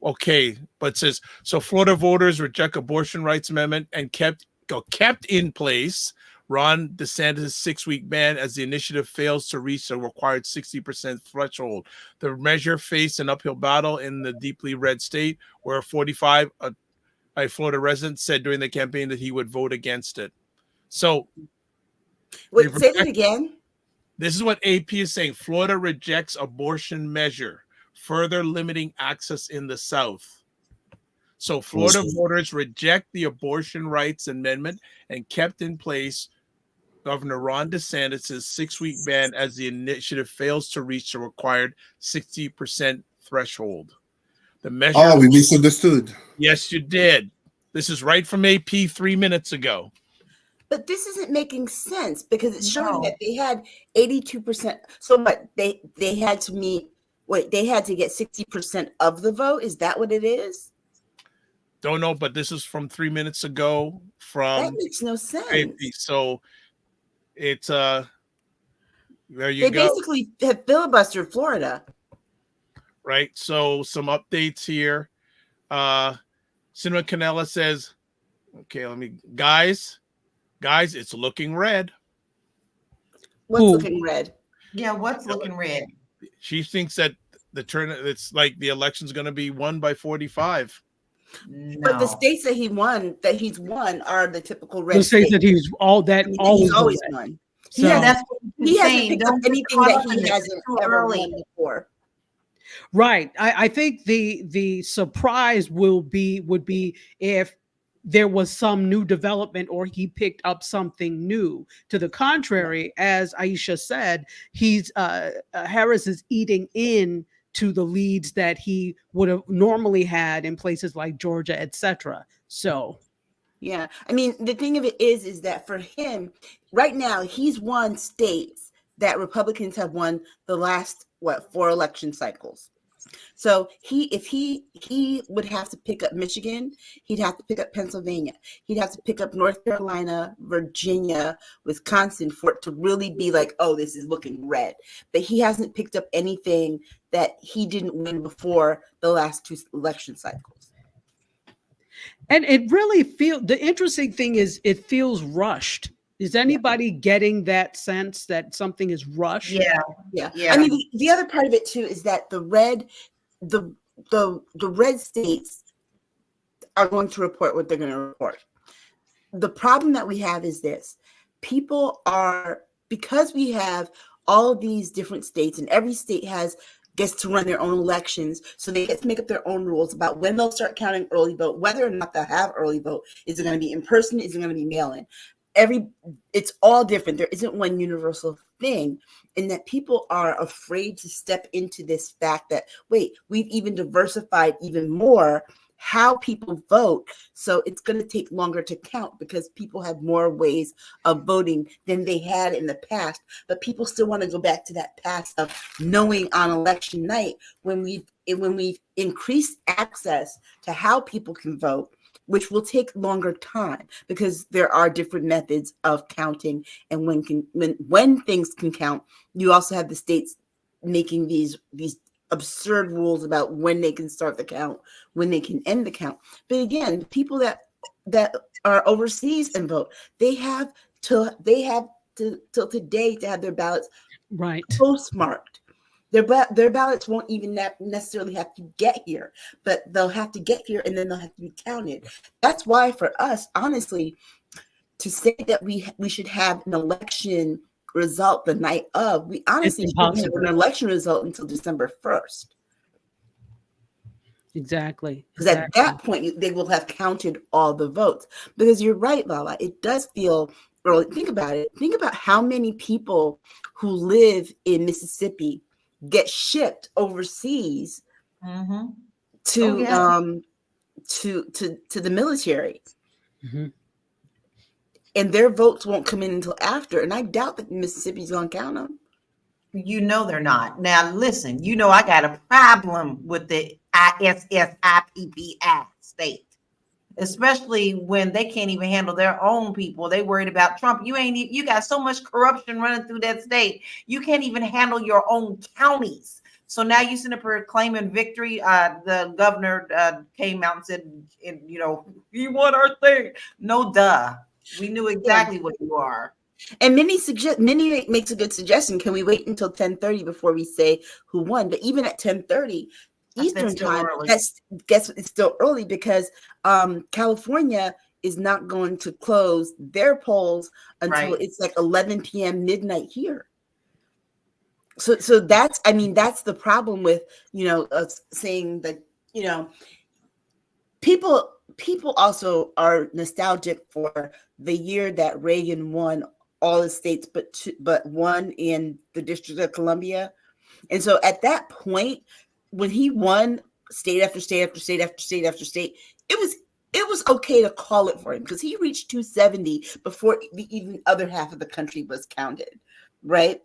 C: Okay, but it says so. Florida voters reject abortion rights amendment and kept in place Ron DeSantis' 6-week ban as the initiative fails to reach the required 60% threshold. The measure faced an uphill battle in the deeply red state, where 45, a Florida resident, said during the campaign that he would vote against it. So,
B: wait, say that again.
C: This is what AP is saying. Florida rejects abortion measure, further limiting access in the South. So Florida voters reject the abortion rights amendment and kept in place Governor Ron DeSantis' 6-week ban as the initiative fails to reach the required 60% threshold. The measure.
A: Oh, we misunderstood.
C: Yes, you did. This is right from AP 3 minutes ago.
B: But this isn't making sense because it's showing that they had 82%. So what they had to meet. Wait, they had to get 60% of the vote. Is that what it is?
C: Don't know, but this is from 3 minutes ago.
B: That makes no sense.
C: AP. So it's there you
B: they
C: go.
B: Basically have filibustered Florida.
C: Right. So some updates here. Cinema Canella says, okay, guys, it's looking red.
B: What's looking red?
D: Yeah, what's looking red?
C: She thinks that it's like the election's going to be won by 45.
D: No.
B: But the states that he's won are the typical red
E: The states that he's always
B: won.
E: So,
D: yeah, that's what
B: He hasn't
D: saying.
B: picked up
D: Don't
B: anything that he
D: it's
B: hasn't
D: too
B: ever
D: early.
B: won before.
E: Right. I think the surprise would be if there was some new development or he picked up something new. To the contrary, as Aisha said, he's Harris is eating in to the leads that he would have normally had in places like Georgia, etc. So
B: Yeah. I mean, the thing of it is that for him, right now, he's won states that Republicans have won the last, 4 election cycles. So if he would have to pick up Michigan, he'd have to pick up Pennsylvania, he'd have to pick up North Carolina, Virginia, Wisconsin for it to really be like, oh, this is looking red. But he hasn't picked up anything that he didn't win before the last 2 election cycles.
E: and it really the interesting thing is it feels rushed. Is anybody getting that sense that something is rushed?
D: Yeah.
B: Yeah. I mean, the other part of it too is that the red states are going to report what they're going to report. The problem that we have is this: because we have all of these different states, and every state gets to run their own elections, so they get to make up their own rules about when they'll start counting early vote, whether or not they'll have early vote. Is it going to be in person? Is it going to be mail-in? It's all different. There isn't one universal thing, and that people are afraid to step into this fact that, wait, we've even diversified even more how people vote. So it's going to take longer to count because people have more ways of voting than they had in the past. But people still want to go back to that past of knowing on election night when we've increased access to how people can vote, which will take longer time because there are different methods of counting. And when things can count, you also have the states making these absurd rules about when they can start the count, when they can end the count. But again, people that are overseas and vote, they have till today to have their ballots
E: Right.
B: postmarked. Their ballots won't even necessarily have to get here, but they'll have to get here and then they'll have to be counted. That's why for us, honestly, to say that we should have an election result the night of, we honestly shouldn't have an election result until December 1st.
E: Exactly.
B: Because at that point, they will have counted all the votes. Because you're right, Lala, it does feel early. Think about it. Think about how many people who live in Mississippi get shipped overseas to the military, and their votes won't come in until after. And I doubt that Mississippi's gonna count them.
D: You know they're not. Now listen, you know I got a problem with the ISSIPP state, especially when they can't even handle their own people. They worried about Trump. You got so much corruption running through that state. You can't even handle your own counties. So now you sitting up here claiming victory. The governor came out and said, you want our thing. No, duh. We knew exactly what you are.
B: And Minnie makes a good suggestion. Can we wait until 10:30 before we say who won? But even at 10:30 Eastern time, it's still early because California is not going to close their polls until it's like 11 p.m. midnight here. So that's the problem with us saying that people also are nostalgic for the year that Reagan won all the states but one in the District of Columbia. And so at that point, when he won state after state after state after state after state, it was okay to call it for him because he reached 270 before the even other half of the country was counted, right?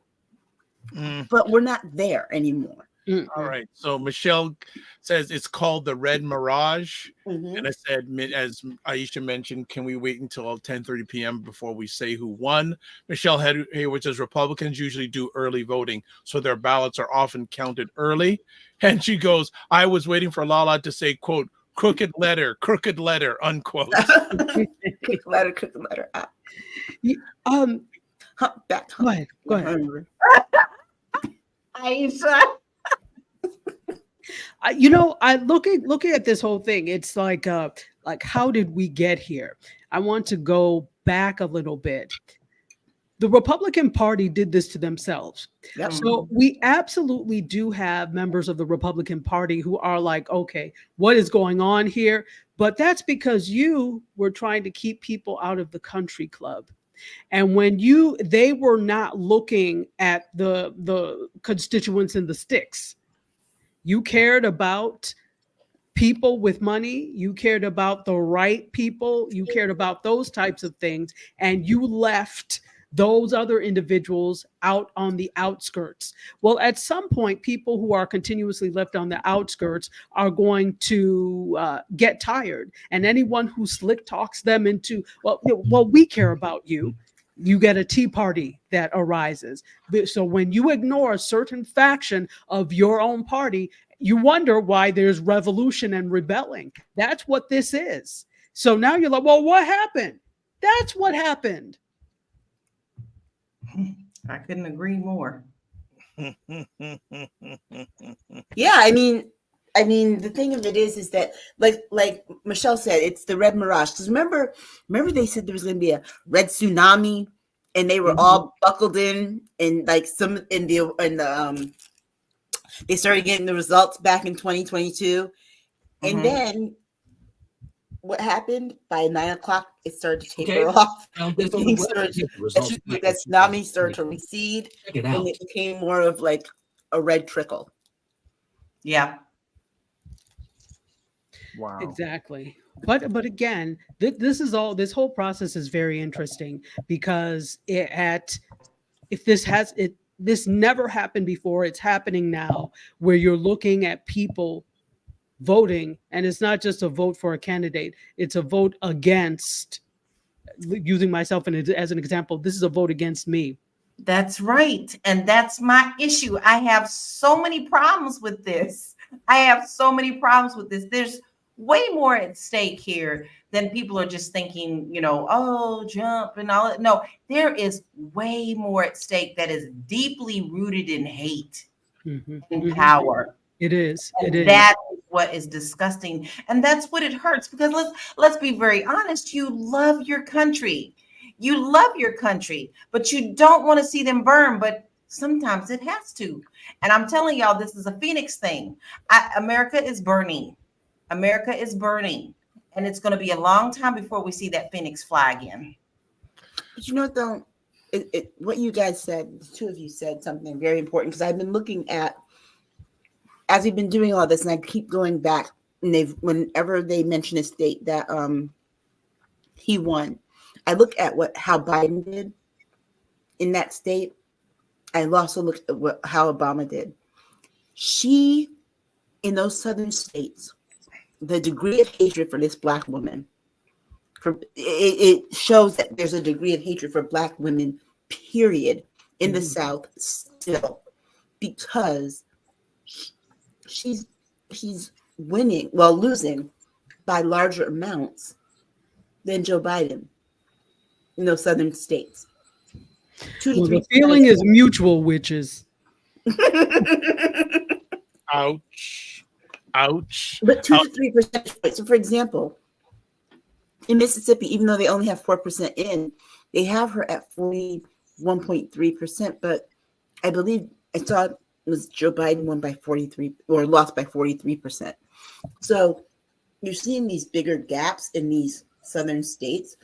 B: But we're not there anymore.
C: All right. So Michelle says it's called the Red Mirage. And I said, as Aisha mentioned, can we wait until 10:30 p.m. before we say who won? Michelle Hayward says Republicans usually do early voting, so their ballots are often counted early. And she goes, I was waiting for Lala to say, quote, crooked letter, unquote.
B: Crooked letter.
E: Go ahead.
D: Aisha.
E: I looking at this whole thing, it's like how did we get here? I want to go back a little bit. the Republican Party did this to themselves.
B: Yep.
E: So we absolutely do have members of the Republican Party who are like, okay, what is going on here? But that's because you were trying to keep people out of the country club. And when they were not looking at the constituents in the sticks. You cared about people with money, you cared about the right people, you cared about those types of things, and you left those other individuals out on the outskirts. Well, at some point, people who are continuously left on the outskirts are going to get tired. And anyone who slick talks them into, well, we care about you. You get a tea party that arises. So when you ignore a certain faction of your own party, you wonder why there's revolution and rebelling. That's what this is. So now you're like, well, what happened? That's what happened.
D: I couldn't agree more.
B: Yeah, I mean, the thing of it is that like Michelle said, it's the red mirage. Because remember they said there was going to be a red tsunami, and they were all buckled in, and like they started getting the results back in 2022, and then what happened? By 9 o'clock, it started to taper off. The tsunami started to recede, and it became more of like a red trickle.
D: Yeah.
A: Wow.
E: Exactly. But again, this whole process is very interesting because this never happened before. It's happening now, where you're looking at people voting, and it's not just a vote for a candidate, it's a vote against, using myself as an example, this is a vote against me.
D: That's right. And that's my issue. I have so many problems with this. There's way more at stake here than people are just thinking, oh, jump and all that. No, there is way more at stake that is deeply rooted in hate and power.
E: It is.
D: That is what is disgusting. And that's what it hurts, because let's be very honest. You love your country. But you don't want to see them burn. But sometimes it has to. And I'm telling y'all, this is a Phoenix thing. America is burning. And it's going to be a long time before we see that Phoenix fly again.
B: But you know what, though? What you guys said, the two of you said something very important, because I've been looking at, as we've been doing all this, and I keep going back, and whenever they mention a state that he won, I look at how Biden did in that state. I also looked at how Obama did. In those southern states, the degree of hatred for this Black woman, it shows that there's a degree of hatred for Black women, period, in the South still, because she's losing by larger amounts than Joe Biden in those southern states.
E: The feeling is mutual, witches.
C: Ouch.
B: But 2 to 3%. So, for example, in Mississippi, even though they only have 4% in, they have her at 41.3%. But I believe I saw it was Joe Biden won by 43 or lost by 43%. So you're seeing these bigger gaps in these southern states,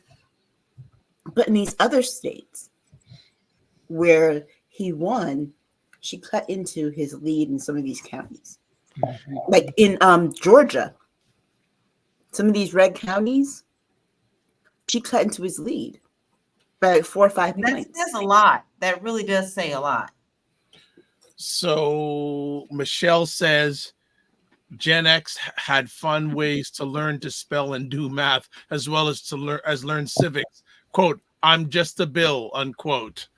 B: but in these other states where he won, she cut into his lead in some of these counties. Like in Georgia, some of these red counties, she cut into his lead by like 4 or 5 points.
D: That's a lot. That really does say a lot.
C: So Michelle says Gen X had fun ways to learn to spell and do math, as well as to learn civics. Quote, I'm just a bill, unquote.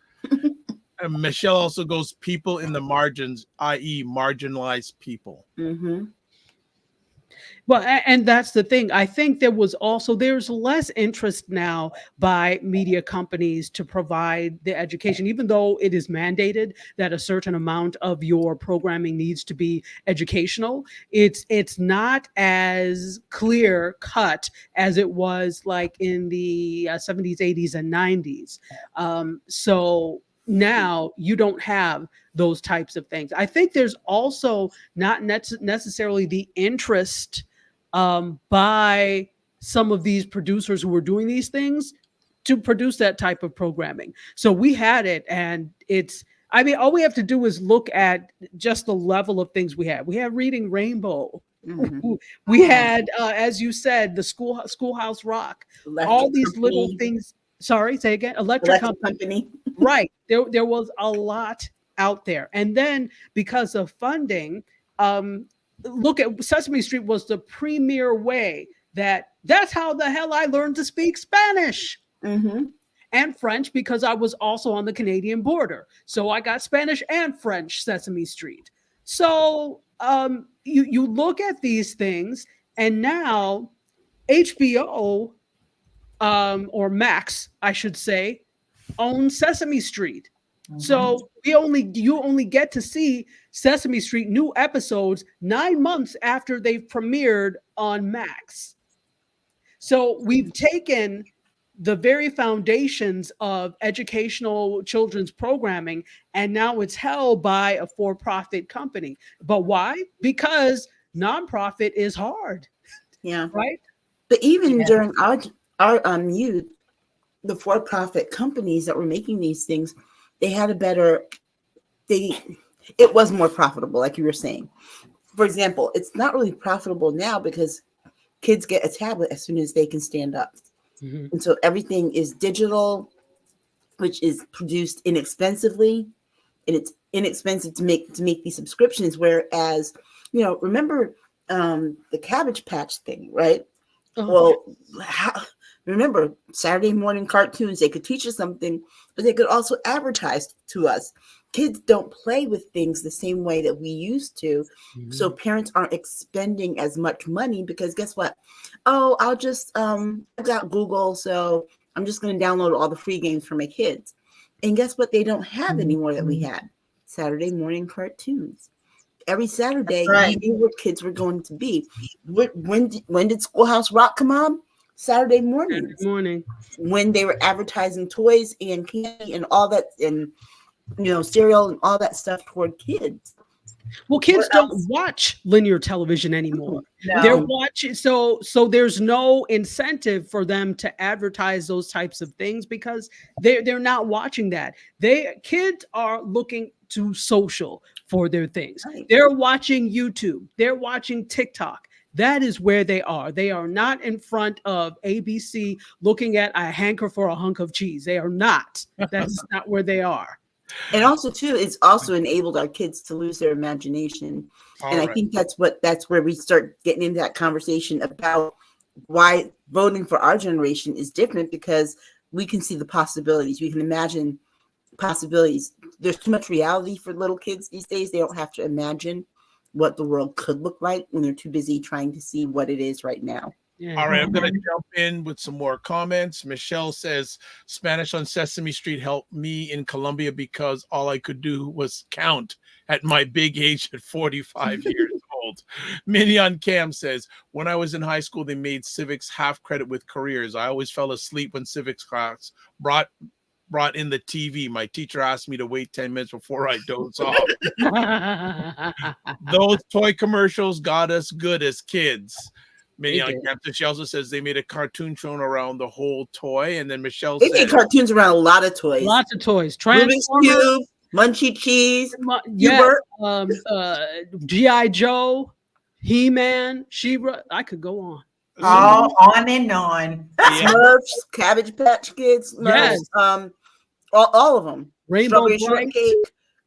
C: And Michelle also goes, people in the margins, i.e. marginalized people.
B: Mm-hmm.
E: Well, and that's the thing. I think there's less interest now by media companies to provide the education, even though it is mandated that a certain amount of your programming needs to be educational. It's not as clear cut as it was like in the 70s, 80s, and 90s. So now you don't have those types of things. I think there's also not necessarily the interest by some of these producers who were doing these things to produce that type of programming. So we had it, and all we have to do is look at just the level of things we had. We had Reading Rainbow.
B: Mhm.
E: We had, as you said, the Schoolhouse Rock. All these little things. Sorry, say again. Electric Company. Right. There was a lot out there. And then because of funding, look at Sesame Street was the premier way that's how the hell I learned to speak Spanish.
B: Mm-hmm.
E: And French, because I was also on the Canadian border. So I got Spanish and French Sesame Street. So you look at these things, and now HBO or Max, I should say, owns Sesame Street. So you only get to see Sesame Street new episodes 9 months after they've premiered on Max. So we've taken the very foundations of educational children's programming, and now it's held by a for-profit company. But why? Because nonprofit is hard.
B: Yeah.
E: Right.
B: But even during our youth, the for-profit companies that were making these things, it was more profitable, like you were saying. For example, it's not really profitable now because kids get a tablet as soon as they can stand up. Mm-hmm. And so everything is digital, which is produced inexpensively, and it's inexpensive to make these subscriptions. Whereas, remember the Cabbage Patch thing, right? Oh. Well, remember Saturday morning cartoons, they could teach us something, but they could also advertise to us. Kids don't play with things the same way that we used to. Mm-hmm. So parents aren't expending as much money because guess what? Oh, I'll just, I've got Google, so I'm just going to download all the free games for my kids. And guess what? They don't have anymore that we had. Saturday morning cartoons. Every Saturday, we knew what kids were going to be. When did Schoolhouse Rock come on? Saturday morning. When they were advertising toys and candy and all that, and cereal and all that stuff toward kids.
E: Well, kids don't watch linear television anymore. No. They're watching, so there's no incentive for them to advertise those types of things because they're not watching that. Kids are looking to social for their things. Right. They're watching YouTube. They're watching TikTok. That is where they are. They are not in front of ABC looking at I hanker for a hunk of cheese. They are not. That's not where they are.
B: And also, too, it's also enabled our kids to lose their imagination. I think that's where we start getting into that conversation about why voting for our generation is different, because we can see the possibilities. We can imagine possibilities. There's too much reality for little kids these days. They don't have to imagine what the world could look like when they're too busy trying to see what it is right now.
C: Yeah. All right, I'm going to jump in with some more comments. Michelle says, Spanish on Sesame Street helped me in Colombia because all I could do was count at my big age at 45 years old. Minion Cam says, when I was in high school, they made civics half credit with careers. I always fell asleep when civics class brought in the TV. My teacher asked me to wait 10 minutes before I doze off. Those toy commercials got us good as kids. She also says they made a cartoon show around the whole toy, and then Michelle
B: they made cartoons around a lot of toys.
E: Lots of toys.
B: Rubik's Cube, Munchie Cheese,
E: G.I. Joe, He-Man, She-Ra. I could go on.
D: All on and on.
B: Smurfs, Cabbage Patch Kids, Smurfs, all of them.
E: Rainbow
B: Shortcake,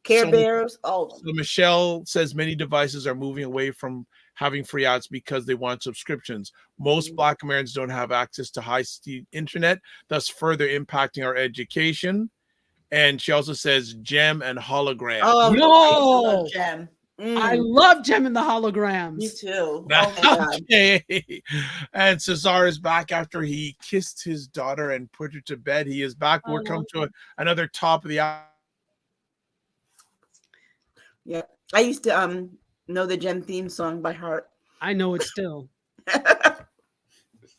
B: Care Bears, all of them.
C: So Michelle says many devices are moving away from having free ads because they want subscriptions. Most Black Americans don't have access to high-speed internet, thus further impacting our education. And she also says gem and hologram.
B: Oh, no. Gem.
E: I
B: Mm,
E: love Gem and the
B: me
E: Holograms.
B: too. Oh my God.
C: Okay. And Cesar is back after he kissed his daughter and put her to bed. He is back. We're come to another top of the hour.
B: Yeah. I used to know the Gem theme song by heart.
E: I know it still.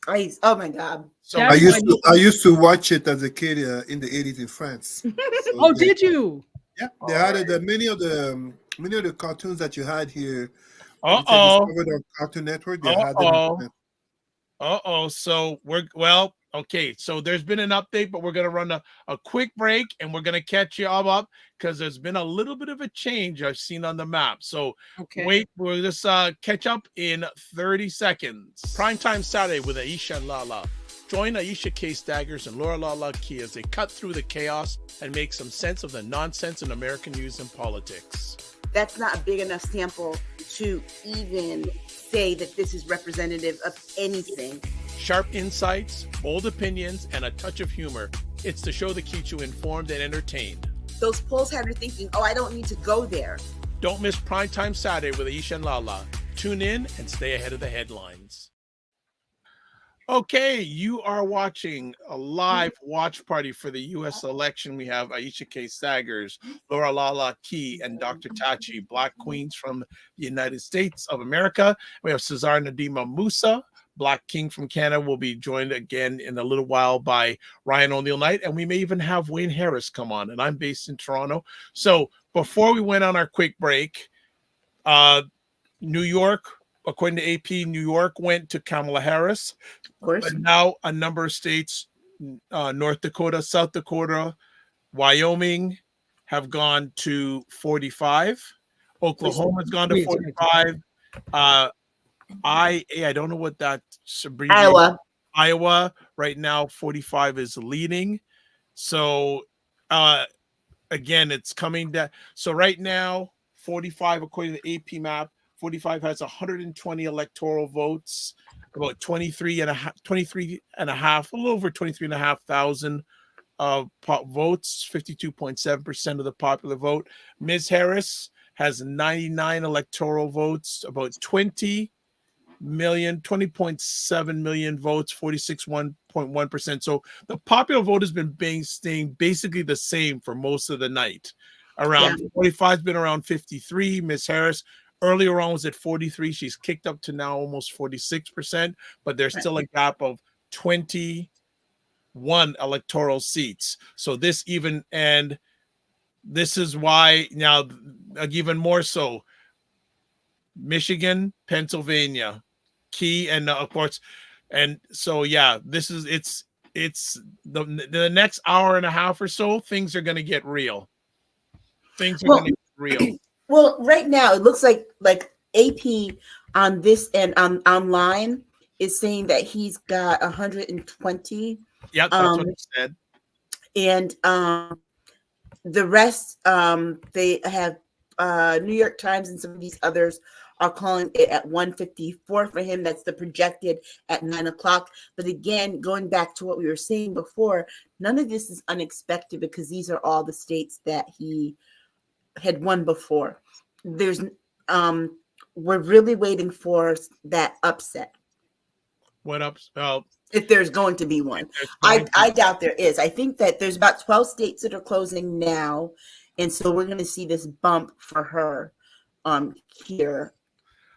B: Oh my God.
C: So
E: That's
A: I used to watch it as a kid in the 80s in France. So,
E: Oh,
A: yeah.
E: did you?
A: Yeah, they had many of the cartoons that you had here.
C: Uh-oh.
A: Discovered on Cartoon Network. They had them.
C: So okay. So there's been an update, but we're gonna run a quick break and we're gonna catch you all up because there's been a little bit of a change I've seen on the map. So wait, we'll just catch up in 30 seconds. Primetime Saturday with Aisha and Lala. Join Aisha K. Staggers and Laura Lala Key as they cut through the chaos and make some sense of the nonsense in American news and politics.
B: That's not a big enough sample to even say that this is representative of anything.
C: Sharp insights, bold opinions, and a touch of humor. It's the show that keeps you informed and entertained.
B: Those polls have you thinking, oh, I don't need to go there.
C: Don't miss Primetime Saturday with Aisha and Lala. Tune in and stay ahead of the headlines. Okay, you are watching a live watch party for the U.S. election. We have Aisha K. Staggers, Laura Lala Key, and Dr. Tachi, Black Queens from the United States of America. We have Cesar Nadima Musa, Black King from Canada, will be joined again in a little while by Ryan O'Neill Knight, and we may even have Wayne Harris come on, and I'm based in Toronto. So before we went on our quick break, New York, according to AP, New York went to Kamala Harris.
B: Of course.
C: But now a number of states, North Dakota, South Dakota, Wyoming, have gone to 45. Oklahoma's gone to 45. I don't know what that Iowa right now 45 is leading. So again, it's coming down. So right now 45, according to the AP map, 45 has 120 electoral votes, about 23 and a half, a little over 23,500 votes, 52.7% of the popular vote. Ms. Harris has 99 electoral votes, about 20.7 million votes, 46.1%. So the popular vote has been staying basically the same for most of the night. Around 45 has been around 53. Ms. Harris earlier on was at 43. She's kicked up to now almost 46%, but there's still a gap of 21 electoral seats. So this is why now even more so, Michigan, Pennsylvania, key, and of course, and so it's the next hour and a half or so, things are going to get real. Things are going to get real.
B: Well, right now it looks like AP on this and online is saying that he's got 120.
C: Yeah, that's what he said.
B: And the rest, they have New York Times and some of these others are calling it at 154 for him. That's the projected at 9 o'clock. But again, going back to what we were saying before, none of this is unexpected because these are all the states that he had won before. There's we're really waiting for that upset.
C: What up?
B: If there's going to be one. I doubt there is. I think that there's about 12 states that are closing now. And so we're going to see this bump for her here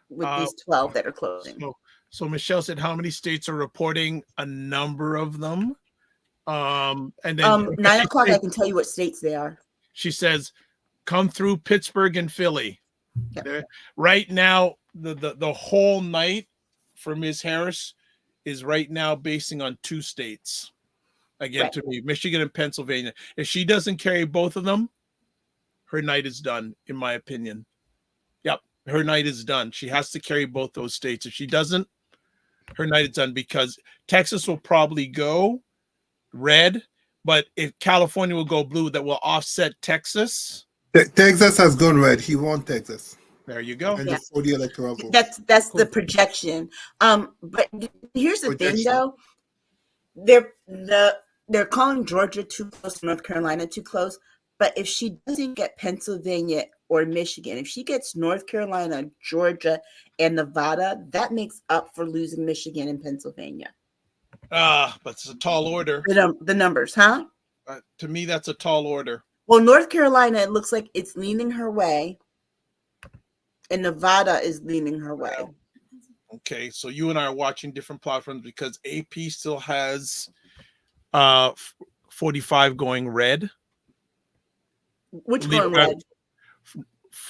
B: with these 12 that are closing.
C: So Michelle said, how many states are reporting? A number of them. And then
B: 9 o'clock, I can tell you what states they are.
C: She says, come through Pittsburgh and Philly.
B: Yep.
C: Right now, the whole night for Ms. Harris is right now basing on 2 states. Again, to me, Michigan and Pennsylvania. If she doesn't carry both of them, her night is done, in my opinion. Yep, her night is done. She has to carry both those states. If she doesn't, her night is done because Texas will probably go red, but if California will go blue, that will offset Texas.
A: Texas has gone red. He won Texas.
C: There you go.
A: And the 40 electoral vote.
B: That's the projection. But here's the thing, though. They're calling Georgia too close, North Carolina too close. But if she doesn't get Pennsylvania or Michigan. If she gets North Carolina, Georgia, and Nevada, that makes up for losing Michigan and Pennsylvania.
C: But it's a tall order.
B: The numbers, huh?
C: To me, that's a tall order.
B: Well, North Carolina, it looks like it's leaning her way, and Nevada is leaning her way.
C: Okay, so you and I are watching different platforms because AP still has 45 going red.
B: Which going red?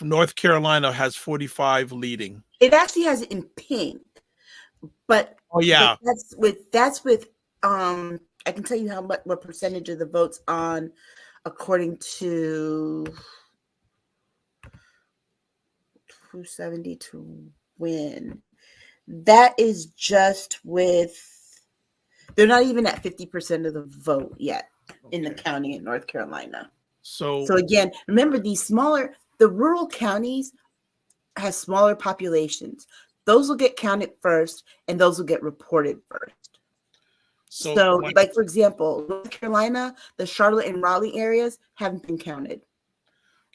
C: North Carolina has 45 leading.
B: It actually has it in pink, but
C: oh yeah,
B: but that's with I can tell you what percentage of the votes on according to 270 to win. That is just with, they're not even at 50% of the vote yet in the county in North Carolina. So again, remember the rural counties has smaller populations. Those will get counted first and those will get reported first. So like for example, North Carolina, the Charlotte and Raleigh areas haven't been counted.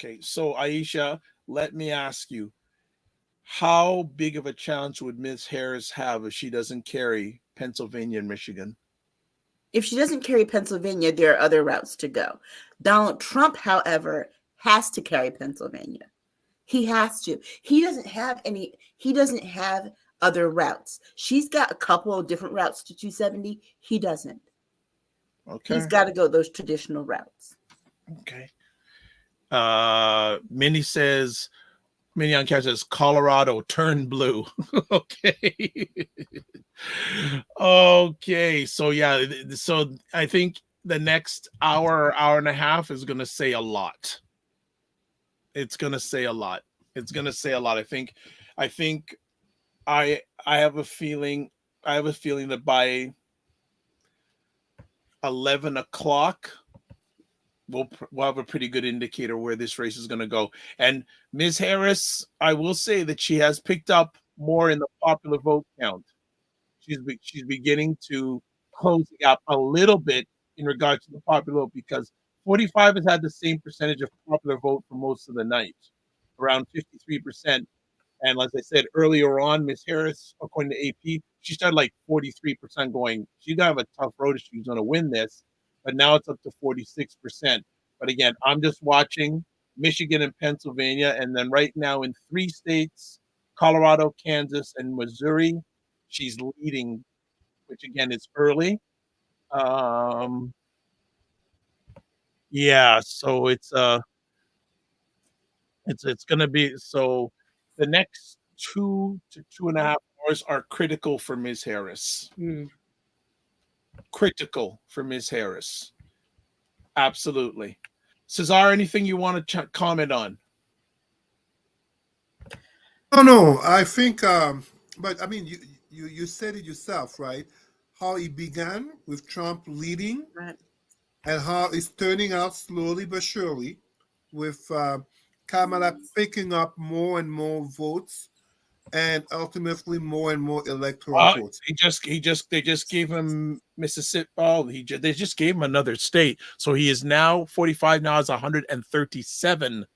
C: Okay, so Aisha, let me ask you, how big of a challenge would Ms. Harris have if she doesn't carry Pennsylvania and Michigan?
B: If she doesn't carry Pennsylvania, there are other routes to go. Donald Trump, however, has to carry Pennsylvania. He has to. He doesn't have other routes. She's got a couple of different routes to 270. He doesn't. Okay. He's got to go those traditional routes.
C: Okay. Minnie on Cash says Colorado turn blue. Okay. Okay. So yeah, so I think the next hour and a half is gonna say a lot. It's gonna say a lot. I think I have a feeling that by 11 o'clock we'll have a pretty good indicator where this race is going to go. And Ms. Harris, I will say that she has picked up more in the popular vote count. She's beginning to close the gap a little bit in regards to the popular vote, because 45 has had the same percentage of popular vote for most of the night, around 53%. And as I said earlier on, Ms. Harris, according to AP, she started like 43% going. She's going to have a tough road if she's going to win this. But now it's up to 46%. But again, I'm just watching Michigan and Pennsylvania. And then right now in 3 states, Colorado, Kansas, and Missouri, she's leading, which again is early. Yeah, so it's going to be, so the next 2 to 2.5 hours are critical for Ms. Harris. Critical for Ms. Harris. Absolutely. Cesar, anything you want to comment on?
A: No, I think, but I mean, you said it yourself, right? How it began with Trump leading, right, and how it's turning out slowly but surely with Kamala picking up more and more votes, and ultimately more and more electoral votes.
C: They just gave him Mississippi. They just gave him another state, so he is now 45. Now has 137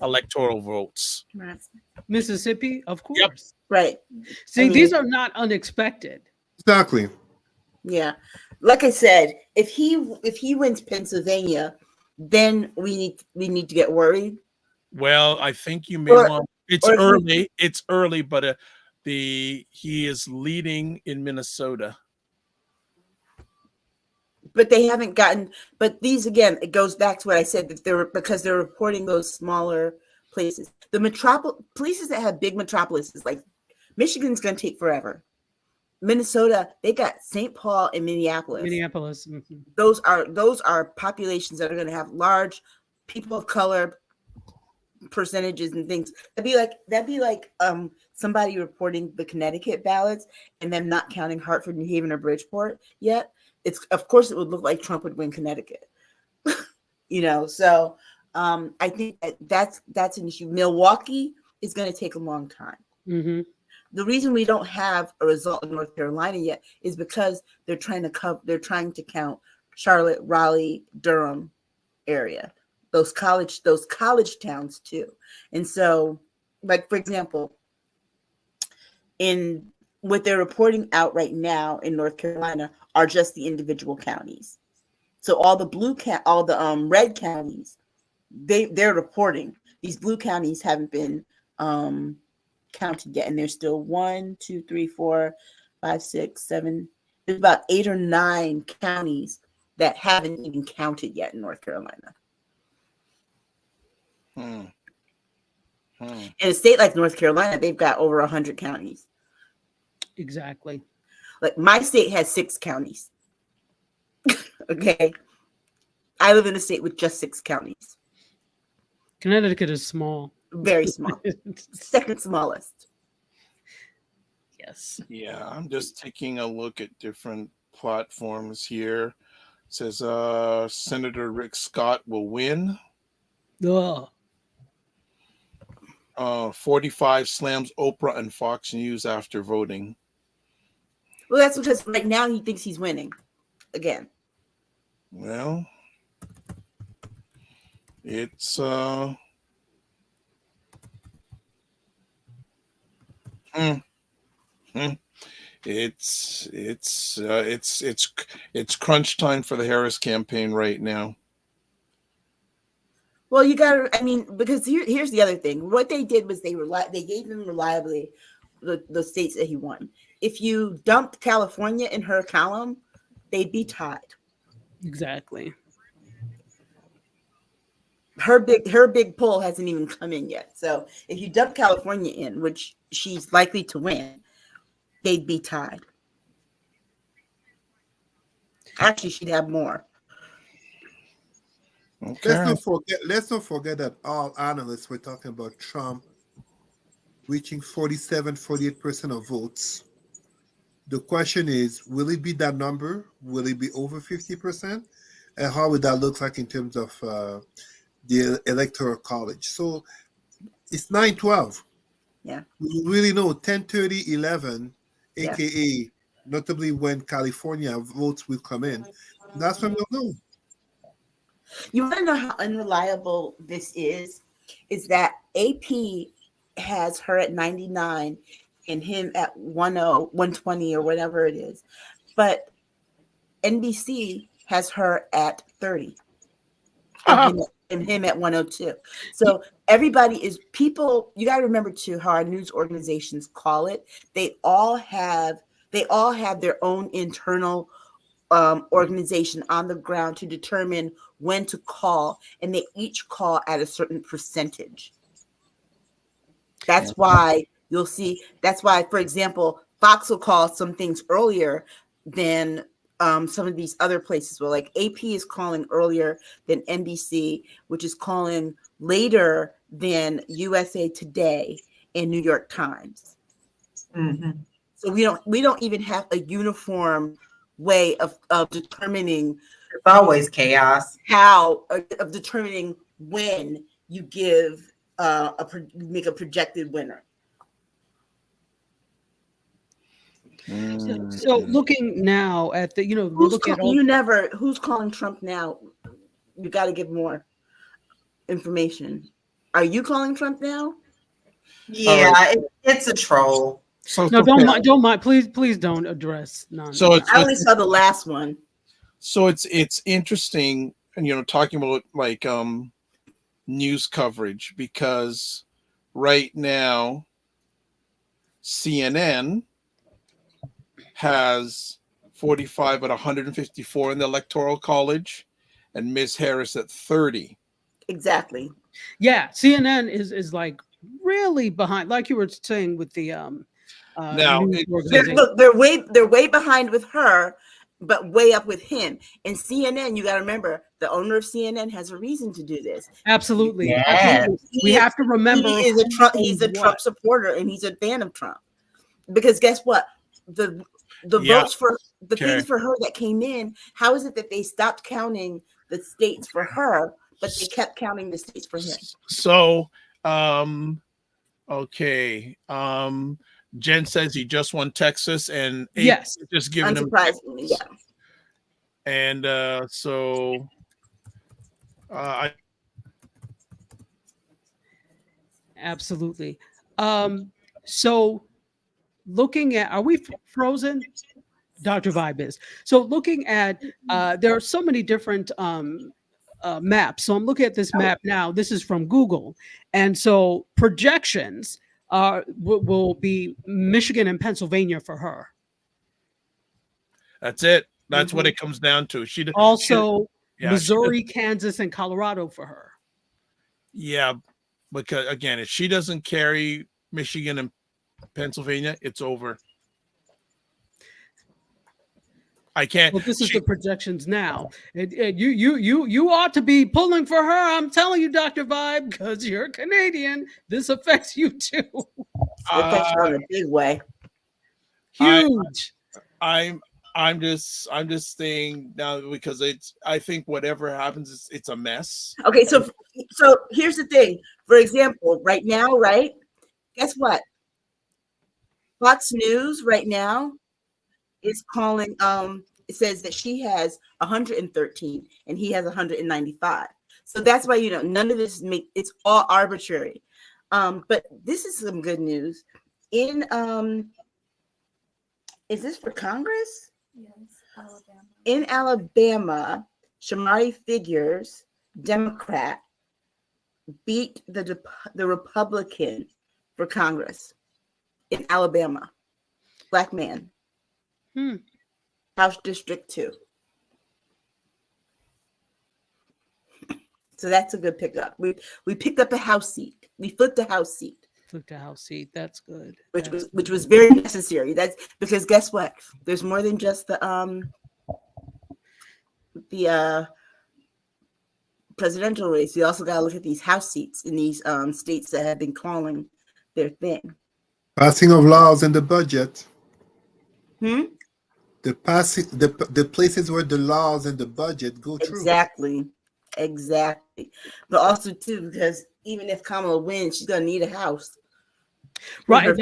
C: electoral votes.
E: Right. Mississippi, of course.
C: Yep.
B: Right.
E: See, these are not unexpected.
A: Exactly.
B: Yeah, like I said, if he wins Pennsylvania, then we need to get worried.
C: Well, I think you may want. It's early. It's early, but he is leading in Minnesota.
B: But they haven't gotten. But these again, it goes back to what I said, that because they're reporting those smaller places. The places that have big metropolises, like Michigan's going to take forever. Minnesota, they got St. Paul and Minneapolis.
E: Mm-hmm.
B: Those are populations that are going to have large people of color percentages and things. That'd be like somebody reporting the Connecticut ballots and them not counting Hartford, New Haven, or Bridgeport yet. Of course it would look like Trump would win Connecticut. So I think that's an issue. Milwaukee is going to take a long time.
E: Mm-hmm.
B: The reason we don't have a result in North Carolina yet is because they're trying to count Charlotte, Raleigh, Durham area. those college towns too. And so, like for example, in what they're reporting out right now in North Carolina are just the individual counties. So all the red counties, they're reporting. These blue counties haven't been counted yet, and there's still 1, 2, 3, 4, 5, 6, 7. There's about 8 or 9 counties that haven't even counted yet in North Carolina. In a state like North Carolina, they've got over 100 counties.
E: Exactly.
B: Like my state has 6 counties. Okay. I live in a state with just 6 counties.
E: Connecticut is small.
B: Very small. Second smallest.
E: Yes.
C: Yeah, I'm just taking a look at different platforms here. It says Senator Rick Scott will win.
E: Ugh.
C: 45 slams Oprah and Fox News after voting.
B: Well, that's because right now he thinks he's winning again.
C: Well, it's it's crunch time for the Harris campaign right now.
B: Well, you got to, I mean, because here's the other thing. What they did was they gave him reliably the states that he won. If you dumped California in her column, they'd be tied.
E: Exactly.
B: Her big poll hasn't even come in yet. So if you dump California in, which she's likely to win, they'd be tied. Actually, she'd have more.
C: Okay.
A: Let's not forget that all analysts were talking about Trump reaching 48% of votes. The question is, will it be that number? Will it be over 50%? And how would that look like in terms of the electoral college? So it's 9-12.
B: Yeah.
A: We really know 10-30, 11,
B: Yeah.
A: aka notably when California votes will come in. That's when we'll know.
B: You want to know how unreliable this is? Is that AP has her at 99 and him at 120 or whatever it is. But NBC has her at 30 and him at 102. So everybody is people. You got to remember too how our news organizations call it. They all have their own internal organization on the ground to determine when to call, and they each call at a certain percentage. That's why you'll see. That's why, for example, Fox will call some things earlier than some of these other places. Well, like AP is calling earlier than NBC, which is calling later than USA Today and New York Times.
D: Mm-hmm.
B: So we don't even have a uniform way of determining.
D: It's always chaos.
B: Of determining when you give make a projected winner.
E: So looking now at the, we're looking at all,
B: who's calling Trump now? You got to give more information. Are you calling Trump now?
D: Yeah, it's a troll.
C: So
E: no, don't mind. Please don't address none.
C: So
B: I only saw the last one.
C: So it's interesting, and talking about like news coverage, because right now CNN has 45 at 154 in the electoral college, and Ms. Harris at 30.
B: Exactly.
E: Yeah, CNN is like really behind, like you were saying with the
C: now
B: they're way behind with her, but way up with him. And CNN, you got to remember, the owner of CNN has a reason to do this.
E: Absolutely.
D: Yes.
E: Absolutely. We have to remember
B: he's a Trump supporter, and he's a fan of Trump. Because guess what? The votes for the things for her that came in, how is it that they stopped counting the states for her, but they kept counting the states for him?
C: So okay. Jen says he just won Texas, and
E: yes,
C: just giving him.
B: Unsurprisingly, yeah.
C: And so
E: Absolutely. So looking at, are we frozen? Dr. Vibe is. So looking at, there are so many different maps. So I'm looking at this map now. This is from Google. And so projections will be Michigan and Pennsylvania for her.
C: That's it. That's what it comes down to.
E: Also,
C: yeah,
E: Missouri, Kansas, and Colorado for her.
C: Yeah, because again, if she doesn't carry Michigan and Pennsylvania, it's over. I can't.
E: Well, this is the projections now. You ought to be pulling for her. I'm telling you, Dr. Vibe, because you're Canadian. This affects you too.
B: It affects her in a big way.
E: Huge.
C: I'm just saying now because I think whatever happens, it's a mess.
B: Okay, so here's the thing. For example, right now, right? Guess what? Fox News right now is calling. It says that she has 113 and he has 195. So that's why none of this it's all arbitrary. But this is some good news. Is this for Congress?
H: Yes, Alabama.
B: In Alabama, Shamari Figures, Democrat, beat the Republican for Congress in Alabama. Black man. House District 2. So that's a good pickup. We picked up a House seat. We flipped a House seat.
E: Flipped a House seat. That's good.
B: Which was very necessary. That's because guess what? There's more than just the presidential race. We also got to look at these House seats in these states that have been calling their thing.
A: Passing of laws and the budget. The places where the laws and the budget go through.
B: Exactly. But also too, because even if Kamala wins, she's gonna need a house.
E: Right.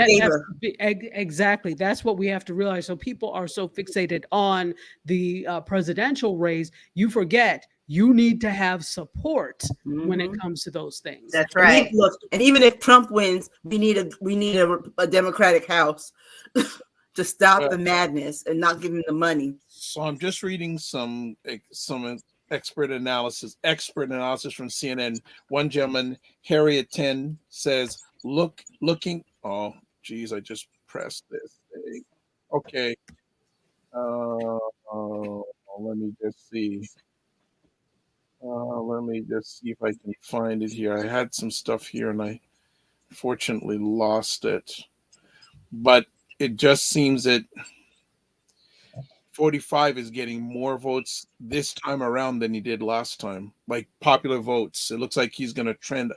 E: Exactly. That's what we have to realize. So people are so fixated on the presidential race, you forget you need to have support when it comes to those things.
D: That's right.
B: And even if Trump wins, we need a Democratic House to stop the madness and not give him the money.
C: So I'm just reading some expert analysis from CNN. One gentleman, Harriet 10, says, looking. Oh, geez, I just pressed this thing. Okay. Let me just see. Let me just see if I can find it here. I had some stuff here and I fortunately lost it. But it just seems that 45 is getting more votes this time around than he did last time, like popular votes. It looks like he's going to trend.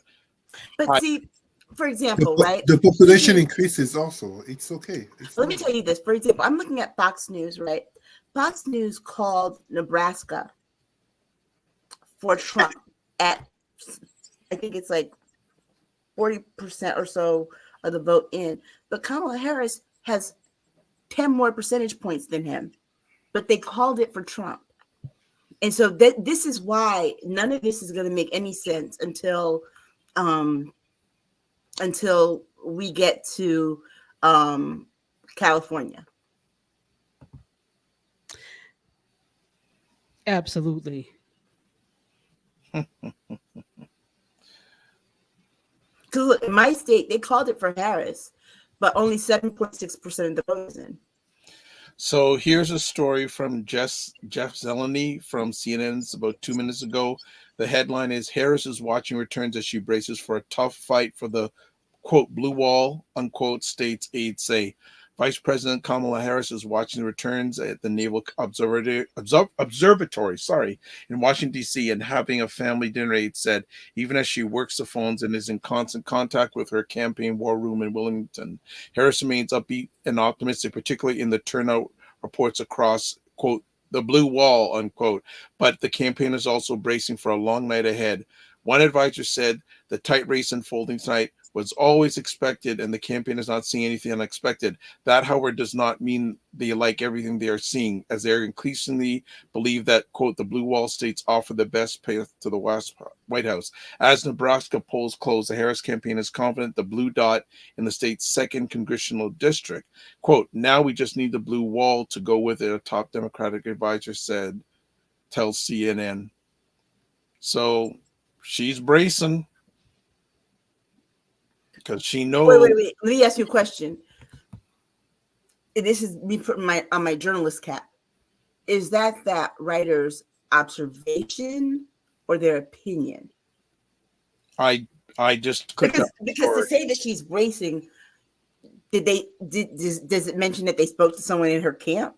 B: But see, for example, right?
A: The population increases also. It's okay.
B: Let me tell you this. For example, I'm looking at Fox News, right? Fox News called Nebraska for Trump at, I think it's like 40% or so of the vote in. But Kamala Harris has 10 more percentage points than him. But they called it for Trump. And so this is why none of this is going to make any sense until we get to California.
E: Absolutely.
B: Because look, in my state, they called it for Harris, but only 7.6% of the vote is in.
C: So here's a story from Jeff Zeleny from CNN's about 2 minutes ago. The headline is Harris is watching returns as she braces for a tough fight for the, quote, blue wall, unquote, states aides say. Vice President Kamala Harris is watching the returns at the Naval Observatory, in Washington, D.C., and having a family dinner, aide said, even as she works the phones and is in constant contact with her campaign war room in Wilmington. Harris remains upbeat and optimistic, particularly in the turnout reports across, quote, the blue wall, unquote. But the campaign is also bracing for a long night ahead. One advisor said the tight race unfolding tonight was always expected, and the campaign is not seeing anything unexpected. That, however, does not mean they like everything they are seeing, as they are increasingly believe that, quote, the blue wall states offer the best path to the White House. As Nebraska polls close, the Harris campaign is confident the blue dot in the state's 2nd congressional district. Quote, now we just need the blue wall to go with it, a top Democratic advisor said, tells CNN. So she's bracing because she knows.
B: Wait. Let me ask you a question. This is me putting my journalist cap. Is that writer's observation or their opinion?
C: I just clicked
B: because to say that she's bracing, does it mention that they spoke to someone in her camp?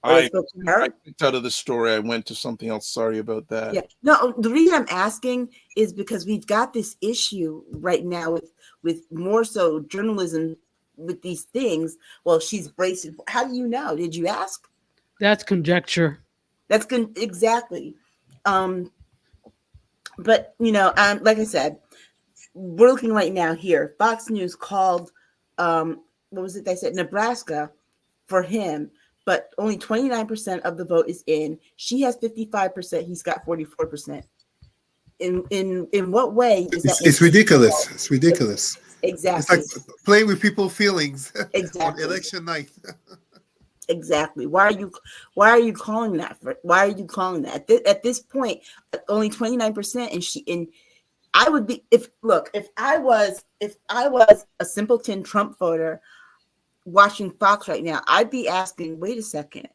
C: I clicked out of the story. I went to something else. Sorry about that.
B: Yeah. No, the reason I'm asking is because we've got this issue right now with more so journalism with these things. Well, she's bracing. How do you know? Did you ask?
E: That's conjecture.
B: That's good. Exactly. But like I said, we're looking right now here. Fox News called, what was it they said? Nebraska for him, but only 29% of the vote is in. She has 55%. He's got 44%. In what way is that?
A: It's ridiculous. It's ridiculous.
B: Exactly.
A: It's like playing with people's feelings
B: exactly.
A: on election night.
B: Exactly. Why are you calling that? Why are you calling that? At this point, only 29%, and I would be if I was a simpleton Trump voter watching Fox right now, I'd be asking, wait a second.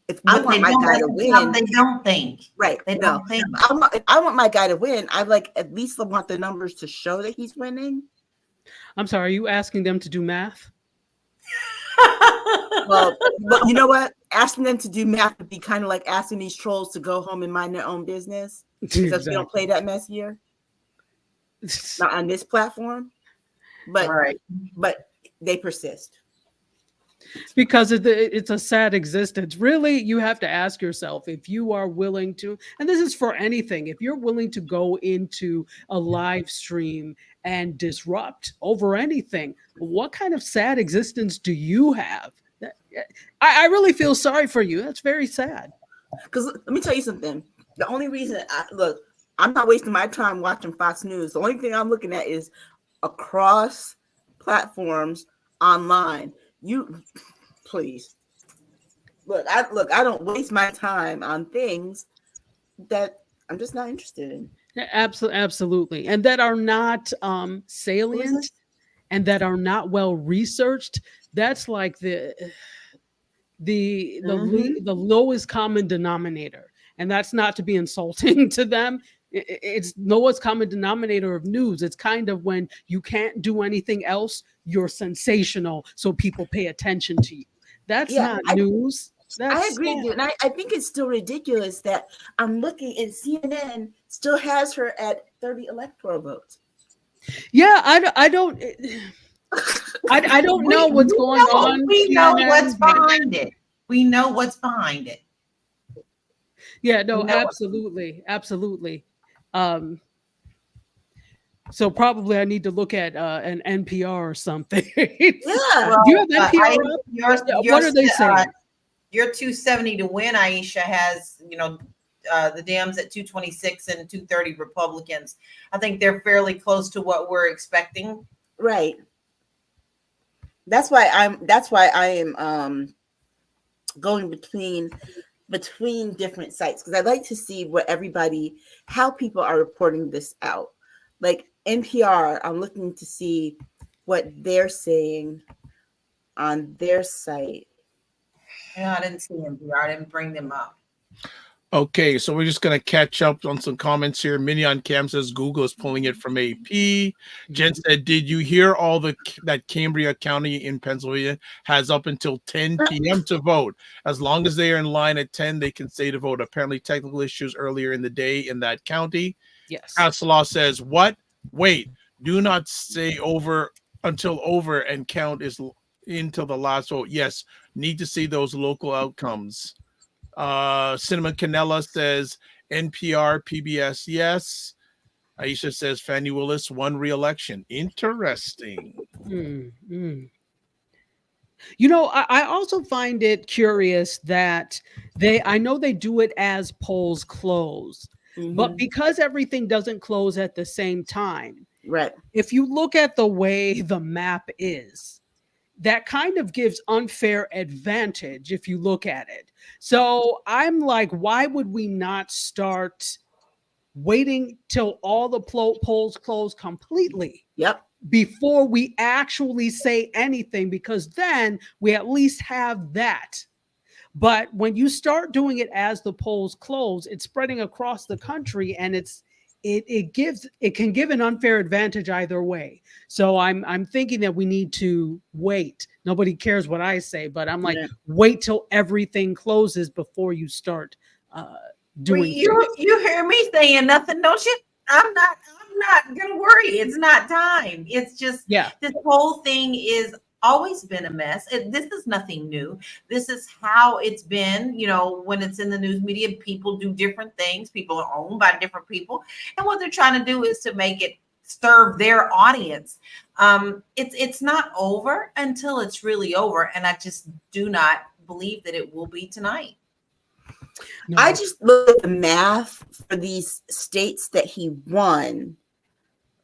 B: If I want my guy to win,
D: they don't think.
B: Right.
D: They
B: no.
D: don't think.
B: If I want my guy to win, I at least want the numbers to show that he's winning.
E: I'm sorry, are you asking them to do math?
B: Well, but you know what? Asking them to do math would be kind of like asking these trolls to go home and mind their own business. Because we don't play that mess here. Not on this platform. But
D: right.
B: But they persist.
E: Because it's a sad existence. Really, you have to ask yourself if you are willing to, and this is for anything, if you're willing to go into a live stream and disrupt over anything, what kind of sad existence do you have? I really feel sorry for you. That's very sad.
B: Because let me tell you something. The only reason I'm not wasting my time watching Fox News. The only thing I'm looking at is across platforms online. You please look. I don't waste my time on things that I'm just not interested in.
E: Absolutely, and that are not salient, and that are not well researched. That's like the lowest common denominator, and that's not to be insulting to them. It's lowest common denominator of news. It's kind of when you can't do anything else, you're sensational, so people pay attention to you. That's not news.
B: I agree with you, and I think it's still ridiculous that I'm looking and CNN still has her at 30 electoral votes.
E: Yeah, I don't know what's going on.
D: We know what's behind it. We know what's behind it.
E: Yeah, no, absolutely. So probably I need to look at an NPR or something.
B: Yeah.
E: Do you have NPR? What are they saying?
D: Your 270 to win, Aisha, has, the Dems at 226 and 230 Republicans. I think they're fairly close to what we're expecting.
B: Right. That's why I am going between different sites, because I'd like to see how people are reporting this out. Like NPR, I'm looking to see what they're saying on their site.
D: Yeah, I didn't see NPR. I didn't bring them up.
C: Okay, so we're just going to catch up on some comments here. Minnie on Cam says Google is pulling it from AP. Jen said, did you hear that Cambria County in Pennsylvania has up until 10 p.m. to vote? As long as they are in line at 10, they can stay to vote. Apparently technical issues earlier in the day in that county.
E: Yes.
C: Law says, what? Wait, do not stay over until over and count is until the last vote. Yes, need to see those local outcomes. Cinema Canella says NPR, PBS, yes. Aisha says Fannie Willis won re-election. Interesting.
E: Mm. You know, I also find it curious that I know they do it as polls close, but
B: Mhm.
E: because everything doesn't close at the same time,
B: Right.
E: if you look at the way the map is, that kind of gives unfair advantage if you look at it. So I'm like, why would we not start waiting till all the polls close completely
B: Yep.
E: before we actually say anything? Because then we at least have that. But when you start doing it as the polls close, it's spreading across the country, and it can give an unfair advantage either way. So I'm thinking that we need to wait. Nobody cares what I say, but I'm like,
B: Yeah.
E: wait till everything closes before you start doing
D: You hear me saying nothing, don't you? I'm not gonna worry. It's not time. It's just
E: Yeah.
D: this whole thing is always been a mess. This is nothing new. This is how it's been. You know, when it's in the news media, people do different things. People are owned by different people, and what they're trying to do is to make it serve their audience. It's not over until it's really over, and I just do not believe that it will be tonight.
E: No.
B: I just look at the math for these states that he won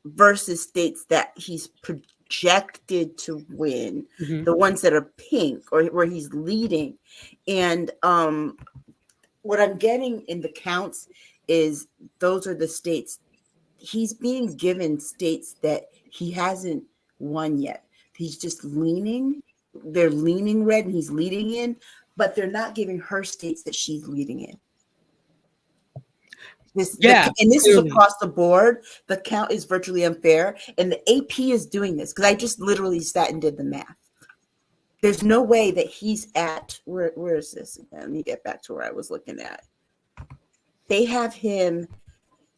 B: versus states that he's projected to win,
E: Mhm.
B: the ones that are pink or where he's leading. And what I'm getting in the counts is those are the states he's being given, states that he hasn't won yet. He's just leaning, they're leaning red and he's leading in, but they're not giving her states that she's leading in. And this is
E: clearly.
B: across the board. The count is virtually unfair, and the AP is doing this because I just literally sat and did the math. There's no way that he's at where is this again? Let me get back to where I was looking at. They have him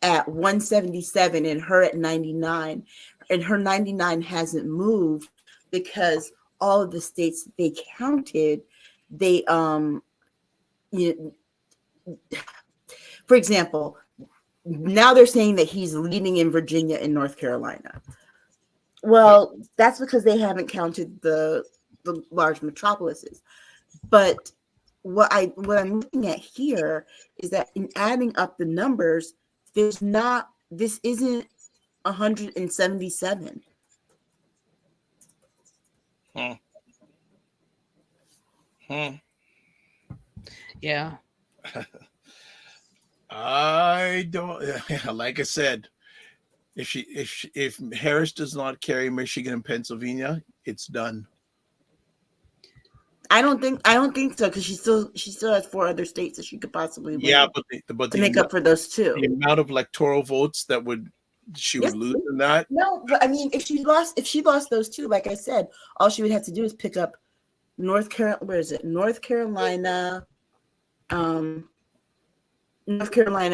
B: at 177 and her at 99, and her 99 hasn't moved because all of the states that they counted, they for example, now they're saying that he's leading in Virginia and North Carolina. Well, that's because they haven't counted the large metropolises. But what I'm looking at here is that in adding up the numbers, this isn't 177.
E: Yeah.
C: I don't. Like I said, if Harris does not carry Michigan and Pennsylvania, it's done.
B: I don't think so because she still has 4 other states that she could possibly win.
C: Yeah, but
B: to make up for those 2.
C: The amount of electoral votes that she would lose in that.
B: No, but I mean, if she lost those 2, like I said, all she would have to do is pick up North Carolina. Where is it? North Carolina,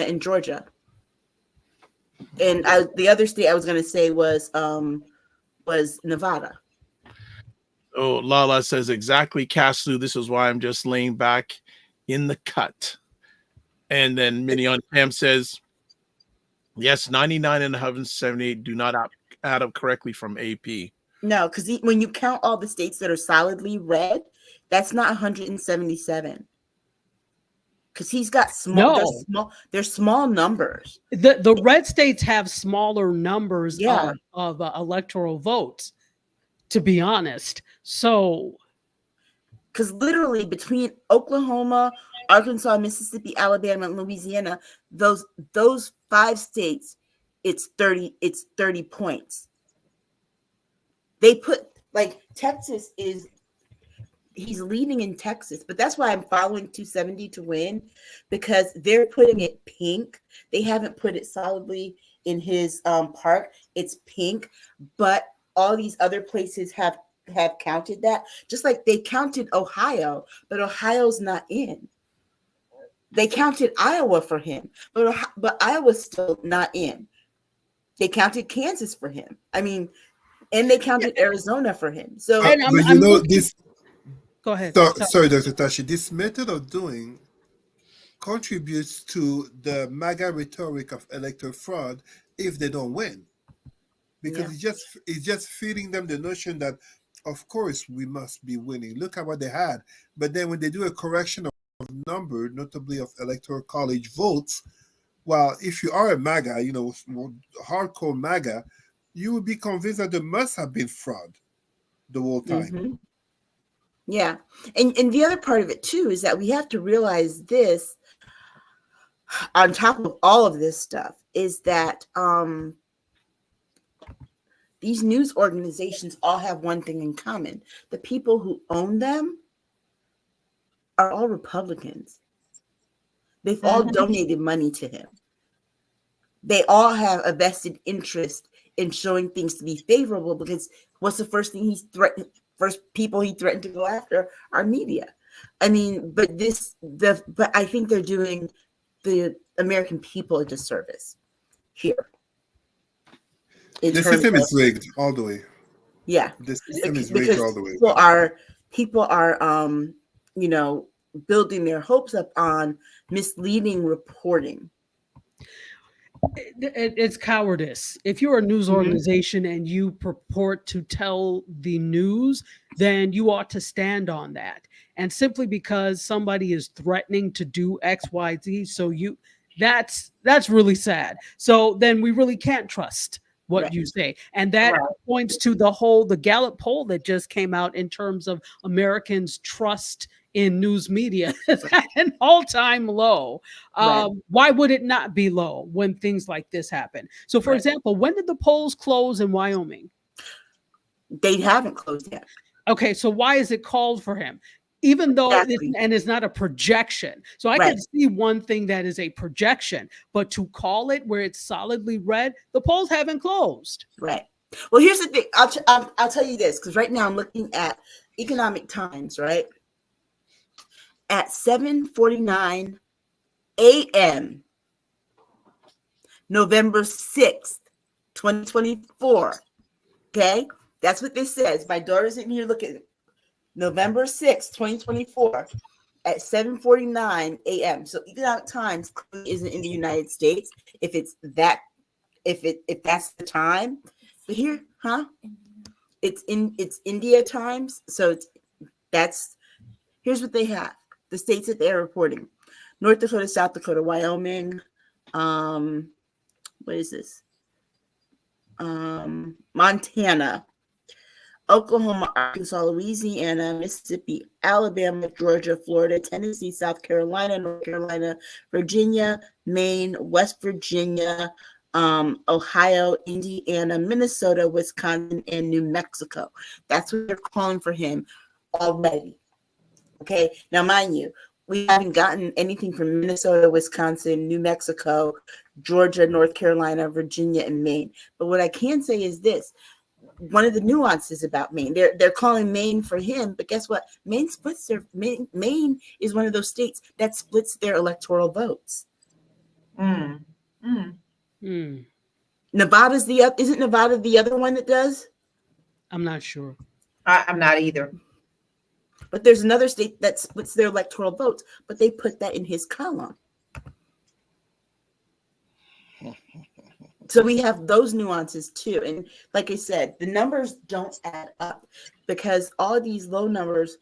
B: and Georgia. And the other state I was going to say was Nevada.
C: Oh, Lala says exactly, Caslu. This is why I'm just laying back in the cut. And then Minion Pam says, yes, 99 and 178 do not add up correctly from AP.
B: No, because when you count all the states that are solidly red, that's not 177. Because he's got they're small numbers.
E: The red states have smaller numbers of electoral votes, to be honest. So,
B: because literally between Oklahoma, Arkansas, Mississippi, Alabama, and Louisiana, those 5 states, it's 30 points. They put like Texas he's leading in Texas, but that's why I'm following 270 to win, because they're putting it pink. They haven't put it solidly in his park. It's pink, but all these other places have counted that, just like they counted Ohio, but Ohio's not in. They counted Iowa for him, but Iowa's still not in. They counted Kansas for him. I mean, and they counted Arizona for him. So,
A: this.
E: Go ahead.
A: Sorry, Dr. Tashi. This method of doing contributes to the MAGA rhetoric of electoral fraud if they don't win, because
B: Yeah.
A: it's just feeding them the notion that of course we must be winning. Look at what they had. But then when they do a correction of number, notably of electoral college votes, well, if you are a MAGA, hardcore MAGA, you would be convinced that there must have been fraud the whole time.
B: Mm-hmm. Yeah. And the other part of it too is that we have to realize this on top of all of this stuff is that these news organizations all have one thing in common. The people who own them are all Republicans. They've all donated money to him. They all have a vested interest in showing things to be favorable, because what's the first thing first people he threatened to go after are media. I mean, but I think they're doing the American people a disservice here.
A: The system is rigged all the way.
B: Yeah.
A: The system is
B: Because
A: rigged all the way.
B: people are building their hopes up on misleading reporting.
E: It's cowardice. If you're a news organization and you purport to tell the news, then you ought to stand on that. And simply because somebody is threatening to do X, Y, Z, that's really sad. So then we really can't trust what you say. And that points to the Gallup poll that just came out in terms of Americans' trust in news media is at an all-time low. Why would it not be low when things like this happen? So, for example, when did the polls close in Wyoming?
B: They haven't closed yet.
E: Okay, so why is it called for him? Even though it's not a projection. So I can see one thing that is a projection, but to call it where it's solidly red, the polls haven't closed.
B: Right. Well, here's the thing. I'll tell you this, because right now I'm looking at Economic Times, right? At 7:49 a.m., November 6th, 2024. Okay? That's what this says. My daughter's in here looking at it. November 6th, 2024 at 7:49 a.m. So Economic Times isn't in the United States. If that's the time. But here, it's India Times. So here's what they have. The states that they're reporting: North Dakota, South Dakota, Wyoming. What is this? Montana, Oklahoma, Arkansas, Louisiana, Mississippi, Alabama, Georgia, Florida, Tennessee, South Carolina, North Carolina, Virginia, Maine, West Virginia, Ohio, Indiana, Minnesota, Wisconsin, and New Mexico. That's what they're calling for him already. Okay, now mind you, we haven't gotten anything from Minnesota, Wisconsin, New Mexico, Georgia, North Carolina, Virginia, and Maine. But what I can say is this: one of the nuances about Maine, they're calling Maine for him, but guess what? Maine Maine is one of those states that splits their electoral votes. Nevada's isn't Nevada the other one that does?
E: I'm not sure.
D: I'm not either.
B: But there's another state that splits their electoral votes, but they put that in his column. So we have those nuances too. And like I said, the numbers don't add up because all these low numbers,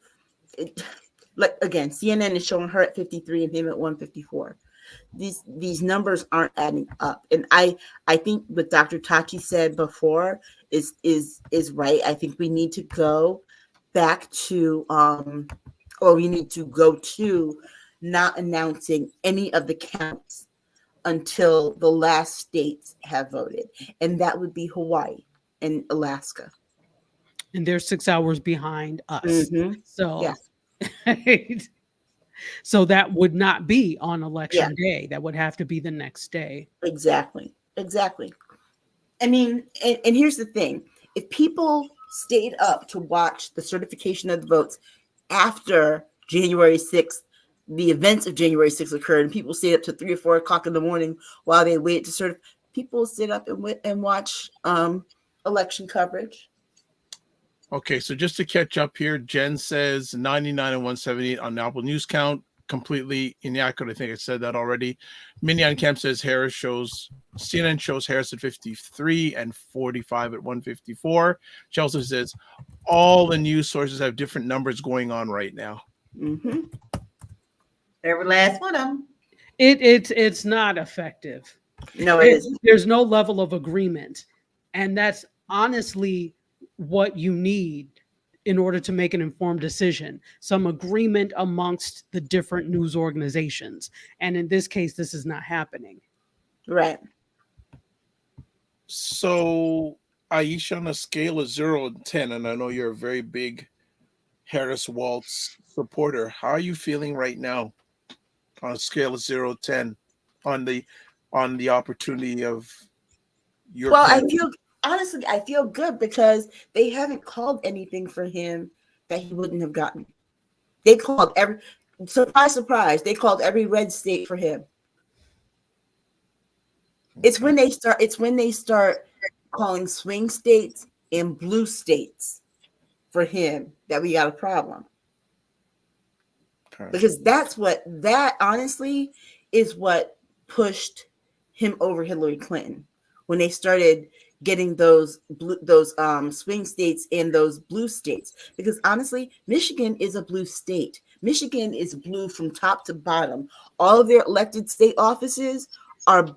B: like again, CNN is showing her at 53 and him at 154. These numbers aren't adding up. And I think what Dr. Tachi said before is right. I think we need to go back to we need to go to not announcing any of the counts until the last states have voted, and that would be Hawaii and Alaska.
E: And they're 6 hours behind us. So so that would not be on election day. That would have to be the next day.
B: Exactly. I mean, and here's the thing: if people stayed up to watch the certification of the votes after January 6th, the events of January 6th occurred, and people stayed up to 3 or 4 o'clock in the morning while they waited to certify. People sit up and watch election coverage.
C: Okay, so just to catch up here, Jen says 99 and 178 on Apple News Count. completely inaccurate. I think I said that already. Minion Camp says CNN shows Harris at 53 and 45 at 154. She also says all the news sources have different numbers going on right now.
B: Mm-hmm.
D: Every last one of them.
E: It's not effective.
B: No, it isn't.
E: There's no level of agreement, and that's honestly what you need in order to make an informed decision. Some agreement amongst the different news organizations, and in this case, this is not happening.
B: Right.
C: So, Aisha, on a scale of 0 to 10, and I know you're a very big Harris Waltz supporter, how are you feeling right now on a scale of 0 to 10 on the opportunity of your
B: Well,
C: candidate?
B: I feel good because they haven't called anything for him that he wouldn't have gotten. They called surprise, they called every red state for him. It's when they start calling swing states and blue states for him that we got a problem.
C: Okay.
B: Because that honestly is what pushed him over Hillary Clinton when they started getting those swing states and those blue states. Because honestly, Michigan is a blue state. Michigan is blue from top to bottom. All of their elected state offices are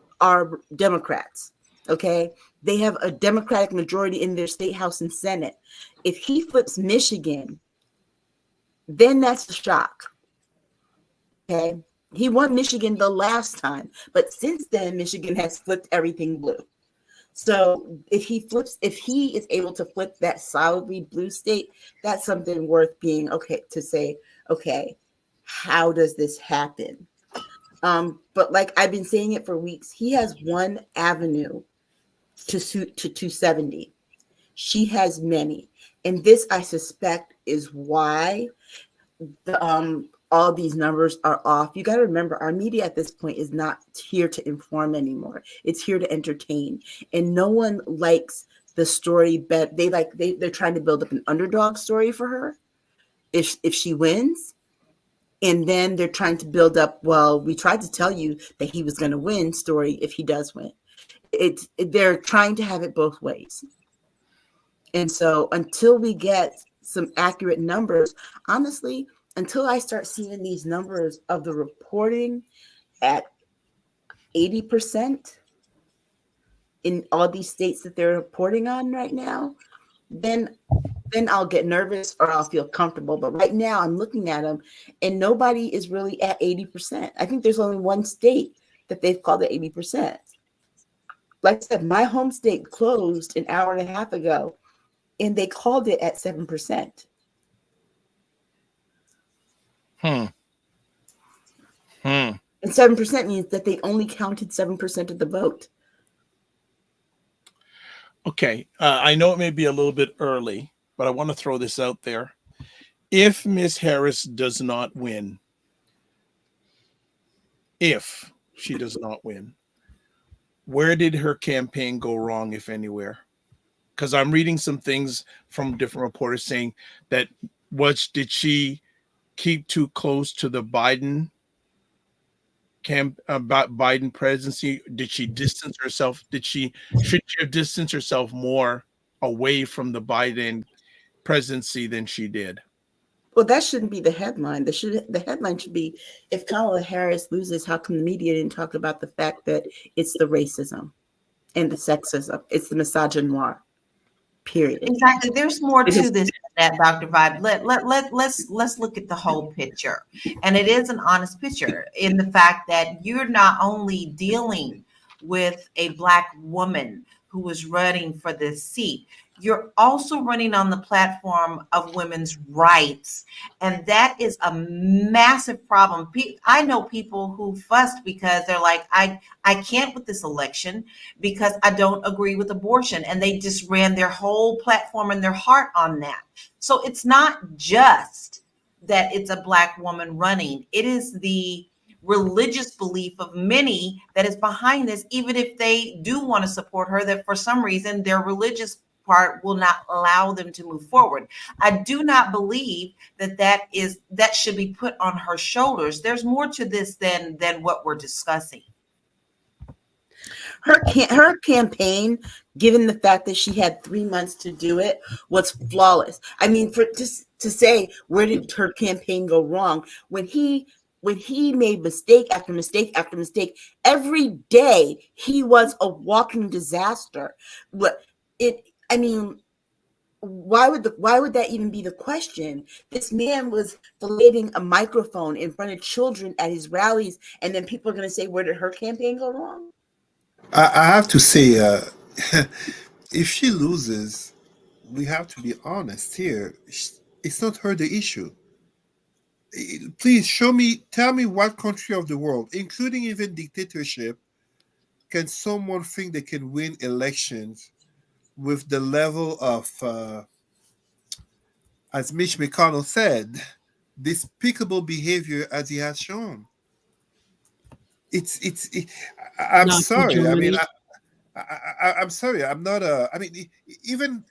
B: Democrats. Okay, they have a Democratic majority in their state house and Senate. If he flips Michigan, then that's a shock. Okay, he won Michigan the last time, but since then Michigan has flipped everything blue. So if he is able to flip that solidly blue state, that's something worth being to say, okay, how does this happen? But like I've been saying it for weeks, he has one avenue to suit to 270. She has many. And this, I suspect, is why all these numbers are off. You got to remember, our media at this point is not here to inform anymore. It's here to entertain. And no one likes the story, but they're trying to build up an underdog story for her if she wins. And then they're trying to build up, well, we tried to tell you that he was going to win story if he does win. They're trying to have it both ways. And so until we get some accurate numbers, honestly, until I start seeing these numbers of the reporting at 80% in all these states that they're reporting on right now, then I'll get nervous or I'll feel comfortable. But right now I'm looking at them and nobody is really at 80%. I think there's only one state that they've called it 80%. Like I said, my home state closed an hour and a half ago and they called it at 7%. And 7% means that they only counted 7% of the vote.
C: Okay. I know it may be a little bit early, but I want to throw this out there. If Ms. Harris does not win, if she does not win, where did her campaign go wrong, if anywhere? Because I'm reading some things from different reporters saying that did she keep too close to the Biden Biden presidency? Did she distance herself? Should she have distanced herself more away from the Biden presidency than she did?
B: Well, that shouldn't be the headline. The headline should be, if Kamala Harris loses, how come the media didn't talk about the fact that it's the racism and the sexism? It's the misogynoir. Period.
D: Exactly. There's more to this than that, Dr. Vibe. Let's look at the whole picture. And it is an honest picture in the fact that you're not only dealing with a Black woman who was running for this seat, you're also running on the platform of women's rights. And that is a massive problem. I know people who fussed because they're like, I can't with this election because I don't agree with abortion. And they just ran their whole platform and their heart on that. So it's not just that it's a Black woman running. It is the religious belief of many that is behind this, even if they do want to support her, that for some reason their religious part will not allow them to move forward. I do not believe that should be put on her shoulders. There's more to this than what we're discussing.
B: Her campaign, given the fact that she had 3 months to do it, was flawless. I mean, for just to say, where did her campaign go wrong? When he made mistake after mistake after mistake, every day he was a walking disaster. I mean, why would that even be the question? This man was filleting a microphone in front of children at his rallies, and then people are going to say, where did her campaign go wrong?
A: I have to say, if she loses, we have to be honest here. It's not her the issue. Please tell me what country of the world, including even dictatorship, can someone think they can win elections with the level of, as Mitch McConnell said, despicable behavior as he has shown. I'm
E: Not for
A: sorry. I mean,
E: Germany.
A: I'm sorry. I'm not a. I mean, even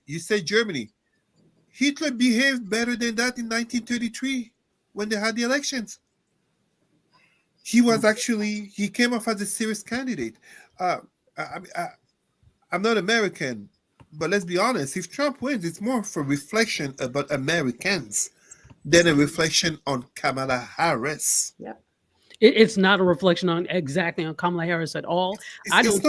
A: you say Germany. Hitler behaved better than that in 1933 when they had the elections. He came off as a serious candidate. I'm not American, but let's be honest. If Trump wins, it's more for reflection about Americans than a reflection on Kamala Harris.
B: Yeah.
E: It's not a reflection on Kamala Harris at all. I don't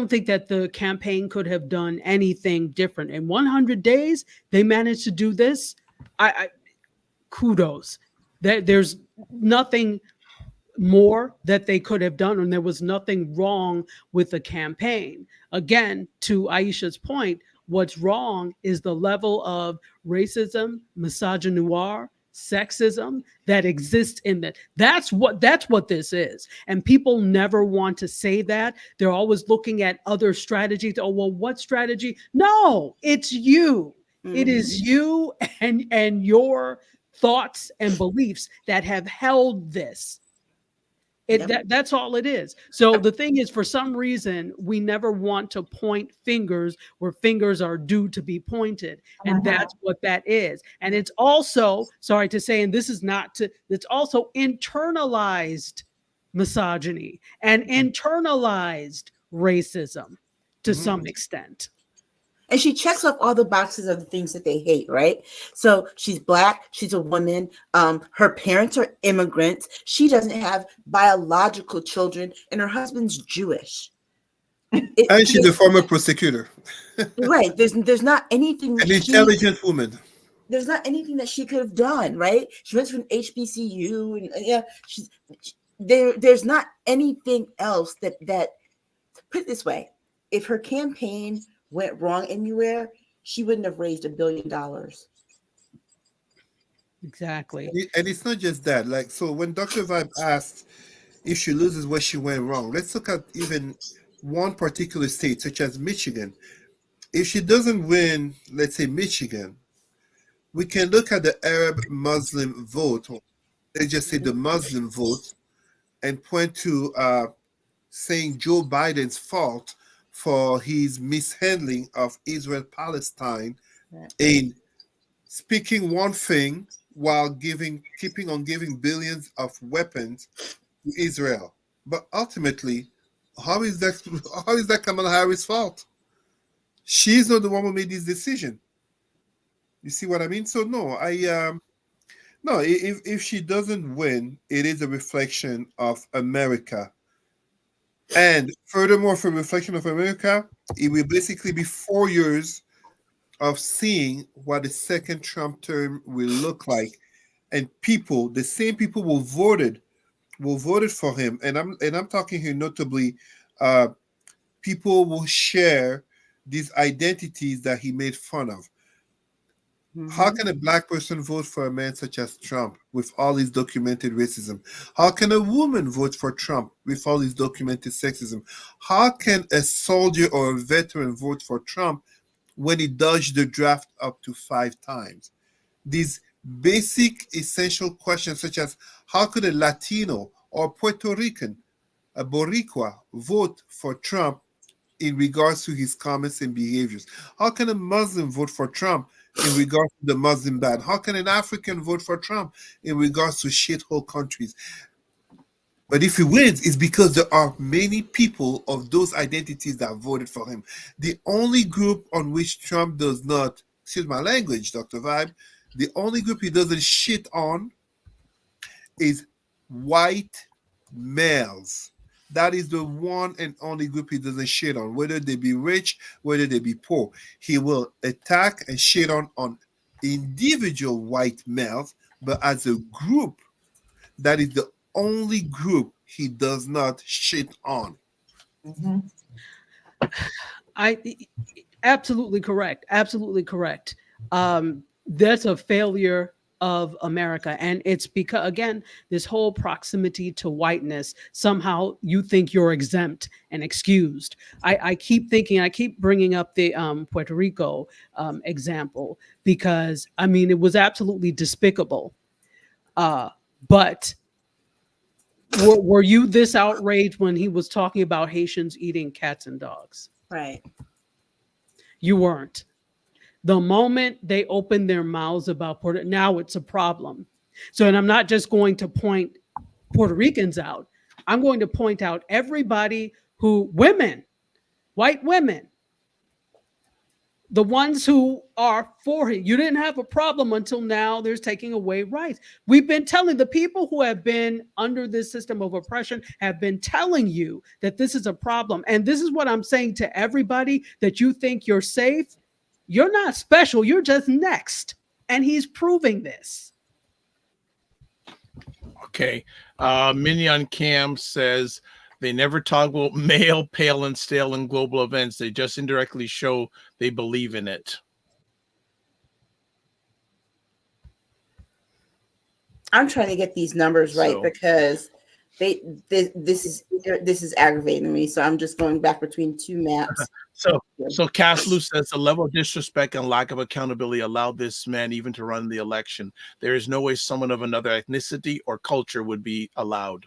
E: think that the campaign could have done anything different. In 100 days, they managed to do this. I kudos. There's nothing more that they could have done, and there was nothing wrong with the campaign. Again, to Aisha's point, what's wrong is the level of racism, misogynoir, sexism that exists in that. That's what this is. And people never want to say that. They're always looking at other strategies. Oh, well, what strategy? No, it's you. Mm-hmm. It is you and your thoughts and beliefs that have held this. That's all it is. So the thing is, for some reason, we never want to point fingers where fingers are due to be pointed. And that's what that is. And it's also, sorry to say, and this is it's also internalized misogyny and internalized racism to some extent.
B: And she checks off all the boxes of the things that they hate, right? So she's Black, she's a woman, her parents are immigrants, she doesn't have biological children, and her husband's Jewish.
A: And she's a former prosecutor.
B: Right. There's not anything.
A: An intelligent woman.
B: There's not anything that she could have done, right? She went to an HBCU, and there's not anything else that put it this way, if her campaign went wrong anywhere, she wouldn't have raised $1 billion.
E: Exactly.
A: And it's not just that. Like, so when Dr. Vibe asked if she loses where she went wrong, let's look at even one particular state, such as Michigan. If she doesn't win, let's say Michigan, we can look at the Arab Muslim vote, or let's just say the Muslim vote, and point to saying Joe Biden's fault for his mishandling of Israel-Palestine in speaking one thing while keeping on giving billions of weapons to Israel. But ultimately, how is that Kamala Harris' fault? She's not the one who made this decision. You see what I mean? So no, if she doesn't win, it is a reflection of America. And furthermore, for reflection of America, it will basically be 4 years of seeing what the second Trump term will look like. And the same people who voted for him. And I'm talking here notably, people will share these identities that he made fun of. Mm-hmm. How can a Black person vote for a man such as Trump with all his documented racism? How can a woman vote for Trump with all his documented sexism? How can a soldier or a veteran vote for Trump when he dodged the draft up to 5 times? These basic, essential questions, such as how could a Latino or Puerto Rican, a Boricua, vote for Trump in regards to his comments and behaviors? How can a Muslim vote for Trump in regards to the Muslim ban? How can an African vote for Trump in regards to shithole countries? But if he wins, it's because there are many people of those identities that voted for him. The only group on which Trump does not, excuse my language, Dr. Vibe, the only group he doesn't shit on is white males. That is the one and only group he doesn't shit on, whether they be rich, whether they be poor. He will attack and shit on individual white males, but as a group, that is the only group he does not shit on.
E: I absolutely correct. Absolutely correct. That's a failure of America. And it's because, again, this whole proximity to whiteness, somehow you think you're exempt and excused. I keep thinking, I keep bringing up the Puerto Rico example, because, I mean, it was absolutely despicable. But were you this outraged when he was talking about Haitians eating cats and dogs?
B: Right.
E: You weren't. The moment they opened their mouths about Puerto, now it's a problem. So, and I'm not just going to point Puerto Ricans out. I'm going to point out everybody who, women, white women, the ones who are for it. You didn't have a problem until now. There's taking away rights. We've been telling the people who have been under this system of oppression, have been telling you that this is a problem. And this is what I'm saying to everybody that you think you're safe. You're not special. You're just next. And he's proving this.
C: Okay. Minion Cam says they never talk about male, pale, and stale in global events. They just indirectly show they believe in it.
B: I'm trying to get these numbers right because this is aggravating me. So I'm just going back between two maps.
C: So Caslu says the level of disrespect and lack of accountability allowed this man even to run the election. There is no way someone of another ethnicity or culture would be allowed.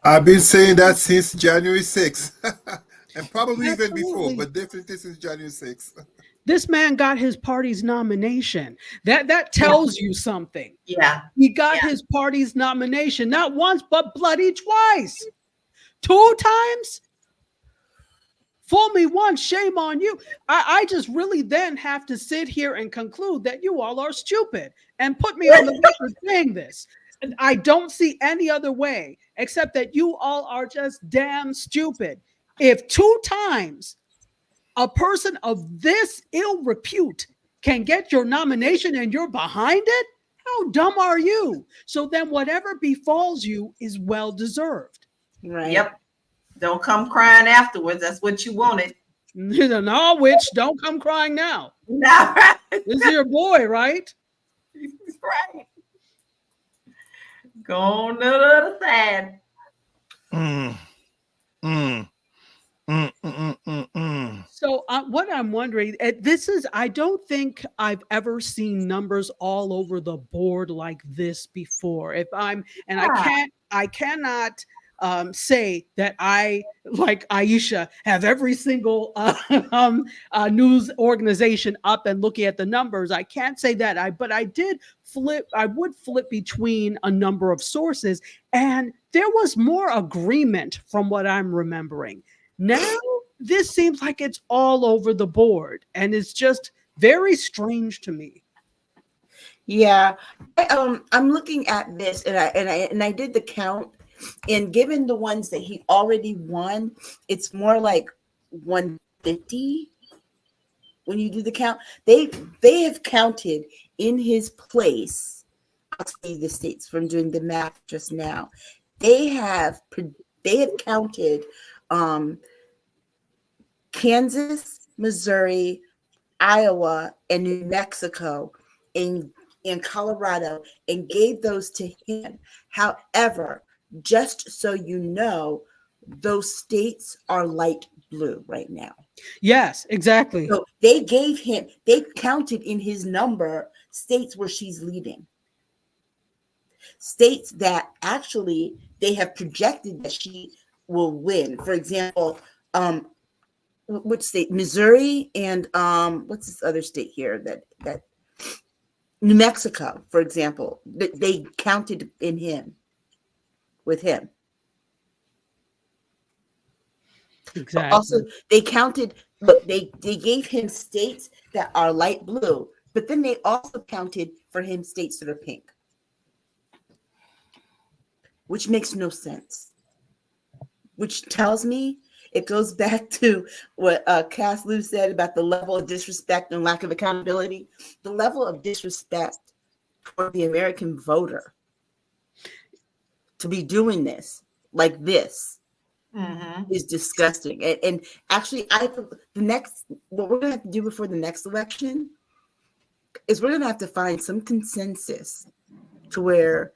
A: I've been saying that since January 6th. And probably even
E: Absolutely.
A: before, but definitely since January 6th.
E: This man got his party's nomination. That tells you something.
D: Yeah.
E: He got his party's nomination, not once, but bloody twice. 2 times? Fool me once, shame on you. I just really then have to sit here and conclude that you all are stupid and put me on the record saying this. And I don't see any other way except that you all are just damn stupid. If 2 times a person of this ill repute can get your nomination and you're behind it, how dumb are you? So then whatever befalls you is well deserved.
B: Right.
D: Yep. Don't come crying afterwards. That's what you wanted.
E: No, witch, don't come crying now.
D: No,
E: This is your boy, right?
D: right. Go on to the other side.
E: So what I'm wondering, I don't think I've ever seen numbers all over the board like this before. I cannot say that I, like Aisha, have every single news organization up and looking at the numbers. I can't say that. But I would flip between a number of sources, and there was more agreement from what I'm remembering. Now, this seems like it's all over the board, and it's just very strange to me.
B: Yeah, I'm looking at this, and I did the count, and given the ones that he already won, it's more like 150. When you do the count, they have counted in his place. I'll tell you the states from doing the math just now. They have counted Kansas, Missouri, Iowa, and New Mexico in Colorado and gave those to him. However, just so you know, those states are light blue right now.
E: Yes, exactly.
B: So they counted in his number states where she's leading. States that actually they have projected that she will win. For example, which state? Missouri and what's this other state here that New Mexico, for example, they counted with him.
E: Exactly.
B: Also, they counted, but they gave him states that are light blue, but then they also counted for him states that are pink, which makes no sense. Which tells me it goes back to what Cass Lou said about the level of disrespect and lack of accountability. The level of disrespect for the American voter to be doing this like this.
D: Mm-hmm.
B: Is disgusting. And actually, what we're gonna have to do before the next election is we're gonna have to find some consensus to where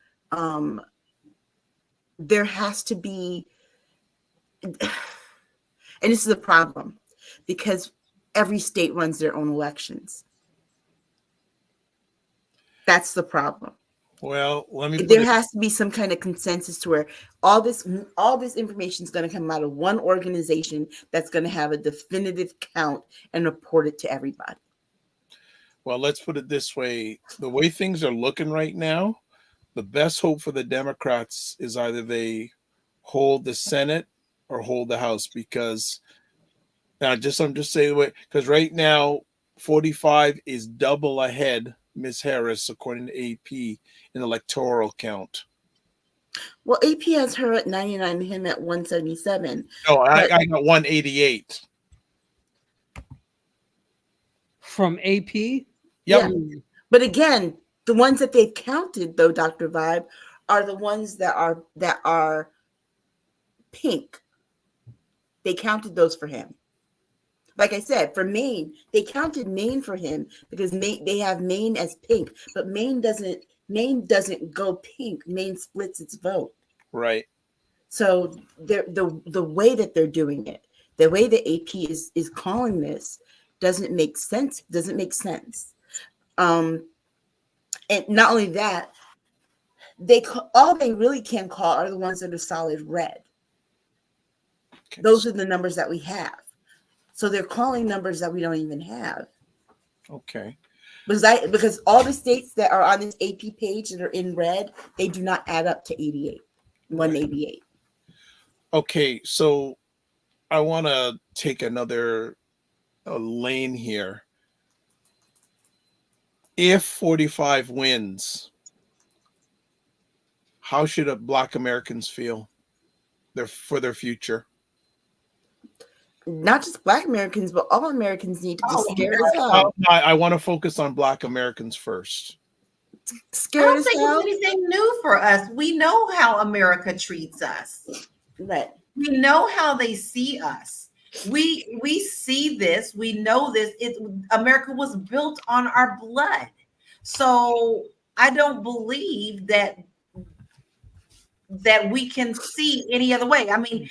B: there has to be, and this is a problem because every state runs their own elections. That's the problem.
C: Well, let me.
B: There has to be some kind of consensus to where all this information is going to come out of one organization that's going to have a definitive count and report it to everybody.
C: Well, let's put it this way. The way things are looking right now, the best hope for the Democrats is either they hold the Senate or hold the House, because now I'm just saying, because right now 45 is double ahead Miss Harris according to AP in electoral count.
B: Well, AP has her at 99 and him at 177.
C: No, I got 188
E: From AP.
C: Yep.
B: Yeah. But again, the ones that they've counted, though, Dr. Vibe, are the ones that are pink. They counted those for him. Like I said, for Maine, they counted Maine for him because they have Maine as pink, but Maine doesn't go pink. Maine splits its vote.
C: Right.
B: So the way that they're doing it, the way the AP is calling this doesn't make sense. And not only that, all they really can call are the ones that are solid red.
C: Okay.
B: Those are the numbers that we have. So they're calling numbers that we don't even have.
C: Okay.
B: Because all the states that are on this AP page that are in red, they do not add up to 188.
C: Okay, so I want to take another lane here. If 45 wins, how should Black Americans feel for their future?
B: Not just Black Americans, but all Americans need to be scared as hell.
C: I want to focus on Black Americans first.
D: I
B: Scared
D: don't
B: as
D: think
B: hell.
D: it's anything new for us. We know how America treats us.
B: Right.
D: We know how they see us. We see this. We know this. America was built on our blood. So I don't believe that we can see any other way. I mean,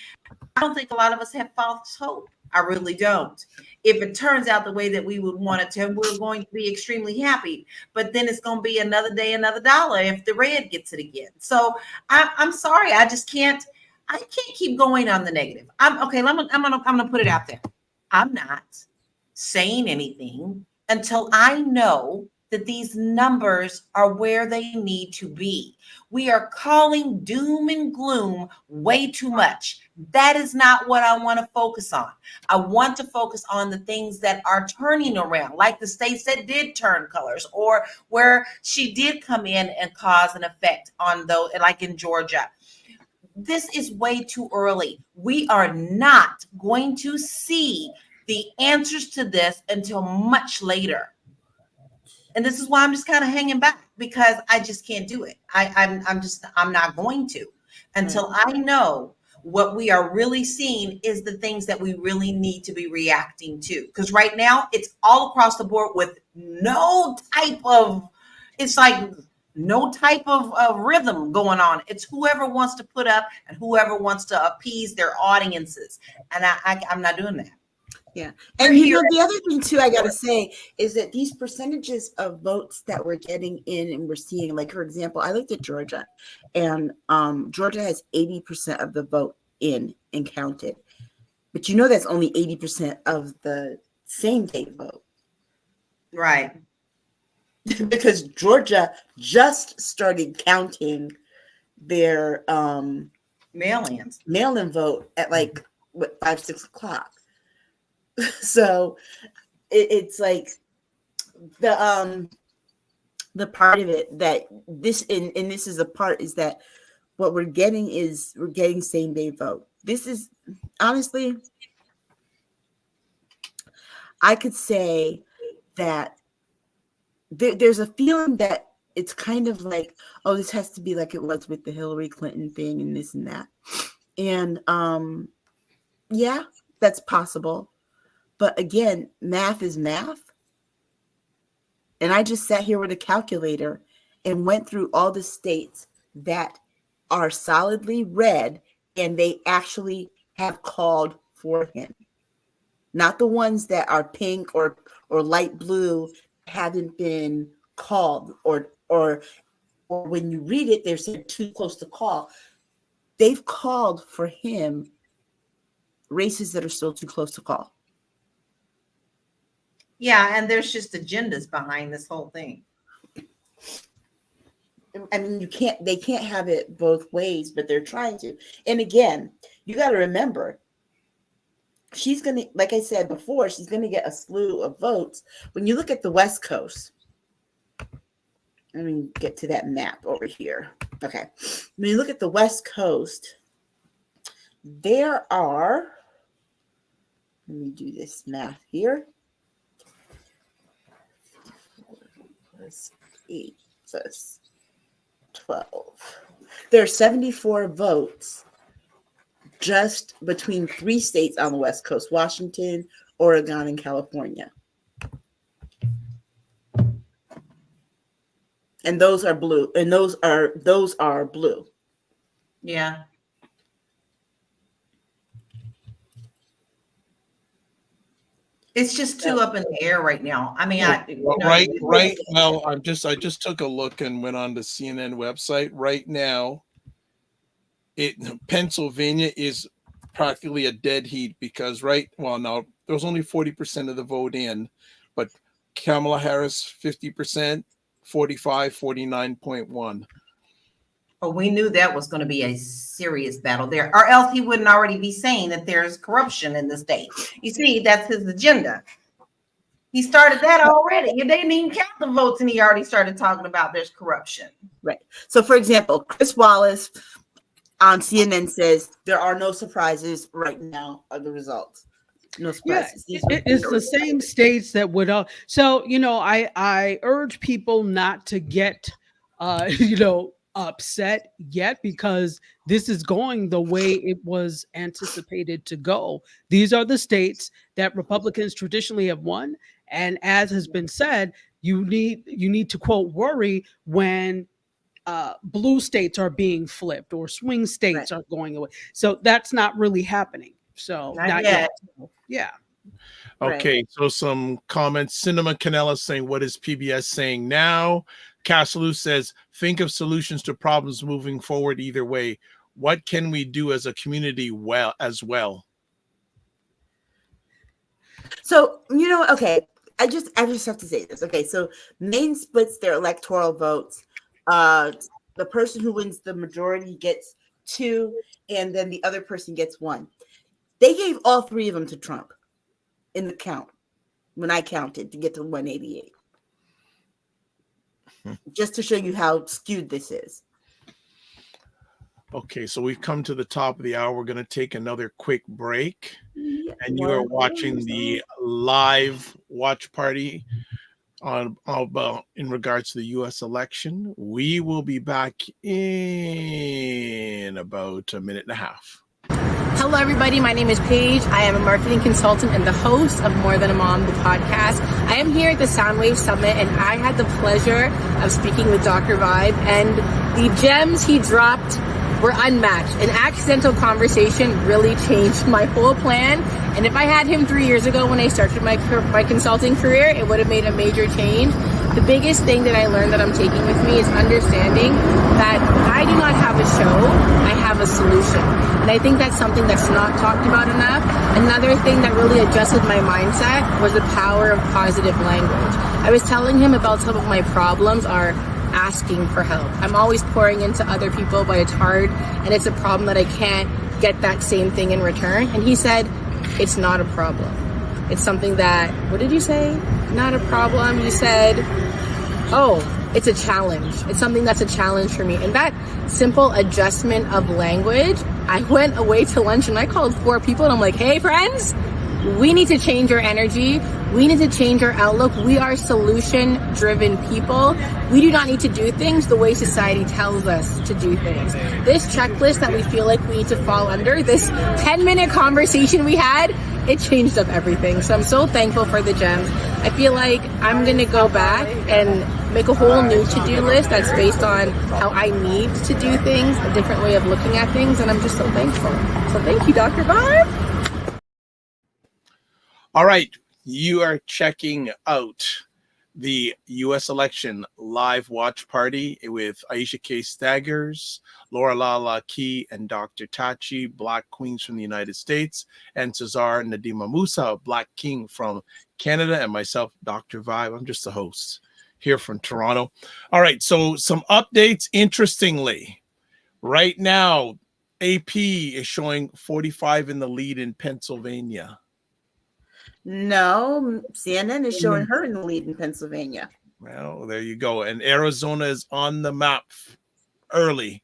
D: I don't think a lot of us have false hope. I really don't. If it turns out the way that we would want it to, we're going to be extremely happy. But then it's going to be another day, another dollar if the red gets it again. So I'm sorry. I just can't. I can't keep going on the negative. I'm gonna put it out there. I'm not saying anything until I know that these numbers are where they need to be. We are calling doom and gloom way too much. That is not what I want to focus on. I want to focus on the things that are turning around, like the states that did turn colors, or where she did come in and cause an effect on those, like in Georgia. This is way too early. We are not going to see the answers to this until much later. And this is why I'm just kind of hanging back, because I just can't do it. I'm not going to until I know what we are really seeing is the things that we really need to be reacting to. Because right now it's all across the board with no type of rhythm going on. It's whoever wants to put up and whoever wants to appease their audiences. And I'm not doing that.
B: Yeah. And the other thing too, I got to say is that these percentages of votes that we're getting in and we're seeing, like, for example, I looked at Georgia, and Georgia has 80% of the vote in and counted. But you know that's only 80% of the same day vote.
D: Right.
B: Because Georgia just started counting their
D: Mail-ins.
B: mail-in vote at like 5-6 o'clock. So it's like the part of it that this and this is a part is that what we're getting same day vote. This is honestly, I could say that there's a feeling that it's kind of like, oh, this has to be like it was with the Hillary Clinton thing and this and that. And yeah, that's possible. But again, math is math. And I just sat here with a calculator and went through all the states that are solidly red and they actually have called for him. Not the ones that are pink or light blue haven't been called or when you read it, they're said too close to call. They've called for him races that are still too close to call.
D: Yeah, and there's just agendas behind this whole thing.
B: I mean, they can't have it both ways, but they're trying to. And again, you got to remember, she's going to, like I said before, she's going to get a slew of votes. When you look at the West Coast, let me get to that map over here. Okay. When you look at the West Coast, there are, let me do this math here. 8 plus 12. There are 74 votes just between 3 states on the West Coast: Washington, Oregon, and California. And those are blue. And those are blue.
D: Yeah. It's just too up in the air right now. I mean,
C: Right now, I just took a look and went on the CNN website. Right now, Pennsylvania is practically a dead heat because there was only 40% of the vote in, but Kamala Harris 50%, 49.1.
D: But we knew that was going to be a serious battle there, or else he wouldn't already be saying that there's corruption in the state. You see, that's his agenda. He started that already. They didn't even count the votes, and he already started talking about there's corruption.
B: Right. So, for example, Chris Wallace on CNN says there are no surprises right now of the results. No surprises.
E: Yeah, it's the same states that would. So, I urge people not to get, upset yet, because this is going the way it was anticipated to go. These are the states that Republicans traditionally have won, and as has been said, you need to quote worry when blue states are being flipped or swing states are going away. So that's not really happening. So
D: Not yet.
E: Yeah.
C: Okay,
B: Right.
C: so some comments. Cinema Canella saying, what is PBS saying now? Casalou says, think of solutions to problems moving forward either way. What can we do as a community as well?
B: So, okay, I just have to say this. Okay, so Maine splits their electoral votes. The person who wins the majority gets 2, and then the other person gets 1. They gave all 3 of them to Trump in the count when I counted to get to 188. Just to show you how skewed this is.
C: Okay, so we've come to the top of the hour. We're going to take another quick break. And you are watching the live watch party in regards to the U.S. election. We will be back in about a minute and a half.
H: Hello, everybody. My name is Paige. I am a marketing consultant and the host of More Than a Mom, the podcast. I am here at the Soundwave Summit, and I had the pleasure of speaking with Dr. Vibe, and the gems he dropped were unmatched. An accidental conversation really changed my whole plan. And if I had him 3 years ago when I started my consulting career, it would have made a major change. The biggest thing that I learned that I'm taking with me is understanding that I do not have a show, I have a solution. And I think that's something that's not talked about enough. Another thing that really adjusted my mindset was the power of positive language. I was telling him about some of my problems are asking for help. I'm always pouring into other people, but it's hard, and it's a problem that I can't get that same thing in return. And he said, it's not a problem. It's something that, what did you say? Not a problem. You said, oh, it's a challenge. It's something that's a challenge for me. And that simple adjustment of language, I went away to lunch and I called 4 people and I'm like, hey friends, we need to change our energy. We need to change our outlook. We are solution-driven people. We do not need to do things the way society tells us to do things. This checklist that we feel like we need to fall under, this 10-minute conversation we had, it changed up everything. So I'm so thankful for the gems. I feel like I'm going to go back and make a whole new to-do list that's based on how I need to do things, a different way of looking at things, and I'm just so thankful. So thank you, Dr. Vibe.
C: All right. You are checking out the U.S. election live watch party with Aisha K. Staggers, Laura Lala Key, and Dr. Tachi, Black Queens from the United States, and Cesar Nadima Musa, Black King from Canada, and myself, Dr. Vibe. I'm just the host here from Toronto. All right, so some updates. Interestingly, right now, AP is showing 45 in the lead in Pennsylvania.
B: No, CNN is showing her in the lead in Pennsylvania.
C: Well, there you go. And Arizona is on the map early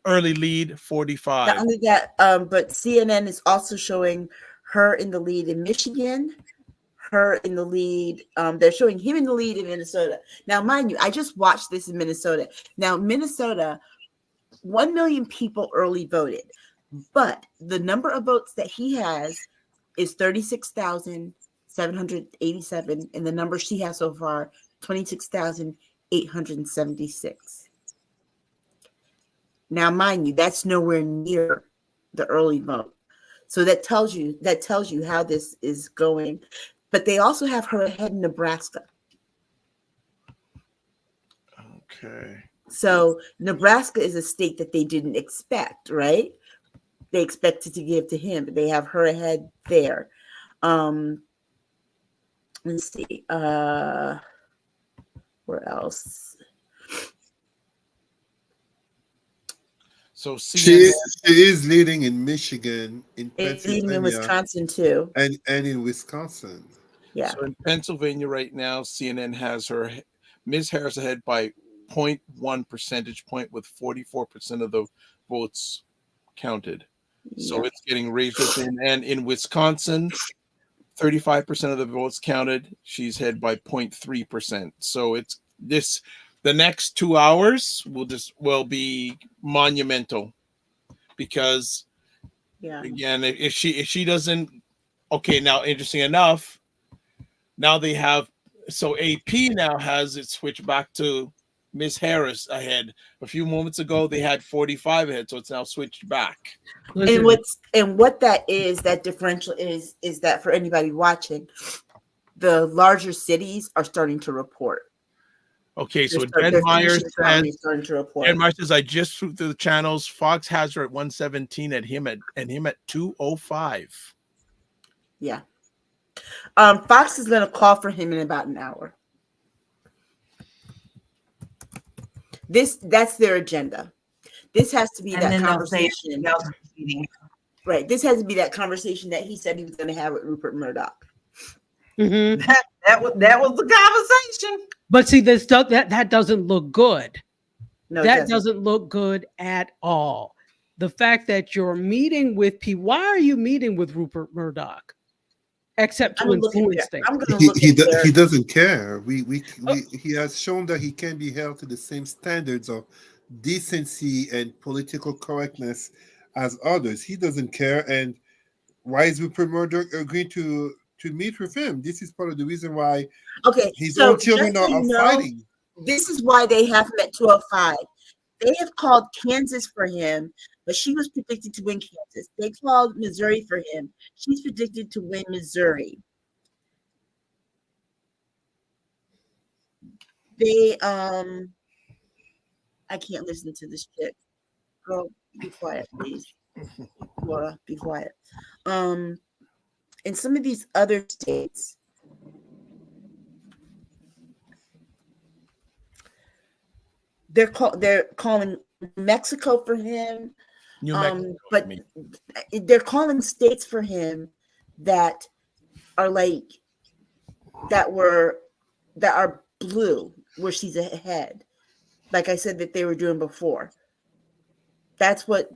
C: lead, 45.
B: Not only that, but CNN is also showing her in the lead in Michigan, her in the lead. They're showing him in the lead in Minnesota. Now, mind you, I just watched this in Minnesota. Now, Minnesota, 1 million people early voted, but the number of votes that he has is 36,787, and the number she has so far, 26,876. Now, mind you, that's nowhere near the early vote. So that tells you how this is going. But they also have her ahead in Nebraska.
C: Okay.
B: So Nebraska is a state that they didn't expect, right? They expected to give to him, but they have her ahead there. Let's see. Where else?
C: So
A: She is leading in Michigan, in
B: It's leading
A: Pennsylvania,
B: in Wisconsin too.
A: and in Wisconsin.
B: Yeah.
C: So in Pennsylvania right now, CNN has her Ms. Harris ahead by 0.1 percentage point with 44% of the votes counted. So it's getting razor thin. And in Wisconsin, 35% of the votes counted. She's ahead by 0.3%. So it's this. The next 2 hours will be monumental, because again, if she doesn't, okay. Now, interesting enough, now they have, so AP now has it switched back to Ms. Harris ahead. A few moments ago, they had 45 ahead, so it's now switched back.
B: Listen. And what that is, that differential is that for anybody watching, the larger cities are starting to report.
C: Okay, so Jen Myers says, I just threw through the channels. Fox has her at 117 and him at 205.
B: Yeah. Fox is going to call for him in about an hour. That's their agenda. This has to be that conversation. Right. This has to be that conversation that he said he was going to have with Rupert Murdoch.
D: Mm-hmm. That was the conversation.
E: But see, that doesn't look good.
B: No,
E: that doesn't look good at all. The fact that you're meeting with people, why are you meeting with Rupert Murdoch? Except to influence things.
A: He doesn't care. He has shown that he can be held to the same standards of decency and political correctness as others. He doesn't care. And why is Rupert Murdoch agreeing to meet with him? This is part of the reason why his own children are fighting.
B: This is why they have him at 205. They have called Kansas for him, but she was predicted to win Kansas. They called Missouri for him. She's predicted to win Missouri. They I can't listen to this shit. Girl, be quiet, please. Laura, be quiet. In some of these other states, they're calling Mexico for him.
C: New Mexico,
B: But they're calling states for him that are like that are blue, where she's ahead. Like I said that they were doing before. That's what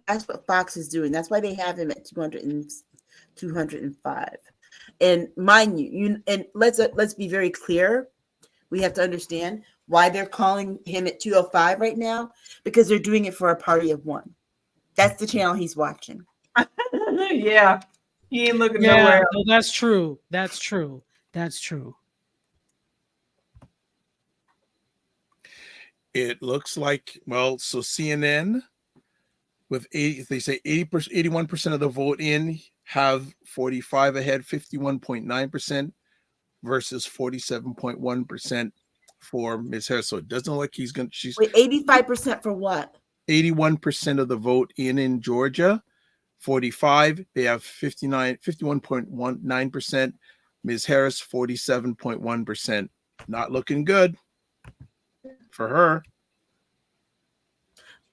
B: Fox is doing. That's why they have him at 205. And mind you, and let's be very clear. We have to understand why they're calling him at 205 right now, because they're doing it for a party of one. That's the channel he's watching.
D: Yeah. He ain't looking
E: Yeah,
D: nowhere.
E: no, that's true. That's true. That's true.
C: It looks like, well, so CNN with 80, they say 80%, 81% of the vote in have 45 ahead, 51.9% versus 47.1% for Ms. Harris. So it doesn't look like she's
B: Wait, 85% for what?
C: 81% of the vote in Georgia, 45. They have 51.19%. Ms. Harris, 47.1%. Not looking good for her.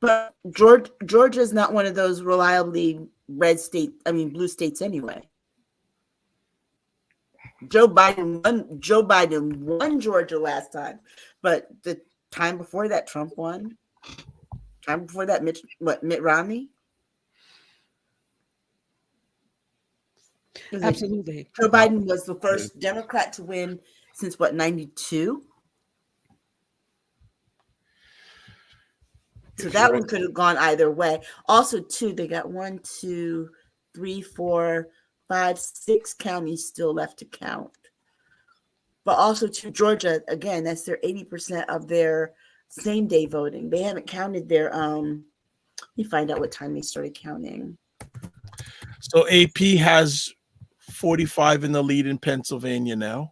B: But Georgia is not one of those reliably blue states anyway. Joe Biden won Georgia last time, but the time before that, Trump won. Time before that, Mitt Romney?
E: Absolutely.
B: Joe Biden was the first Democrat to win since 92? So that one could have gone either way. Also, too, they got 1, 2, 3, 4, 5, 6 counties still left to count. But also, to Georgia, again, that's their 80% of their same day voting. They haven't counted their let me find out what time they started counting.
C: So AP has 45 in the lead in Pennsylvania now,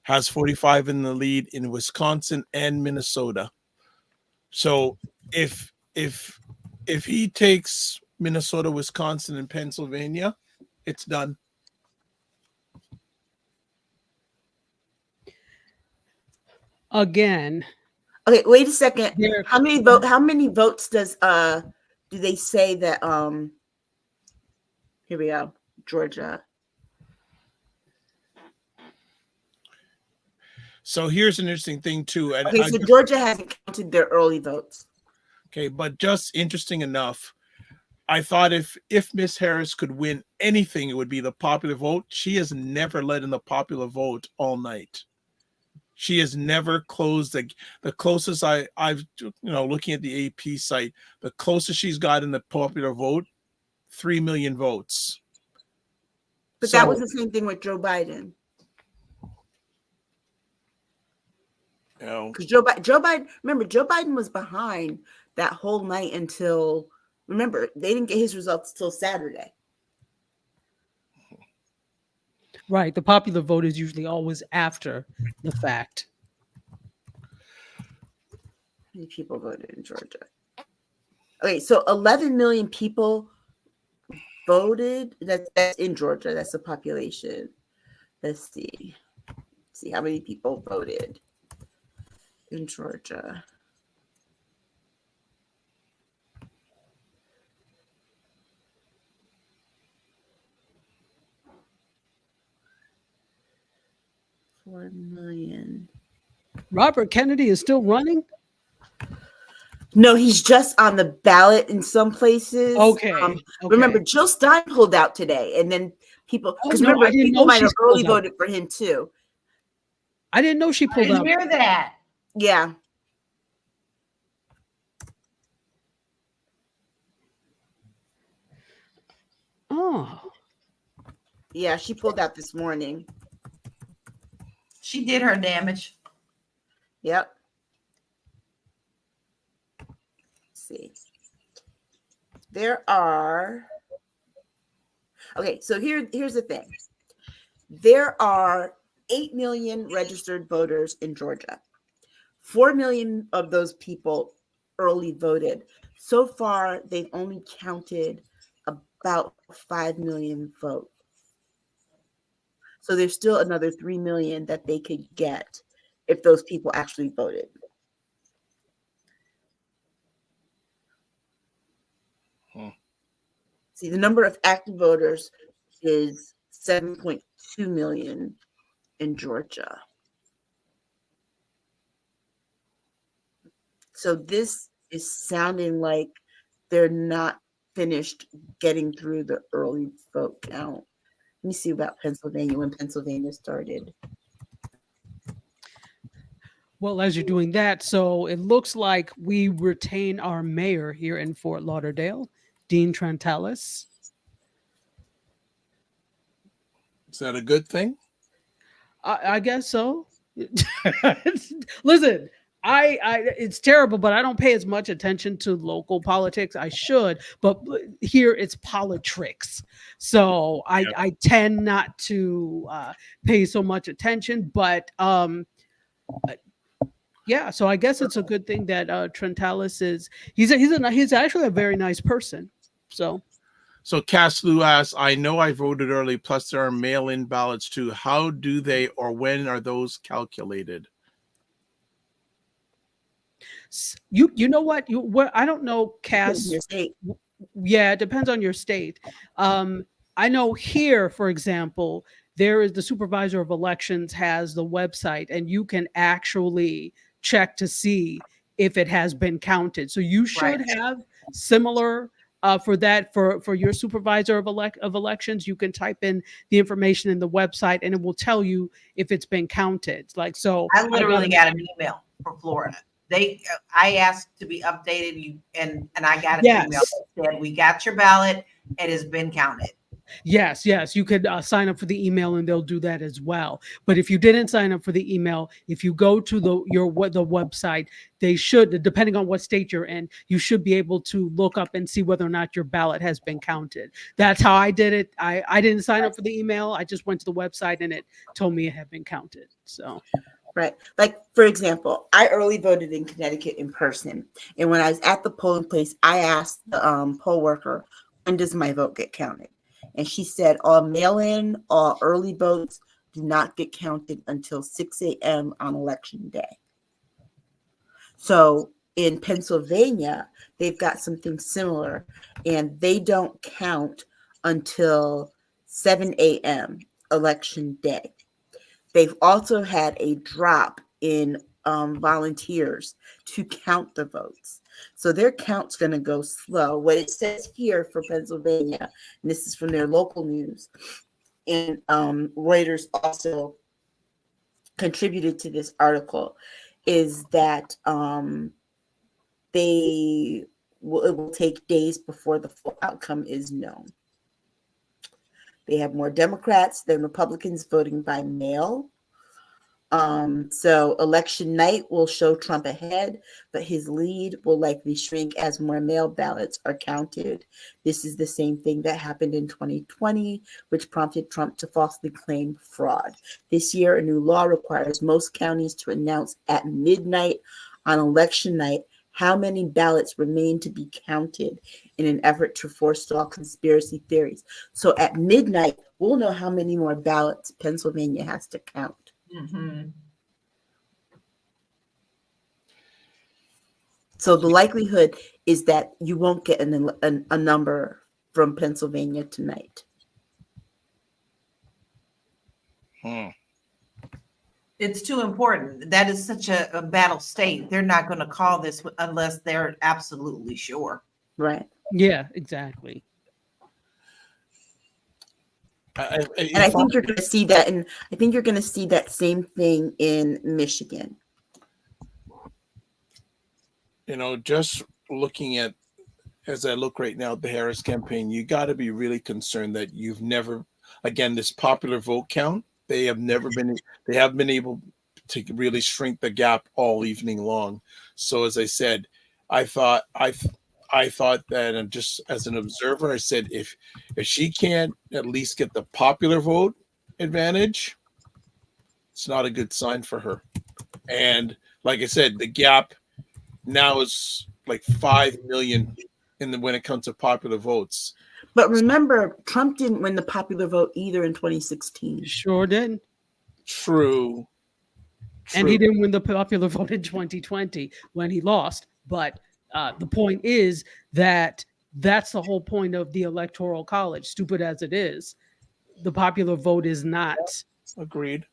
C: has 45 in the lead in Wisconsin and Minnesota. So if he takes Minnesota, Wisconsin, and Pennsylvania, it's done.
E: Again.
B: Okay, wait a second. How many votes does do they say that here we go, Georgia.
C: So here's an interesting thing too.
B: Okay, so Georgia hasn't counted their early votes.
C: Okay, but just interesting enough, I thought if Miss Harris could win anything, it would be the popular vote. She has never led in the popular vote all night. She has never closed the closest I've looking at the AP site, the closest she's got in the popular vote, 3 million votes.
B: But that was the same thing with Joe Biden. Because Joe Biden, remember, Joe Biden was behind that whole night until, remember, they didn't get his results till Saturday.
E: Right. The popular vote is usually always after the fact.
B: How many people voted in Georgia? Okay, so 11 million people voted. That's in Georgia. That's the population. Let's see. See how many people voted in Georgia. $4 million.
E: Robert Kennedy is still running?
B: No, he's just on the ballot in some places.
E: Okay.
B: Remember, Jill Stein pulled out today, and then people, because remember, people might have early voted for him too.
E: I didn't know she pulled out.
D: I didn't hear that.
B: Yeah.
E: Oh.
B: Yeah, she pulled out this morning.
D: She did her damage.
B: Yep. Let's see. There are. Okay, so here's the thing. There are 8 million registered voters in Georgia. 4 million of those people early voted. So far, they've only counted about 5 million votes. So there's still another 3 million that they could get if those people actually voted. See, the number of active voters is 7.2 million in Georgia. So this is sounding like they're not finished getting through the early vote count. Let me see about Pennsylvania, when Pennsylvania started.
E: Well, as you're doing that, so it looks like we retain our mayor here in Fort Lauderdale, Dean Trentalis.
C: Is that a good thing?
E: I guess so. Listen, I it's terrible, but I don't pay as much attention to local politics. I should, but here it's politics. So I tend not to pay so much attention, but yeah, so I guess it's a good thing that Trentalis is he's actually a very nice person. So
C: Cass Lou asks, I know I voted early, plus there are mail-in ballots too. How do they or when are those calculated?
E: You know what? I don't know, Cass.
B: Your state.
E: Yeah, it depends on your state. I know here, for example, there is the supervisor of elections has the website, and you can actually check to see if it has been counted. So you should have similar for that for your supervisor of elections. You can type in the information in the website, and it will tell you if it's been counted. Like so,
D: I literally got an email from Florida. I asked to be updated, and I got an email that said, we got your ballot. It has been counted.
E: Yes, you could sign up for the email, and they'll do that as well. But if you didn't sign up for the email, if you go to the website, they should, depending on what state you're in, you should be able to look up and see whether or not your ballot has been counted. That's how I did it. I didn't sign up for the email. I just went to the website, and it told me it had been counted. So.
B: Right. Like, for example, I early voted in Connecticut in person. And when I was at the polling place, I asked the poll worker, when does my vote get counted? And she said, all mail-in, all early votes do not get counted until 6 a.m. on election day. So in Pennsylvania, they've got something similar, and they don't count until 7 a.m. election day. They've also had a drop in volunteers to count the votes. So their count's going to go slow. What it says here for Pennsylvania, and this is from their local news, and Reuters also contributed to this article, is that it will take days before the full outcome is known. They have more Democrats than Republicans voting by mail. So election night will show Trump ahead, but his lead will likely shrink as more mail ballots are counted. This is the same thing that happened in 2020, which prompted Trump to falsely claim fraud. This year, a new law requires most counties to announce at midnight on election night how many ballots remain to be counted in an effort to forestall conspiracy theories. So at midnight, we'll know how many more ballots Pennsylvania has to count.
D: Mm-hmm.
B: So the likelihood is that you won't get a number from Pennsylvania tonight.
D: It's too important. That is such a battle state. They're not going to call this unless they're absolutely sure.
B: Right.
E: Yeah, exactly.
B: And I think you're going to see that, and I think you're going to see that same thing in Michigan.
C: You know, just looking at, as I look right now at the Harris campaign, you got to be really concerned that you've never, again, this popular vote count, they have been able to really shrink the gap all evening long. So as I said, I thought that, and just as an observer, I said, if she can't at least get the popular vote advantage, it's not a good sign for her. And like I said, the gap now is like 5 million when it comes to popular votes.
B: But remember, Trump didn't win the popular vote either in 2016.
E: Sure did.
C: True.
E: And he didn't win the popular vote in 2020 when he lost. But the point is that that's the whole point of the Electoral College, stupid as it is. The popular vote is not.
C: Agreed.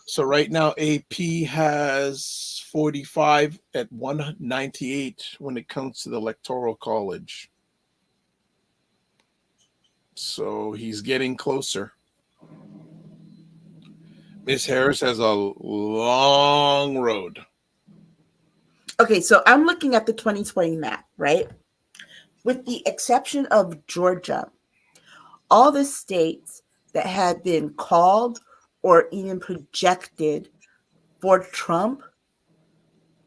C: So right now, AP has 45 at 198 when it comes to the Electoral College. So he's getting closer. Miss Harris has a long road.
B: Okay, so I'm looking at the 2020 map, right? With the exception of Georgia, all the states that had been called or even projected for Trump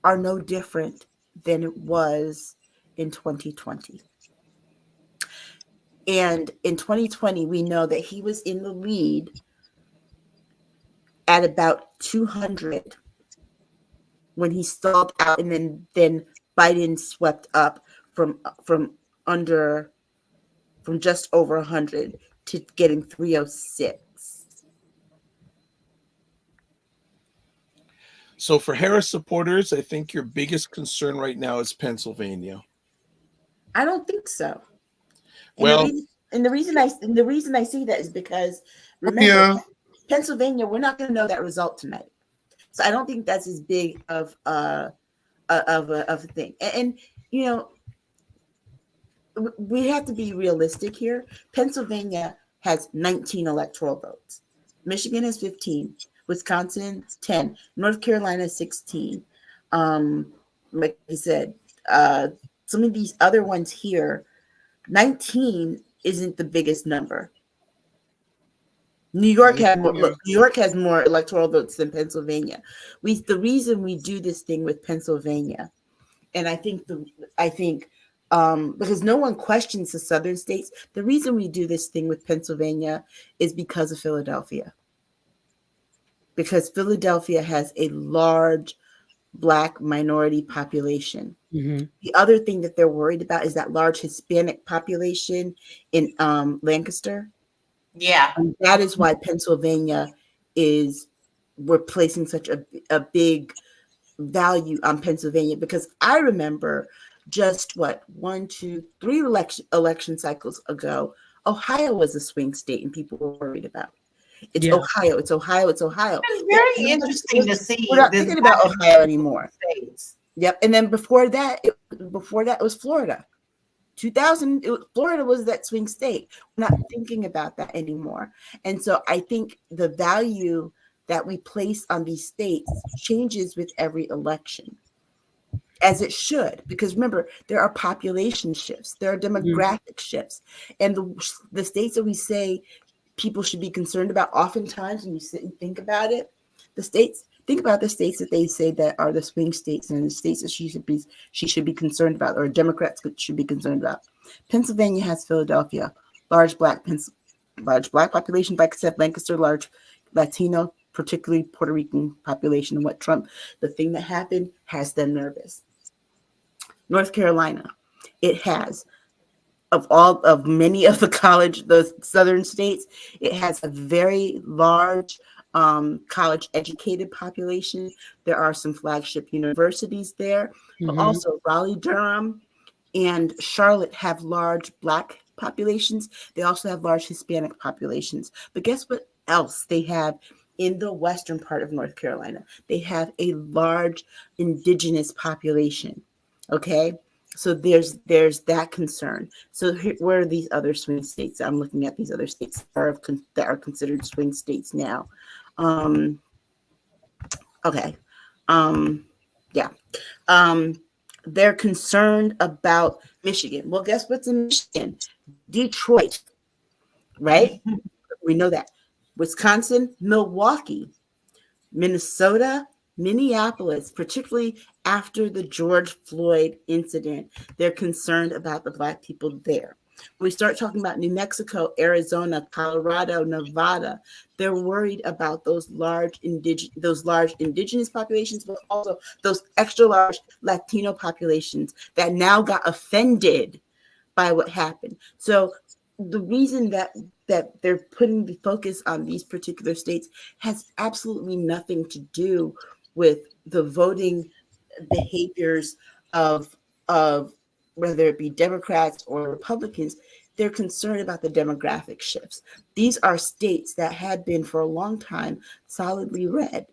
B: are no different than it was in 2020. And in 2020, we know that he was in the lead at about 200 when he stalled out, and then Biden swept up from just over 100 to getting 306.
C: So for Harris supporters, I think your biggest concern right now is Pennsylvania.
B: I don't think so.
C: Well,
B: the reason I say that is because remember,
A: Yeah.
B: Pennsylvania, we're not going to know that result tonight, so I don't think that's as big of a thing. And you know, we have to be realistic here. Pennsylvania has 19 electoral votes. Michigan has 15. Wisconsin 10. North Carolina 16. Like I said, some of these other ones here, 19 isn't the biggest number. New York has more electoral votes than Pennsylvania. The reason we do this thing with Pennsylvania, and I think because no one questions the southern states, the reason we do this thing with Pennsylvania is because of Philadelphia. Because Philadelphia has a large Black minority population.
E: Mm-hmm.
B: The other thing that they're worried about is that large Hispanic population in Lancaster.
D: Yeah.
B: And that is why Pennsylvania we're placing such a big value on Pennsylvania, because I remember just 1, 2, 3 election cycles ago, Ohio was a swing state and people were worried about. It's Ohio. It's
D: very interesting to see.
B: We're not thinking about Ohio anymore. States. Yep. And then before that, it was Florida. 2000, Florida was that swing state. We're not thinking about that anymore. And so I think the value that we place on these states changes with every election, as it should, because remember, there are population shifts, there are demographic shifts, and the states that we say people should be concerned about, oftentimes when you sit and think about it, think about the states that they say that are the swing states and the states that she should be concerned about, or Democrats should be concerned about. Pennsylvania has Philadelphia, large black population, like I said, Lancaster, large Latino, particularly Puerto Rican population. And the thing that happened has them nervous. North Carolina, it has, of many of the southern states, it has a very large college educated population. There are some flagship universities there, but also Raleigh, Durham, and Charlotte have large Black populations. They also have large Hispanic populations. But guess what else they have in the western part of North Carolina? They have a large indigenous population. Okay. So there's that concern. So where are these other swing states? I'm looking at these other states that are considered swing states now. They're concerned about Michigan. Well, guess what's in Michigan? Detroit, right? We know that. Wisconsin, Milwaukee, Minnesota, Minneapolis, particularly after the George Floyd incident, they're concerned about the Black people there. We start talking about New Mexico, Arizona, Colorado, Nevada. They're worried about those large indigenous populations, but also those extra large Latino populations that now got offended by what happened. So the reason that they're putting the focus on these particular states has absolutely nothing to do with the voting behaviors of whether it be Democrats or Republicans. They're concerned about the demographic shifts. These are states that had been for a long time solidly red,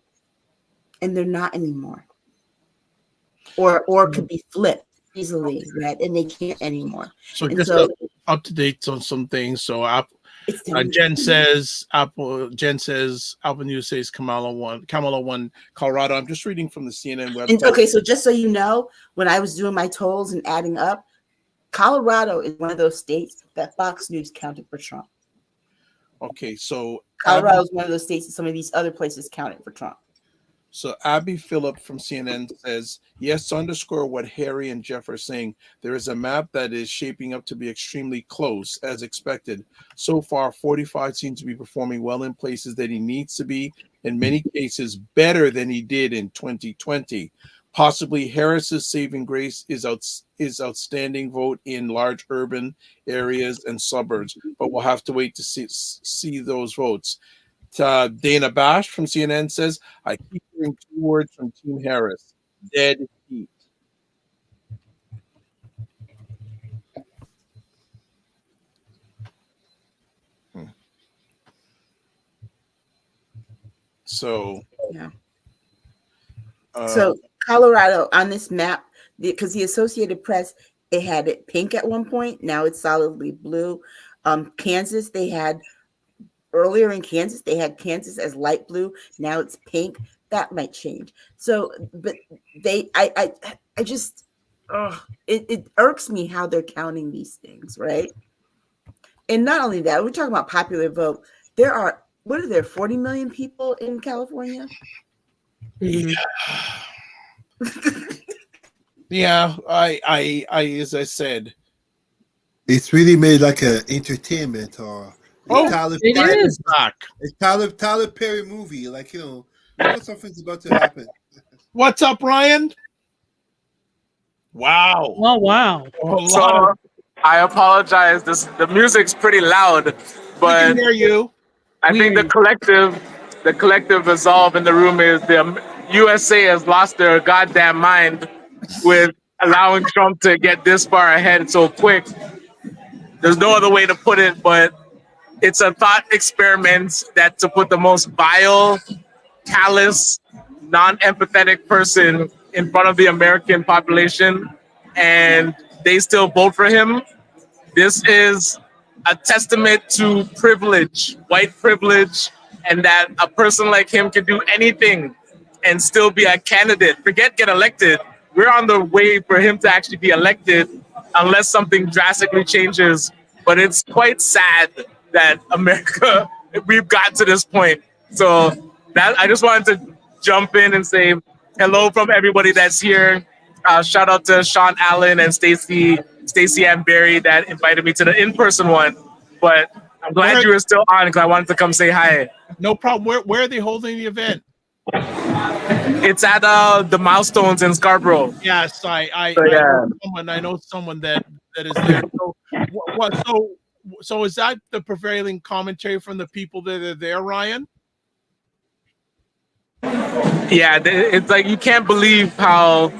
B: and they're not anymore, or could be flipped easily red, and they can't anymore.
C: So
B: And
C: just
B: so
C: up to date on some things. So
B: it's
C: Jen says Apple News says Kamala won Colorado. I'm just reading from the CNN website.
B: And okay, so just so you know, when I was doing my totals and adding up, Colorado is one of those states that Fox News counted for Trump.
C: Okay, so
B: Colorado is one of those states that some of these other places counted for Trump.
C: So Abby Phillip from CNN says, yes, to underscore what Harry and Jeff are saying, there is a map that is shaping up to be extremely close, as expected. So far, 45 seems to be performing well in places that he needs to be, in many cases better than he did in 2020. Possibly Harris's saving grace is outstanding vote in large urban areas and suburbs, but we'll have to wait to see those votes. Dana Bash from CNN says, I keep hearing 2 words from Team Harris: dead heat. So,
B: yeah.
C: So
B: Colorado on this map, because the Associated Press, it had it pink at one point. Now it's solidly blue. Kansas, they had earlier in Kansas, they had Kansas as light blue. Now it's pink. That might change. So, but I just, it irks me how they're counting these things, right? And not only that, we're talking about popular vote. There are, 40 million people in California?
C: Yeah, I as I said,
A: It's really made like an entertainment or Tyler Perry movie. Like, you know something's about to happen.
C: What's up, Ryan? Wow.
E: Oh, wow.
G: So I apologize. The music's pretty loud,
C: We
G: but
C: can hear you.
G: I think the collective resolve in the room is the USA has lost their goddamn mind with allowing Trump to get this far ahead so quick. There's no other way to put it, but it's a thought experiment that to put the most vile, callous, non-empathetic person in front of the American population, and they still vote for him. This is a testament to privilege, white privilege, and that a person like him can do anything and still be a candidate. Forget get elected. We're on the way for him to actually be elected unless something drastically changes. But it's quite sad that America, we've got to this point. So that I just wanted to jump in and say hello from everybody that's here. Shout out to Sean Allen and Stacey Ann Berry that invited me to the in-person one. But I'm glad you were still on because I wanted to come say hi.
C: No problem. Where are they holding the event?
G: It's at the Milestones in Scarborough.
C: Yes, I know someone that is there. So is that the prevailing commentary from the people that are there, Ryan?
G: Yeah, it's like you can't believe how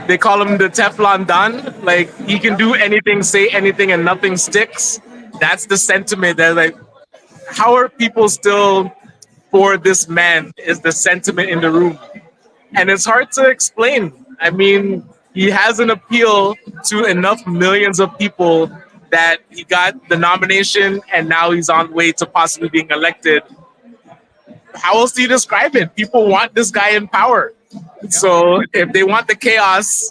G: they call him the Teflon Don. Like he can do anything, say anything, and nothing sticks. That's the sentiment. That like, how are people still for this man? Is the sentiment in the room, and it's hard to explain. I mean, he has an appeal to enough millions of people that he got the nomination, and now he's on the way to possibly being elected. How else do you describe it? People want this guy in power. So if they want the chaos,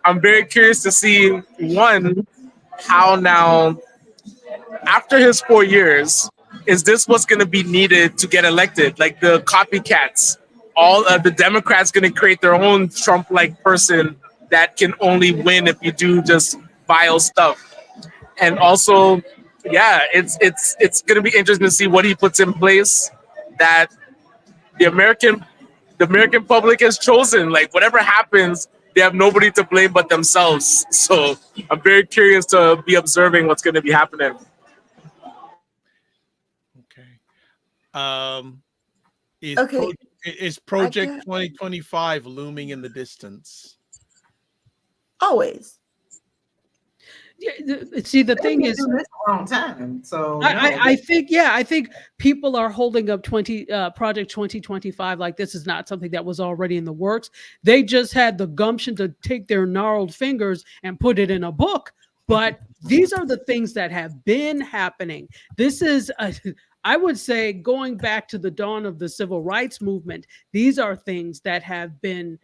G: I'm very curious to see, one, how now, after his 4 years, is this what's going to be needed to get elected? Like the copycats, all of the Democrats going to create their own Trump-like person that can only win if you do just vile stuff. And also, yeah, it's gonna be interesting to see what he puts in place that the American public has chosen. Like whatever happens, they have nobody to blame but themselves. So I'm very curious to be observing what's gonna be happening.
C: Okay. Is
B: Okay.
C: is Project
B: got-
C: 2025 looming in the distance?
B: Always.
E: Yeah, see, the thing is,
D: Doing this a long time. So
E: I think people are holding up Project 2025 like this is not something that was already in the works. They just had the gumption to take their gnarled fingers and put it in a book. But these are the things that have been happening. This is, I would say, going back to the dawn of the civil rights movement. These are things that have been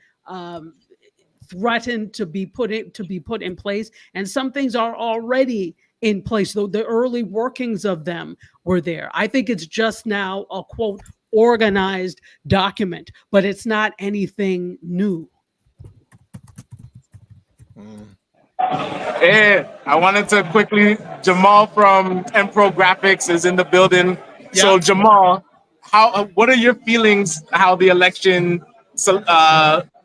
E: threatened to be put in place, and some things are already in place. Though the early workings of them were there. I think it's just now a quote organized document, but it's not anything new.
G: Hey, I wanted to quickly. Jamal from Empro Graphics is in the building. So
C: Yeah.
G: Jamal, what are your feelings? How the election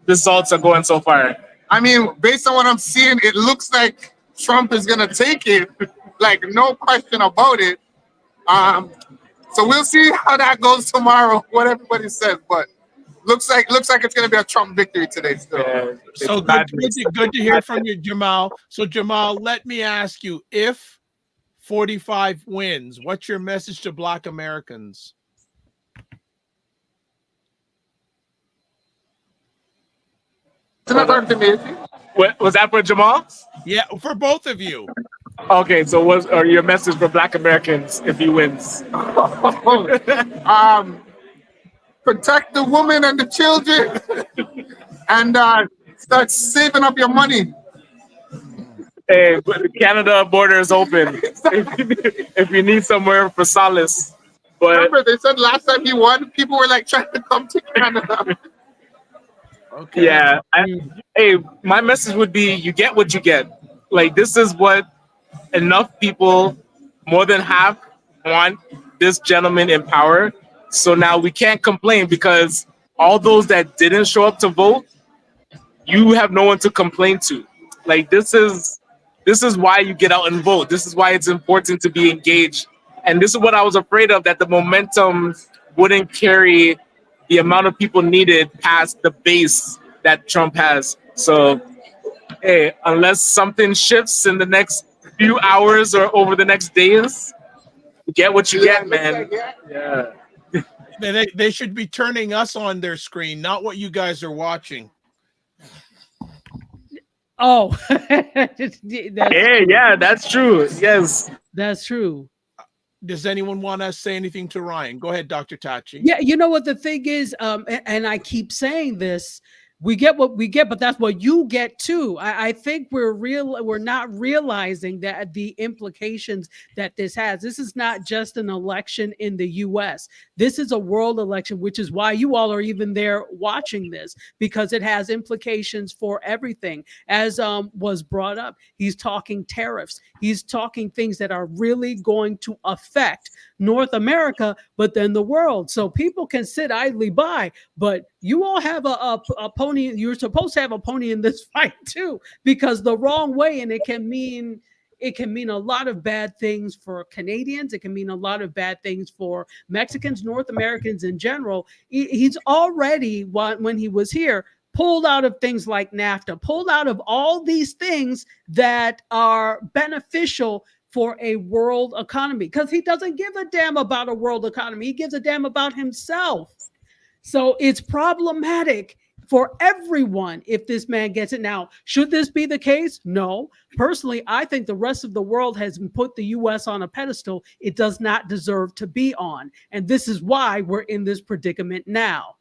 G: results are going so far?
I: I mean, based on what I'm seeing, it looks like Trump is gonna take it, like no question about it. So we'll see how that goes tomorrow, what everybody says. But looks like it's gonna be a Trump victory today. Still.
G: Yeah,
C: So good to hear from you, Jamal. So Jamal, let me ask you, if 45 wins, what's your message to Black Americans?
G: What was that for Jamal?
C: Yeah, for both of you.
G: Okay, so what are your message for Black Americans if he wins?
I: Protect the women and the children, and start saving up your money.
G: Hey, the Canada border is open if you need somewhere for solace. But
I: Remember, they said last time he won, people were like trying to come to Canada.
C: Okay.
G: yeah, hey, my message would be: you get what you get. Like this is what enough people, more than half, want this gentleman in power. So now we can't complain because all those that didn't show up to vote, you have no one to complain to. Like this is why you get out and vote. This is why it's important to be engaged. And this is what I was afraid of, that the momentum wouldn't carry the amount of people needed past the base that Trump has. So, hey, unless something shifts in the next few hours or over the next days, you get what you get, man. Yeah.
C: They should be turning us on their screen, not what you guys are watching.
E: Oh,
G: Hey, yeah, that's true. Yes.
E: that's true.
C: Does anyone want to say anything to Ryan? Go ahead, Dr. Tachi.
E: Yeah, you know what the thing is, and I keep saying this, we get what we get, but that's what you get too. I think we're not realizing that the implications that this has. This is not just an election in the US. This is a world election, which is why you all are even there watching this, because it has implications for everything. As was brought up, he's talking tariffs. He's talking things that are really going to affect North America, but then the world. So people can sit idly by, but you all have a pony. You're supposed to have a pony in this fight too, because the wrong way, and it can mean a lot of bad things for Canadians. It can mean a lot of bad things for Mexicans, North Americans in general. He's already, when he was here, pulled out of things like NAFTA, pulled out of all these things that are beneficial for a world economy, because he doesn't give a damn about a world economy. He gives a damn about himself. So it's problematic for everyone if this man gets it. Now, should this be the case? No. Personally, I think the rest of the world has put the U.S. on a pedestal it does not deserve to be on. And this is why we're in this predicament now.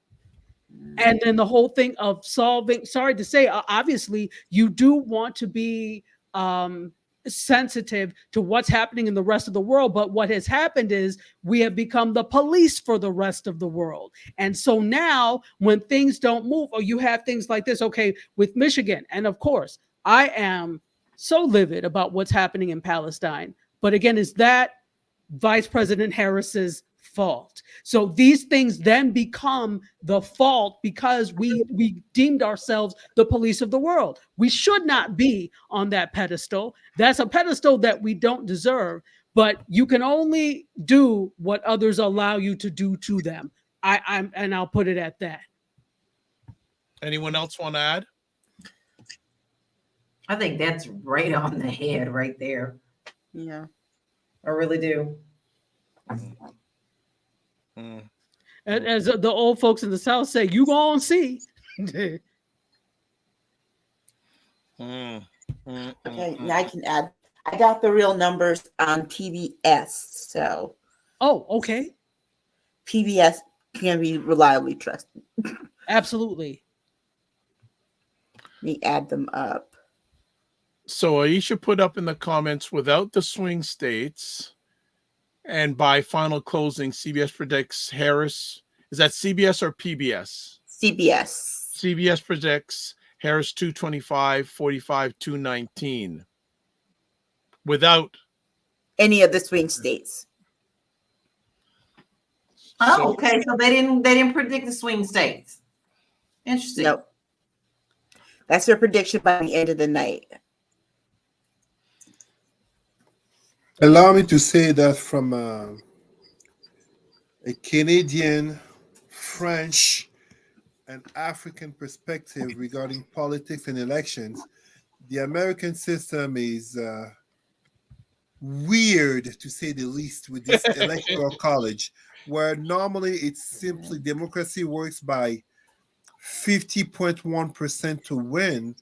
E: And then the whole thing of solving, sorry to say, obviously, you do want to be sensitive to what's happening in the rest of the world. But what has happened is we have become the police for the rest of the world. And so now when things don't move, or you have things like this, okay, with Michigan, and of course, I am so livid about what's happening in Palestine. But again, is that Vice President Harris's fault? So these things then become the fault because we deemed ourselves the police of the world. We should not be on that pedestal. That's a pedestal that we don't deserve, but you can only do what others allow you to do to them. I'll put it at that.
C: Anyone else want to add?
D: I think that's right on the head right there.
B: Yeah.
D: I really do.
E: As the old folks in the South say, you gonna see.
B: Okay, now I can add. I got the real numbers on PBS. So,
E: Oh, okay.
B: PBS can be reliably trusted.
E: Absolutely.
B: Let me add them up.
C: So Aisha put up in the comments, without the swing states and by final closing, CBS predicts Harris. Is that CBS or PBS?
B: CBS.
C: CBS predicts Harris 225, 45, 219. Without
B: Any of the swing states.
D: Oh, okay. So they didn't predict the swing states. Interesting.
B: Nope. That's their prediction by the end of the night.
A: Allow me to say that from a Canadian, French, and African perspective regarding politics and elections, the American system is weird, to say the least, with this electoral college, where normally it's simply democracy works by 50.1% to win.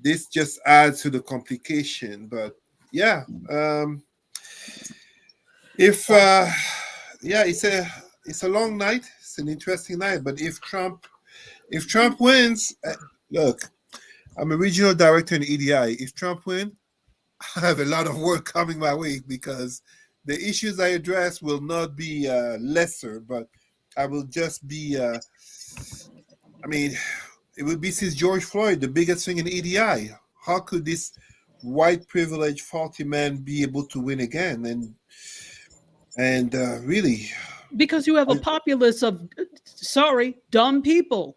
A: This just adds to the complication. But yeah, it's a long night. It's an interesting night. But if Trump wins, look, I'm a regional director in EDI. If Trump wins, I have a lot of work coming my way because the issues I address will not be lesser, but I will just be. It would be since George Floyd, the biggest thing in EDI. How could this white privileged faulty man be able to win again? And really,
E: because you have a populace of dumb people.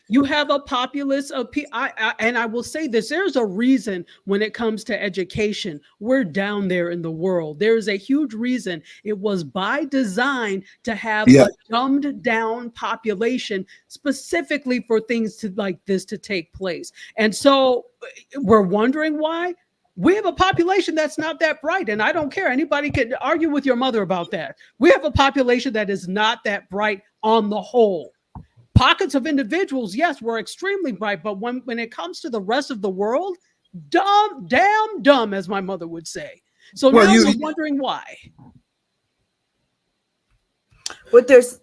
E: You have a populace of people, and I will say this: there's a reason when it comes to education, we're down there in the world. There is a huge reason. It was by design to have a dumbed down population specifically for things like this to take place. And so we're wondering why. We have a population that's not that bright, and I don't care. Anybody can argue with your mother about that. We have a population that is not that bright on the whole. Pockets of individuals, yes, were extremely bright, but when it comes to the rest of the world, damn dumb, as my mother would say. So now you're wondering why.
B: But there's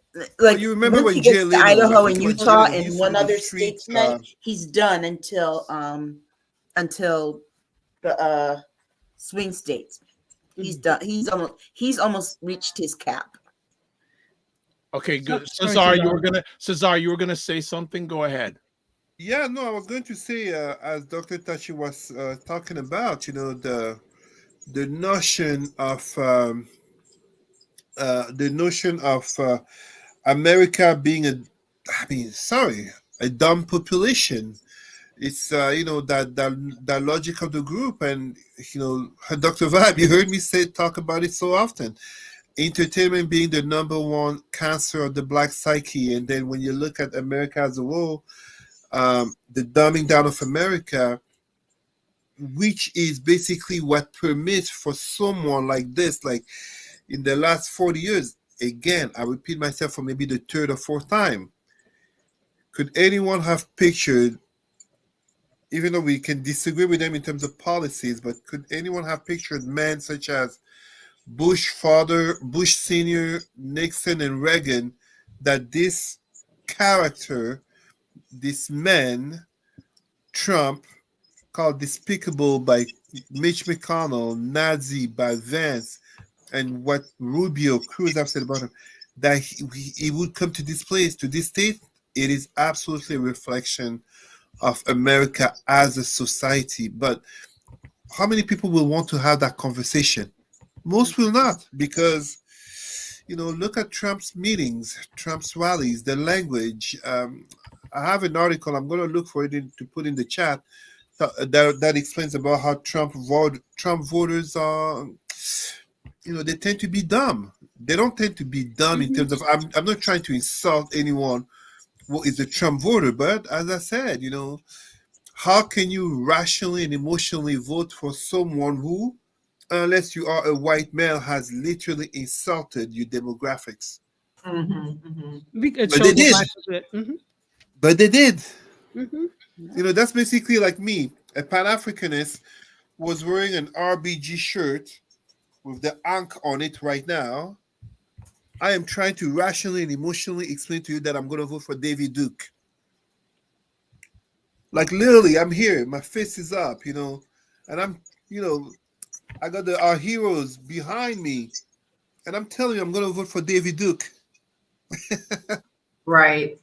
A: you remember when
B: he gets to Idaho and Utah and
A: he's
B: one
A: on the
B: other
A: street,
B: state, he's done until the swing states. He's done. He's almost reached his cap.
C: Okay, good. Cesar, you were gonna say something. Go ahead.
A: Yeah, no, I was going to say, as Dr. Tachi was talking about, the notion of America being a dumb population. It's that logic of the group, and Dr. Vibe, you heard me talk about it so often. Entertainment being the number one cancer of the Black psyche, and then when you look at America as a whole, the dumbing down of America, which is basically what permits for someone like this, like in the last 40 years, again, I repeat myself for maybe the third or fourth time. Could anyone have pictured, even though we can disagree with them in terms of policies, but could anyone have pictured men such as Bush father, Bush senior, Nixon, and Reagan, that this character, this man, Trump, called despicable by Mitch McConnell, Nazi by Vance, and what Rubio, Cruz have said about him, that he would come to this place, to this state? It is absolutely a reflection of America as a society. But how many people will want to have that conversation? Most will not, because look at Trump's meetings, Trump's rallies, the language. I have an article. I'm going to look for it to put in the chat that explains about how Trump voters are. They tend to be dumb. They don't tend to be dumb in terms of. I'm not trying to insult anyone who is a Trump voter, but as I said, how can you rationally and emotionally vote for someone who, unless you are a white male, has literally insulted your demographics?
E: But
A: they did. But they did.
E: Mm-hmm.
A: That's basically like me, a Pan-Africanist, was wearing an RBG shirt with the Ankh on it right now. I am trying to rationally and emotionally explain to you that I'm going to vote for David Duke. Like literally, I'm here, my fist is up, and I'm, I got our heroes behind me, and I'm telling you, I'm going to vote for David Duke.
D: Right.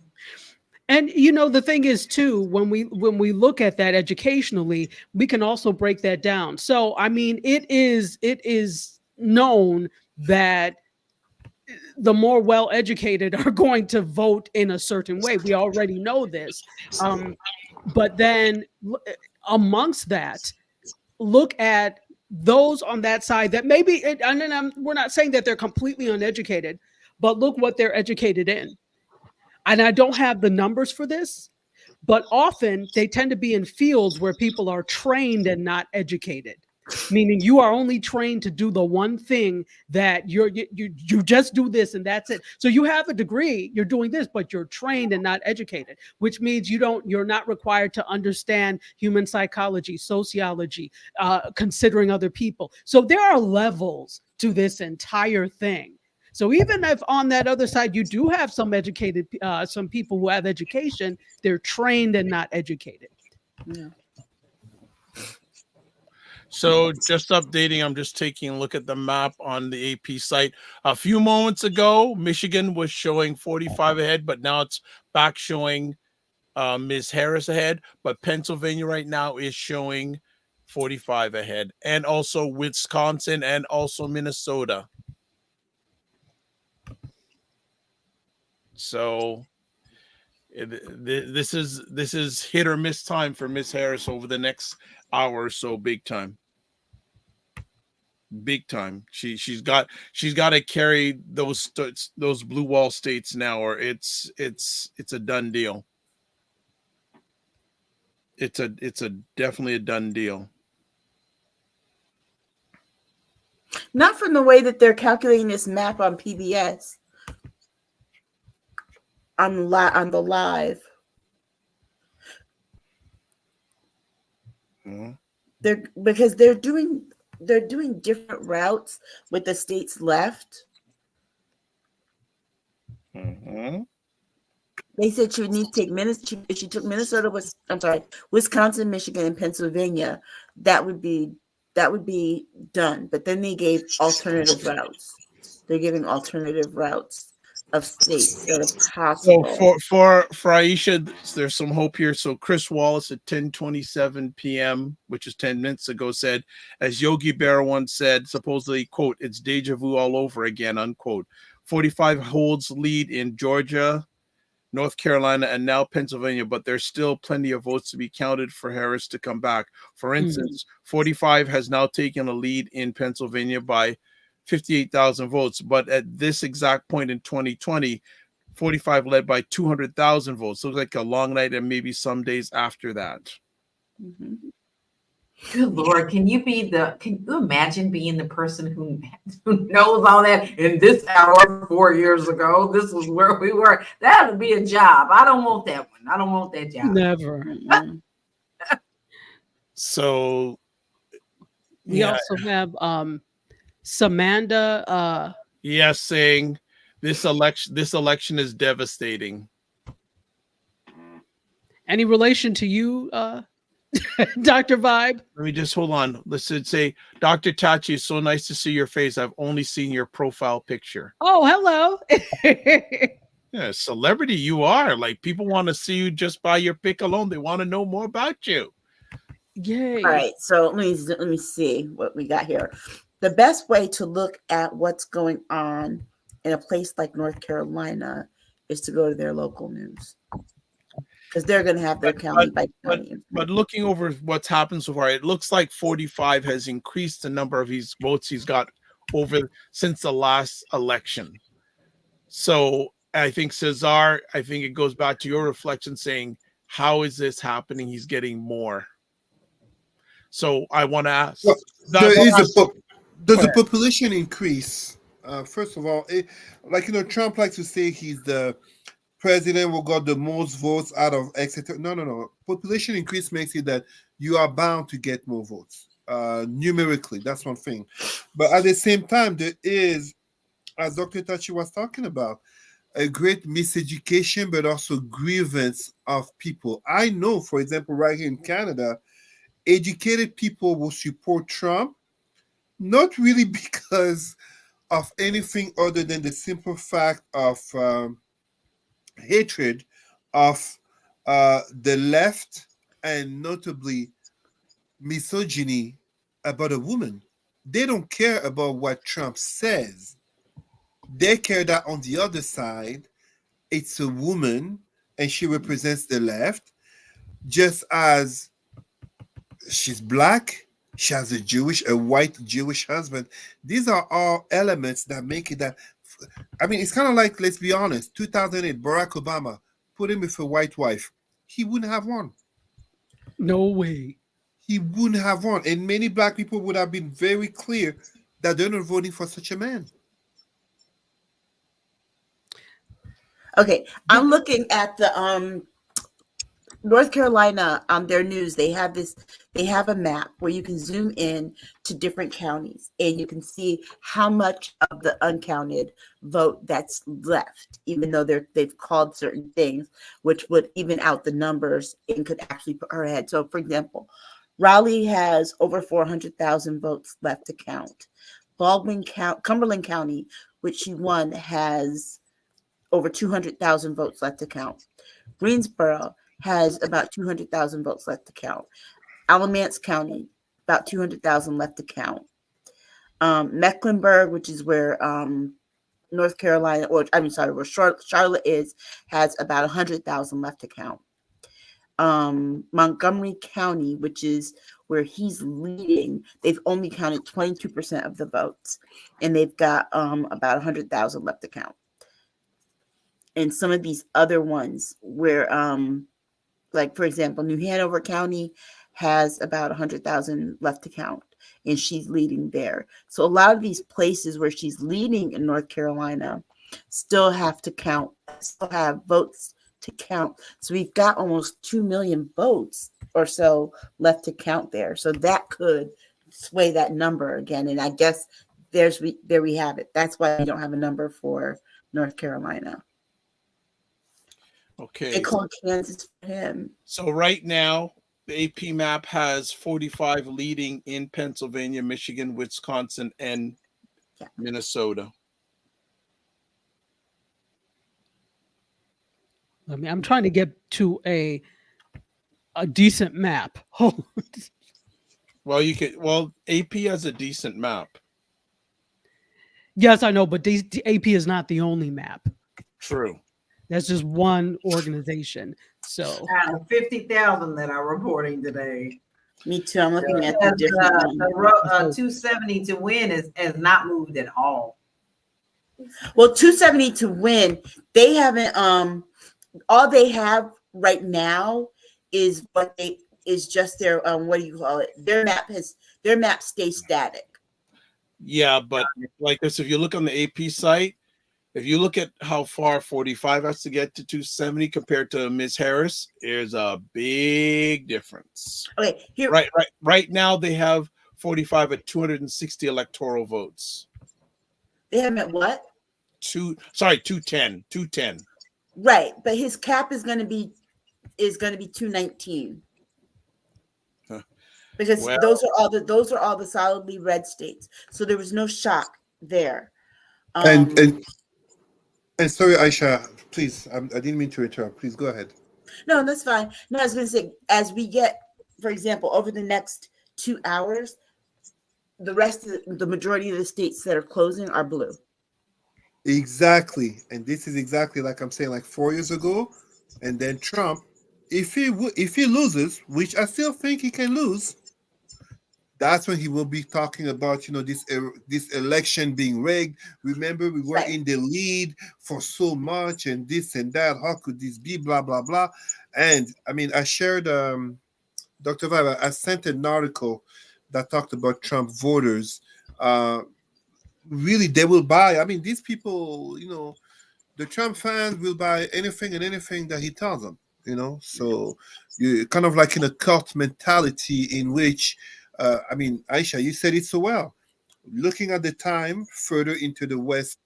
E: And the thing is too, when we look at that educationally, we can also break that down. So I mean, it is known that the more well-educated are going to vote in a certain way. We already know this. But then amongst that, look at those on that side that maybe, we're not saying that they're completely uneducated, but look what they're educated in. And I don't have the numbers for this, but often they tend to be in fields where people are trained and not educated. Meaning you are only trained to do the one thing that you just do this and that's it. So you have a degree, you're doing this, but you're trained and not educated, which means you're not required to understand human psychology, sociology, considering other people. So there are levels to this entire thing. So even if on that other side you do have some educated, some people who have education, they're trained and not educated. Yeah.
C: So just updating, I'm just taking a look at the map on the AP site. A few moments ago, Michigan was showing 45 ahead, but now it's back showing Ms. Harris ahead. But Pennsylvania right now is showing 45 ahead, and also Wisconsin and also Minnesota. So this is hit or miss time for Ms. Harris over the next hour or so. Big time. She's got to carry those blue wall states now, or it's a done deal. It's definitely a done deal.
B: Not from the way that they're calculating this map on PBS. On the live.
C: Mm-hmm.
B: They're doing different routes with the states left.
C: Mm-hmm.
B: They said she would need to take Minnesota. She took Wisconsin, Michigan, and Pennsylvania. That would be done. But then they gave alternative routes. They're giving alternative routes of states that are possible.
C: So for Aisha, there's some hope here. So Chris Wallace at 10:27 p.m., which is 10 minutes ago, said, as Yogi Berra once said, supposedly, quote, it's deja vu all over again, unquote. 45 holds lead in Georgia, North Carolina, and now Pennsylvania, but there's still plenty of votes to be counted for Harris to come back. For instance, 45 has now taken a lead in Pennsylvania by 58,000 votes, but at this exact point in 2020, 45 led by 200,000 votes. Looks like a long night, and maybe some days after that.
B: Mm-hmm.
D: Good Lord, can you imagine being the person who knows all that in this hour 4 years ago? This is where we were. That would be a job. I don't want that one. I don't want that job.
E: Never.
C: So
E: we also have Samanda.
C: Yes, saying this election is devastating.
E: Any relation to you, Dr. Vibe?
C: Let me just hold on. Let's say, Dr. Tachi, it's so nice to see your face. I've only seen your profile picture.
E: Oh, hello.
C: Yeah, celebrity you are. Like people want to see you just by your pick alone. They want to know more about you.
E: Yay.
B: All right, so let me see what we got here. The best way to look at what's going on in a place like North Carolina is to go to their local news, because they're going to have their county by county.
C: But looking over what's happened so far, it looks like 45 has increased the number of his votes he's got over since the last election. So I think Cesar, I think it goes back to your reflection saying, how is this happening? He's getting more. So I want to ask.
A: Well, does the population increase? First of all, Trump likes to say he's the president who got the most votes out of etc. No. Population increase makes it that you are bound to get more votes numerically. That's one thing. But at the same time, there is, as Dr. Tachi was talking about, a great miseducation, but also grievance of people. I know, for example, right here in Canada, educated people will support Trump, not really because of anything other than the simple fact of hatred of the left, and notably misogyny about a woman. They don't care about what Trump says. They care that on the other side, it's a woman and she represents the left, just as she's black, she has a white Jewish husband. These are all elements that make it that. I mean, it's kind of like, let's be honest, 2008, Barack Obama, put him with a white wife. He wouldn't have won.
E: No way.
A: He wouldn't have won. And many black people would have been very clear that they're not voting for such a man.
B: Okay, I'm looking at the North Carolina their news. They have a map where you can zoom in to different counties and you can see how much of the uncounted vote that's left, even though they've called certain things which would even out the numbers and could actually put her ahead. So for example, Raleigh has over 400,000 votes left to count. Cumberland County, which she won, has over 200,000 votes left to count. Greensboro has about 200,000 votes left to count. Alamance County, about 200,000 left to count. Mecklenburg, which is where North Carolina, where Charlotte is, has about 100,000 left to count. Montgomery County, which is where he's leading, they've only counted 22% of the votes, and they've got about 100,000 left to count. And some of these other ones where, like, for example, New Hanover County has about 100,000 left to count, and she's leading there. So a lot of these places where she's leading in North Carolina still have to count, still have votes to count. So we've got almost 2 million votes or so left to count there. So that could sway that number again. And I guess there we have it. That's why we don't have a number for North Carolina.
C: Okay.
B: They called Kansas for him.
C: So right now, the AP map has 45 leading in Pennsylvania, Michigan, Wisconsin, and Minnesota.
E: I mean, I'm trying to get to a decent map. Oh.
C: Well, AP has a decent map.
E: Yes, I know, but AP is not the only map.
C: True.
E: That's just one organization. So
D: out of 50,000 that are reporting today.
B: Me too. I'm looking at the different ones.
D: 270 to win has not moved at all.
B: Well, 270 to win, they haven't. All they have right now is just their what do you call it? Their map stays static.
C: Yeah, but like this, if you look on the AP site, if you look at how far 45 has to get to 270 compared to Ms. Harris, there's a big difference.
B: Okay, here.
C: Right now they have 45 at 260 electoral votes.
B: They have at what?
C: 210.
B: Right, but his cap is going to be 219.
C: Huh.
B: Because those are all the solidly red states. So there was no shock there.
A: And And sorry, Aisha, please, I didn't mean to interrupt. Please go ahead.
B: No, that's fine. No, I was going to say, as we get, for example, over the next 2 hours, the majority of the states that are closing are blue.
A: Exactly, and this is exactly like I'm saying, like 4 years ago, and then Trump, if he loses, which I still think he can lose, that's when he will be talking about, this election being rigged. Remember, we were
B: Right.
A: in the lead for so much, and this and that. How could this be? Blah blah blah. And I mean, I shared, Dr. Vibe, I sent an article that talked about Trump voters. Really, they will buy. I mean, these people, the Trump fans will buy anything and anything that he tells them. So you kind of like in a cult mentality in which. I mean, Aisha, you said it so well. Looking at the time further into the West,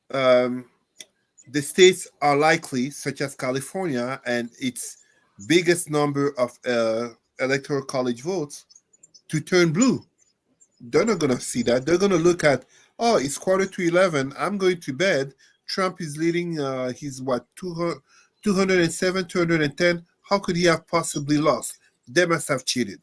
A: the states are likely, such as California and its biggest number of electoral college votes, to turn blue. They're not going to see that. They're going to look at, oh, it's 11:15. I'm going to bed. Trump is leading. He's what, 207, 210. How could he have possibly lost? They must have cheated.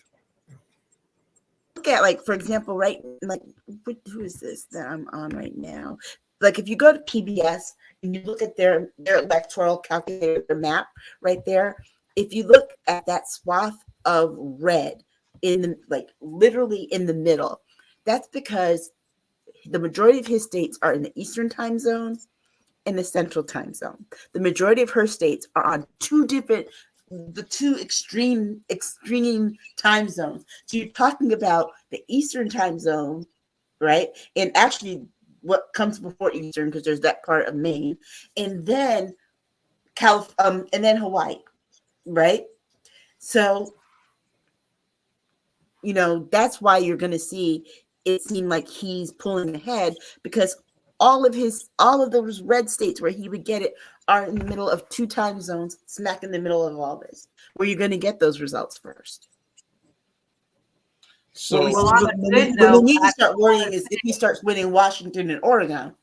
B: Look at, like, for example, right, like, who is this that I'm on right now? Like, if you go to PBS and you look at their electoral calculator, their map right there, if you look at that swath of red literally in the middle, that's because the majority of his states are in the Eastern time zone and the Central time zone. The majority of her states are on the two extreme time zones. So you're talking about the Eastern time zone, right? And actually what comes before Eastern, because there's that part of Maine, and then and then Hawaii, right? So, that's why you're going to see it seem like he's pulling ahead, because all of those red states where he would get it are in the middle of two time zones, smack in the middle of all this, where you're going to get those results first.
C: So,
D: Well, on a good
B: What we
D: note,
B: need to start worrying is if he starts winning Washington and Oregon.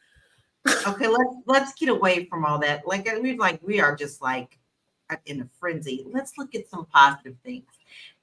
D: okay, let's get away from all that. We are just like in a frenzy. Let's look at some positive things.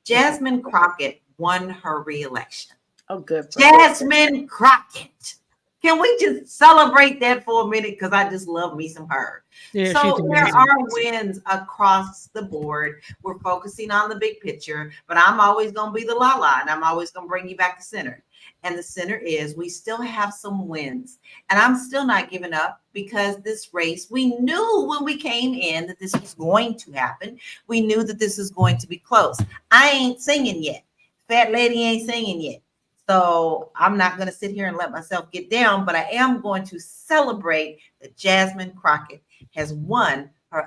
D: Jasmine Crockett won her re-election.
B: Oh, good.
D: Jasmine Crockett. Can we just celebrate that for a minute? Because I just love me some her.
E: Yeah,
D: So
E: she's
D: there
E: amazing.
D: are wins across the board. We're focusing on the big picture, but I'm always going to be the la-la, and I'm always going to bring you back to center. And the center is we still have some wins. And I'm still not giving up, because this race, we knew when we came in that this was going to happen. We knew that this is going to be close. I ain't singing yet. Fat lady ain't singing yet. So I'm not going to sit here and let myself get down, but I am going to celebrate that Jasmine Crockett has won her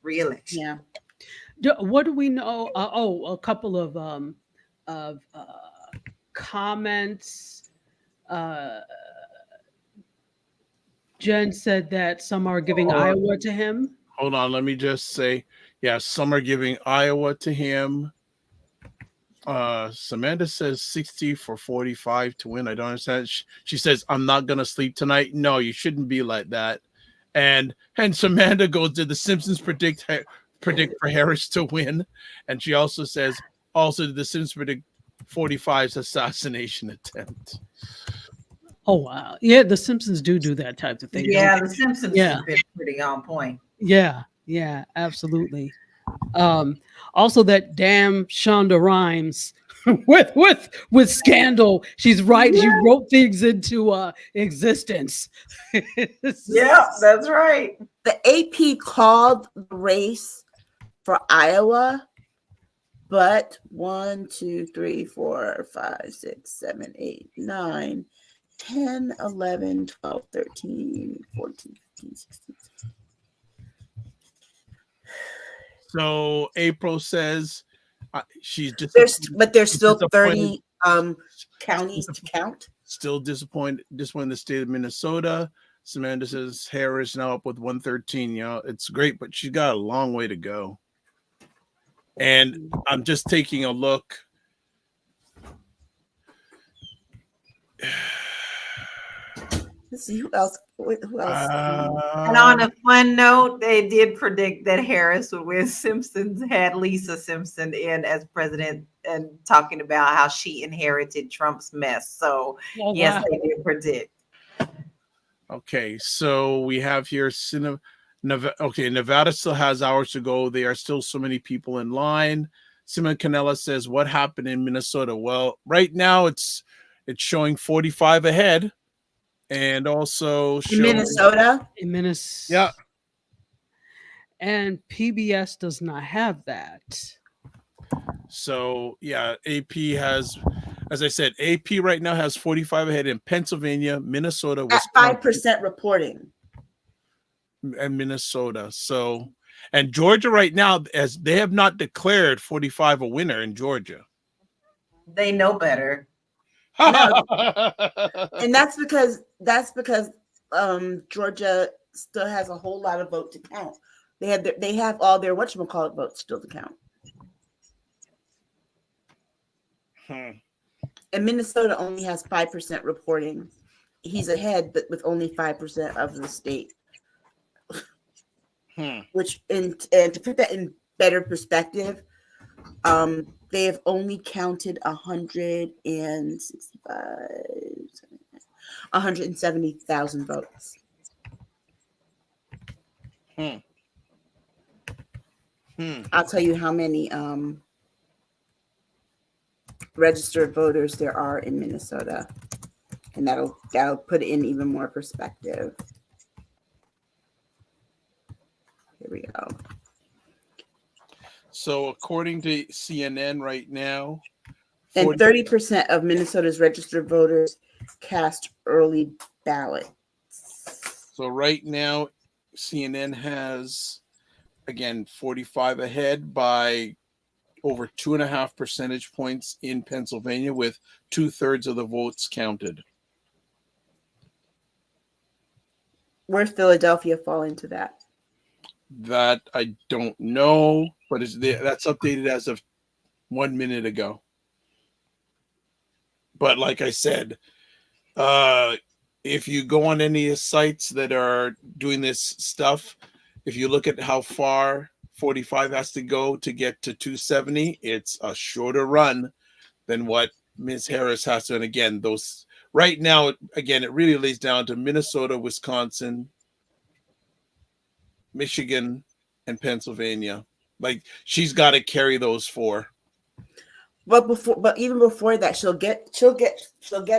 D: re-election.
B: Yeah.
E: What do we know? A couple of comments. Jen said that some are giving Iowa to him.
C: Hold on, let me just say, yeah, some are giving Iowa to him. Samantha says 60 for 45 to win. I don't understand. She says, I'm not gonna sleep tonight. No, you shouldn't be like that. And Samantha goes, did the Simpsons predict for Harris to win? And she also says, did the Simpsons predict 45's assassination attempt?
E: Oh wow. Yeah, the Simpsons do that type of thing.
D: Yeah, the Simpsons have been pretty on point.
E: Yeah, absolutely. Also that damn Shonda Rhimes with Scandal. She's right. She wrote things into existence.
D: Yeah, that's right.
B: The AP called the race for Iowa, but 1, 2, 3, 4, 5, 6, 7, 8, 9, 10, 11, 12, 13, 14, 15, 16.
C: So April says she's just
B: There's still 30 counties to count.
C: Still disappointed in the state of Minnesota. Samantha says Harris now up with 113. It's great, but she's got a long way to go. And I'm just taking a look.
B: Let's see who else. Who else?
D: And on a fun note, they did predict that Harris would win. Simpsons had Lisa Simpson in as president and talking about how she inherited Trump's mess. So
E: Oh,
D: yes,
E: wow.
D: they did predict.
C: Okay, so we have here Nevada still has hours to go. There are still so many people in line. Simon Canella says, what happened in Minnesota? Well, right now it's showing 45 ahead. And also
B: In Minnesota?
E: In Minnesota.
C: Yeah.
E: And PBS does not have that.
C: So yeah, AP has, as I said, AP right now has 45 ahead in Pennsylvania, Minnesota,
B: At
C: Wisconsin,
B: 5% reporting.
C: and Minnesota. So, and Georgia right now, as they have not declared 45 a winner in Georgia.
D: They know better.
B: And that's because Georgia still has a whole lot of vote to count. They have all their whatchamacallit votes still to count. And Minnesota only has 5% reporting. He's ahead, but with only 5% of the state. Which, and to put that in better perspective, they have only counted 170,000 votes. I'll tell you how many registered voters there are in Minnesota, and that'll put it in even more perspective. Here we go.
C: So according to CNN right now,
B: And 30% of Minnesota's registered voters cast early ballots.
C: So right now, CNN has, again, 45 ahead by over 2.5 percentage points in Pennsylvania, with 2/3 of the votes counted.
B: Where's Philadelphia fall into that?
C: That I don't know, but that's updated as of 1 minute ago. But like I said, if you go on any sites that are doing this stuff, if you look at how far 45 has to go to get to 270, it's a shorter run than what Ms. Harris has to. And again, those right now, again, it really lays down to Minnesota, Wisconsin, Michigan, and Pennsylvania. Like, she's got to carry those four.
B: But even before that, she'll get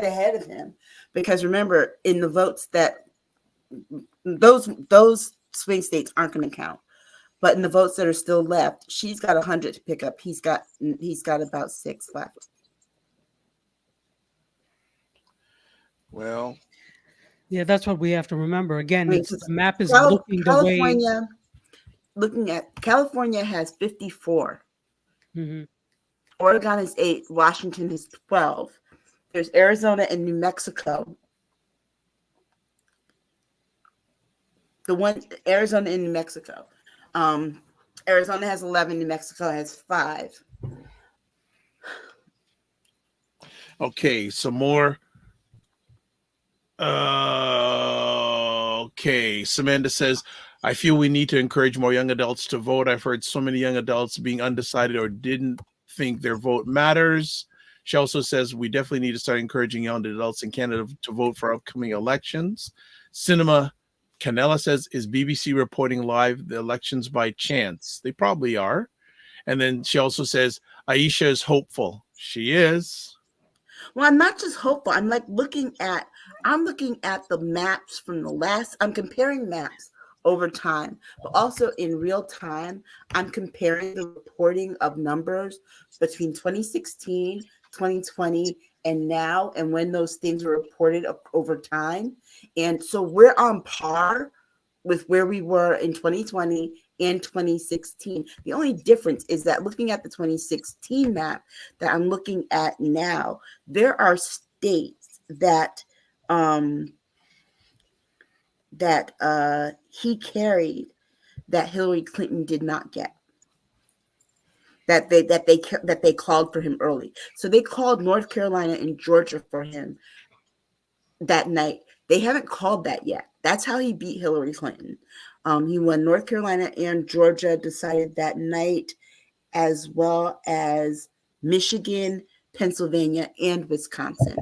B: ahead of him, because remember, in the votes that those swing states aren't going to count, but in the votes that are still left, she's got 100 to pick up. He's got about 6 left.
C: Well,
E: yeah, that's what we have to remember. Again,
B: I mean,
E: the map is looking the way.
B: California has 54.
E: Mhm.
B: Oregon is 8. Washington is 12. There's Arizona and New Mexico. Arizona and New Mexico. Arizona has 11. New Mexico has 5.
C: okay, some more. Okay, Samantha says, I feel we need to encourage more young adults to vote. I've heard so many young adults being undecided or didn't think their vote matters. She also says we definitely need to start encouraging young adults in Canada to vote for upcoming elections. Cinema Canella says, is BBC reporting live the elections by chance? They probably are. And then she also says, Aisha is hopeful. She is.
B: Well, I'm not just hopeful. I'm looking at the maps from I'm comparing maps over time, but also in real time, I'm comparing the reporting of numbers between 2016, 2020, and now, and when those things were reported over time. And so we're on par with where we were in 2020 and 2016. The only difference is that looking at the 2016 map that I'm looking at now, there are states that he carried that Hillary Clinton did not get. That they called for him early. So they called North Carolina and Georgia for him that night. They haven't called that yet. That's how he beat Hillary Clinton. He won North Carolina and Georgia, decided that night, as well as Michigan, Pennsylvania, and Wisconsin.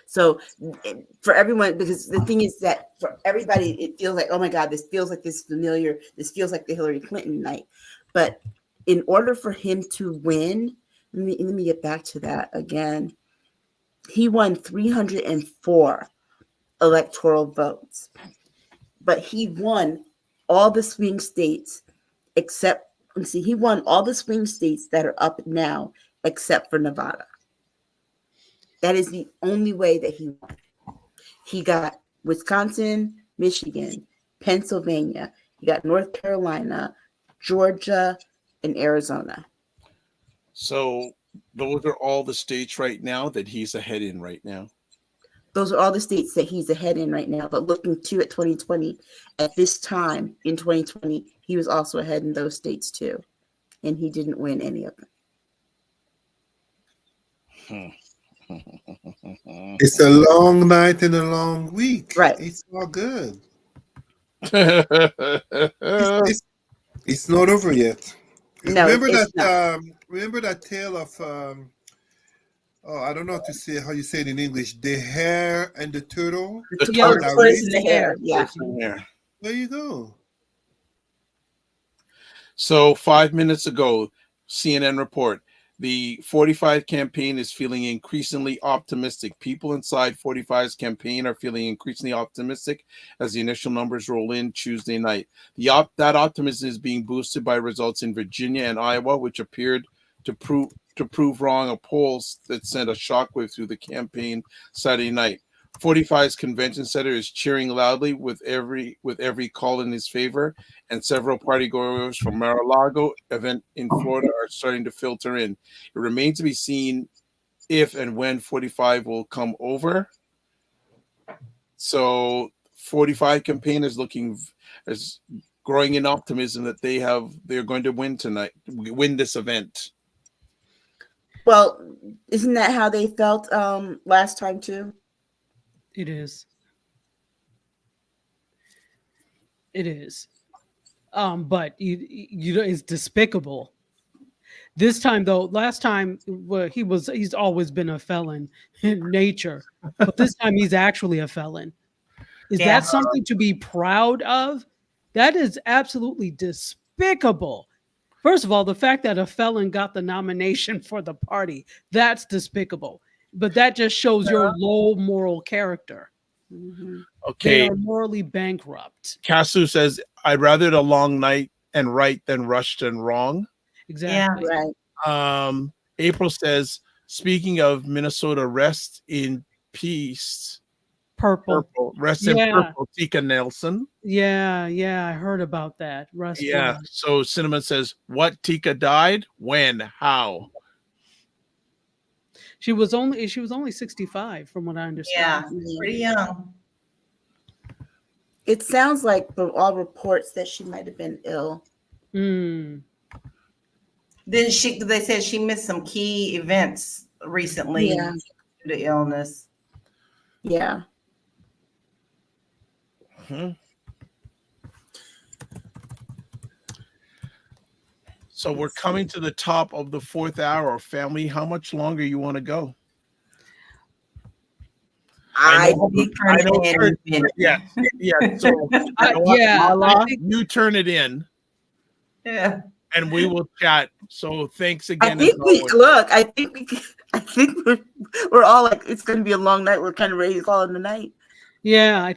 B: So for everyone, because the thing is that for everybody, it feels like, oh my God, this feels like this familiar, this feels like the Hillary Clinton night. But in order for him to win, let me get back to that again. He won 304 electoral votes, but he won all the swing states except, he won all the swing states that are up now except for Nevada. That is the only way that he won. He got Wisconsin, Michigan, Pennsylvania. He got North Carolina, Georgia, and Arizona.
C: So those are all the states right now that he's ahead in right now.
B: Those are all the states that he's ahead in right now. But looking to at 2020, at this time in 2020, he was also ahead in those states too. And he didn't win any of them.
A: It's a long night and a long week.
B: Right.
A: It's all good.
C: It's
A: It's not over yet.
B: No,
A: remember
B: it's
A: that
B: not.
A: remember that tale of I don't know how to say how you say it in English. The hare and the turtle.
C: The
B: Yeah,
C: tortoise.
B: the tortoise and the hare. Yeah.
A: There you go.
C: So 5 minutes ago, CNN report, the 45 campaign is feeling increasingly optimistic. People inside 45's campaign are feeling increasingly optimistic as the initial numbers roll in Tuesday night. That optimism is being boosted by results in Virginia and Iowa, which appeared to prove wrong a polls that sent a shockwave through the campaign Saturday night. 45's convention center is cheering loudly with every call in his favor, and several party goers from Mar-a-Lago event in Florida are starting to filter in. It remains to be seen if and when 45 will come over. So 45 campaign is growing in optimism that they're going to win this event.
B: Well, isn't that how they felt last time too?
E: It is. It is. But you know, it's despicable. This time, though, last time he's always been a felon in nature, but this time he's actually a felon. Is that something to be proud of? That is absolutely despicable. First of all, the fact that a felon got the nomination for the party, that's despicable. But that just shows your low moral character.
B: Mm-hmm.
C: Okay.
E: They are morally bankrupt.
C: Casu says, I'd rather the long night and right than rushed and wrong.
E: Exactly.
B: Yeah, right.
C: April says, speaking of Minnesota, rest in peace.
E: Purple.
C: Rest in purple. Tika Nelson.
E: Yeah, I heard about that. Rest.
C: Yeah. So Cinnamon says, what, Tika died? When? How?
E: She was only 65, from what I understand.
D: Yeah, pretty young.
B: It sounds like from all reports that she might have been ill.
E: Mm.
D: Then they said she missed some key events recently due to illness.
B: Yeah.
C: Mm-hmm. So we're coming to the top of the fourth hour. Family, how much longer you want to go?
B: I
C: know. Yeah. So you turn it in.
D: Yeah.
C: And we will chat. So thanks again.
B: I think we're all like, it's going to be a long night. We're kind of ready to call it a night.
E: Yeah, I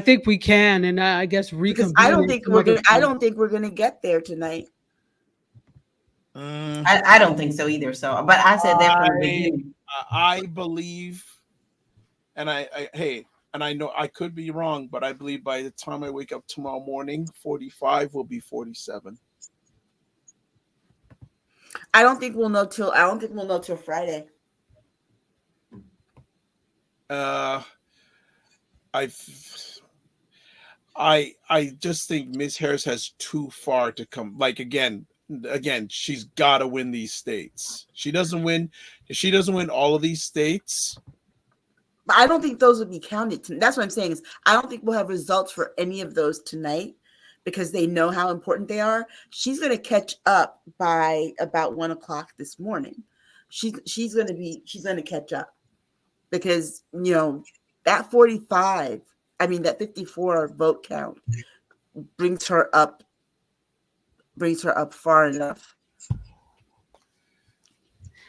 E: think we can, and I guess reconvene.
B: I don't think we're gonna get there tonight.
D: I don't think so either. So, but I said that from the beginning.
C: I believe, and I know I could be wrong, but I believe by the time I wake up tomorrow morning, 45 will be 47.
B: I don't think we'll know till Friday.
C: I just think Ms. Harris has too far to come. Like, again, again, she's got to win these states. She doesn't win all of these states.
B: But I don't think those would be counted. That's what I'm saying is I don't think we'll have results for any of those tonight because they know how important they are. She's going to catch up by about 1 o'clock this morning. She's going to catch up because, you know, that 54 vote count brings her up far enough.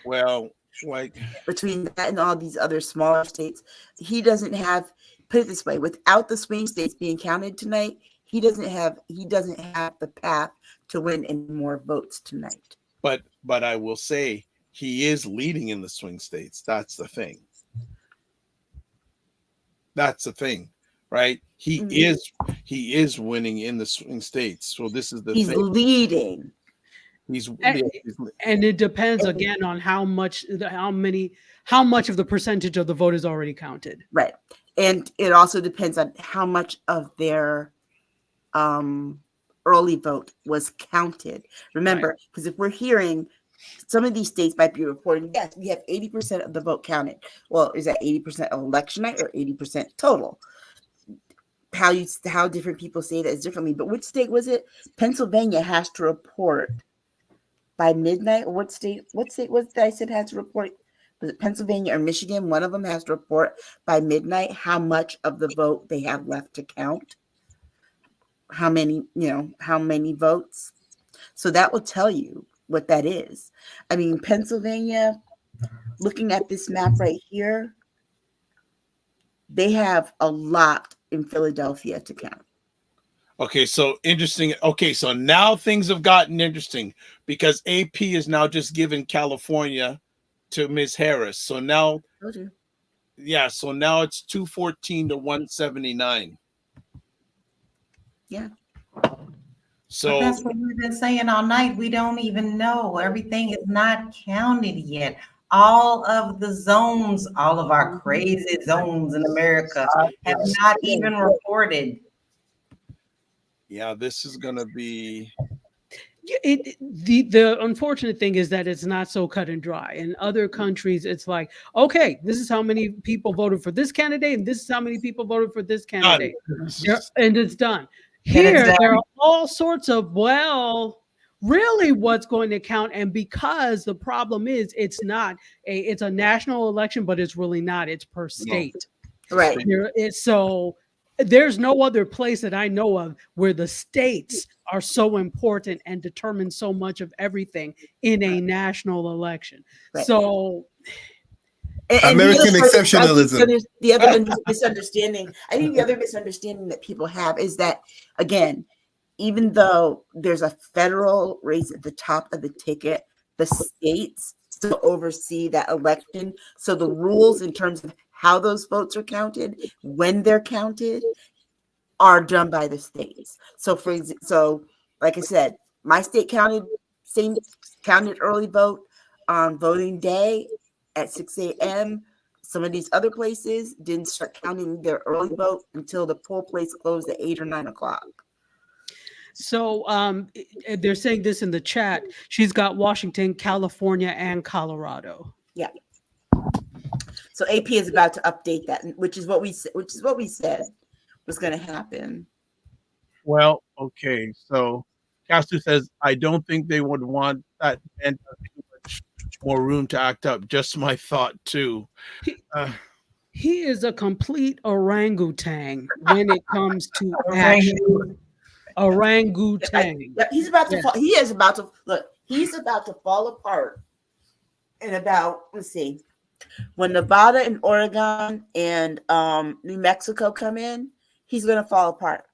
C: Well, like
B: between that and all these other smaller states, he doesn't have, put it this way, without the swing states being counted tonight, he doesn't have the path to win any more votes tonight.
C: But I will say he is leading in the swing states. That's the thing. Right? He is winning in the swing states. So this is the
B: he's
C: thing.
B: Leading.
E: And it depends again on how much of the percentage of the vote is already counted.
B: Right. And it also depends on how much of their early vote was counted. Remember, because if we're hearing some of these states might be reporting, yes, we have 80% of the vote counted. Well, is that 80% of election night or 80% total? How different people say that is differently. But which state was it? Pennsylvania has to report by midnight. Or what state was that I said had to report? Was it Pennsylvania or Michigan? One of them has to report by midnight how much of the vote they have left to count. How many votes. So that will tell you what that is. I mean, Pennsylvania, looking at this map right here, they have a lot in Philadelphia to count.
C: Okay, so interesting. Okay, so now things have gotten interesting because AP is now just giving California to Ms. Harris. So now, so now it's 214 to 179.
B: Yeah.
C: So
D: but that's what we've been saying all night. We don't even know. Everything is not counted yet. All of the zones, all of our crazy zones in America have not even reported.
C: Yeah, this is going to be.
E: The unfortunate thing is that it's not so cut and dry. In other countries, it's like, okay, this is how many people voted for this candidate, and this is how many people voted for this candidate, and it's done. Here, there are all sorts of, really what's going to count. And because the problem is it's a national election, but it's really not. It's per state.
B: Right.
E: So there's no other place that I know of where the states are so important and determine so much of everything in a national election.
B: Right.
E: So
A: American exceptionalism.
B: The other misunderstanding, I think the other misunderstanding that people have is that, again, even though there's a federal race at the top of the ticket, the states still oversee that election. So the rules in terms of how those votes are counted, when they're counted, are done by the states. So like I said, my state counted early vote on voting day at 6 a.m. Some of these other places didn't start counting their early vote until the poll place closed at 8 or 9 o'clock.
E: So they're saying this in the chat. She's got Washington, California, and Colorado.
B: Yeah. So AP is about to update that, which is what we said was going to happen.
C: Well, okay. So Castu says, I don't think they would want that man to have too much more room to act up. Just my thought too.
E: He is a complete orangutan when it comes to action. Orangutan.
B: He's about to fall. He is about to look. He's about to fall apart in about, let's see, when Nevada and Oregon and New Mexico come in, he's going to fall apart.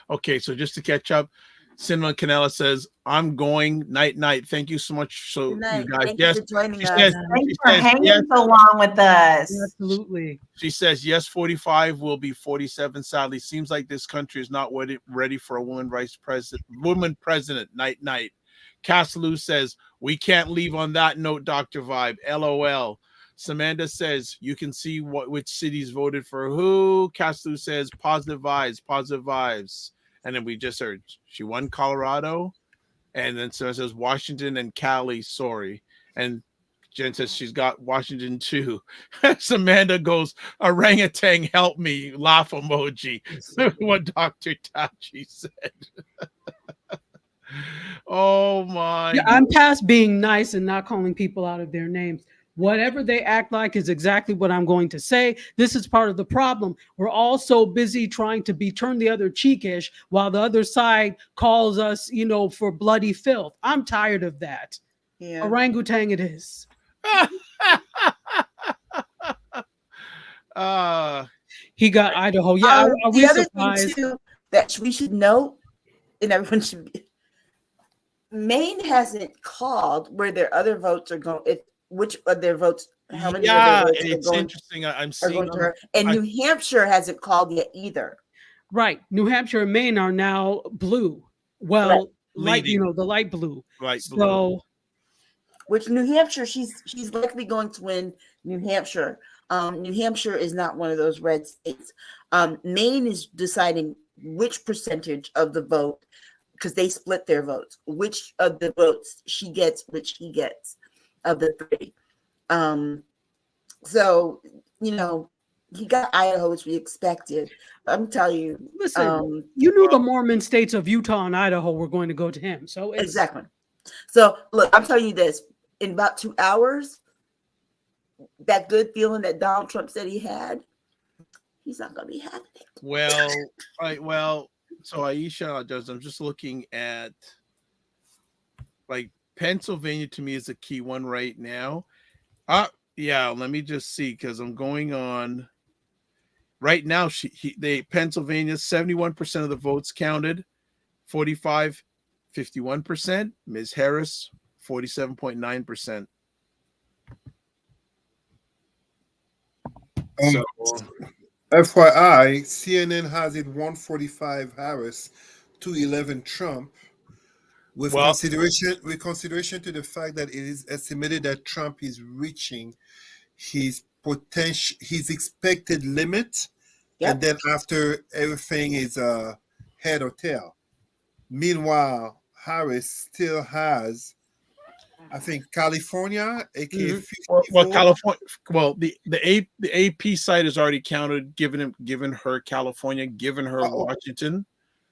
C: Okay, so just to catch up, Cinema Canela says, I'm going night. Thank you so much. So you guys,
B: Thank you for joining us.
D: Thanks for hanging so long with us.
E: Absolutely.
C: She says, yes, 45 will be 47. Sadly, seems like this country is not ready for a woman president. Night. Casalou says, we can't leave on that note, Dr. Vibe. LOL. Samantha says, you can see which cities voted for who. Casalou says, positive vibes. And then we just heard she won Colorado And then so it says Washington and Cali, sorry. And Jen says she's got Washington too. Samantha goes, orangutan, help me, laugh emoji. What Dr. Tachi said. Oh my.
E: Yeah, I'm past being nice and not calling people out of their names. Whatever they act like is exactly what I'm going to say. This is part of the problem. We're all so busy trying to be turn the other cheekish while the other side calls us, for bloody filth. I'm tired of that.
B: Yeah.
E: Orangutan it is. He got Idaho. Yeah, are we
B: the other
E: surprised?
B: thing too that we should note, and everyone should be, Maine hasn't called where their other votes are going. Which of their votes? How many?
C: Yeah,
B: of their votes
C: it's
B: are going,
C: interesting. I'm
B: are
C: seeing
B: going to her. And New Hampshire hasn't called yet either.
E: Right. New Hampshire and Maine are now blue. Well, light,
C: Leading.
E: the light blue.
C: Light blue.
E: So
B: Which New Hampshire, she's likely going to win New Hampshire. New Hampshire is not one of those red states. Maine is deciding which percentage of the vote, because they split their votes, which of the votes she gets, which he gets of the three. So, he got Idaho, which we expected. I'm telling you.
E: listen, you knew the Mormon states of Utah and Idaho were going to go to him. So
B: Exactly. So look, I'm telling you this, in about 2 hours, that good feeling that Donald Trump said he had, he's not going to be having it.
C: Well, so Aisha does. I'm just looking at Pennsylvania to me is a key one right now. Yeah, let me just see because I'm going on right now. Pennsylvania 71% of the votes counted, 51%. Ms. Harris 47.9%. So
A: FYI, CNN has it 145 Harris, 211 Trump, with consideration to the fact that it is estimated that Trump is reaching his expected limit, and then after everything is head or tail. Meanwhile, Harris still has, I think, California, aka 54.
C: Well, California. Well, the AP site has already counted, given her California, given her Washington.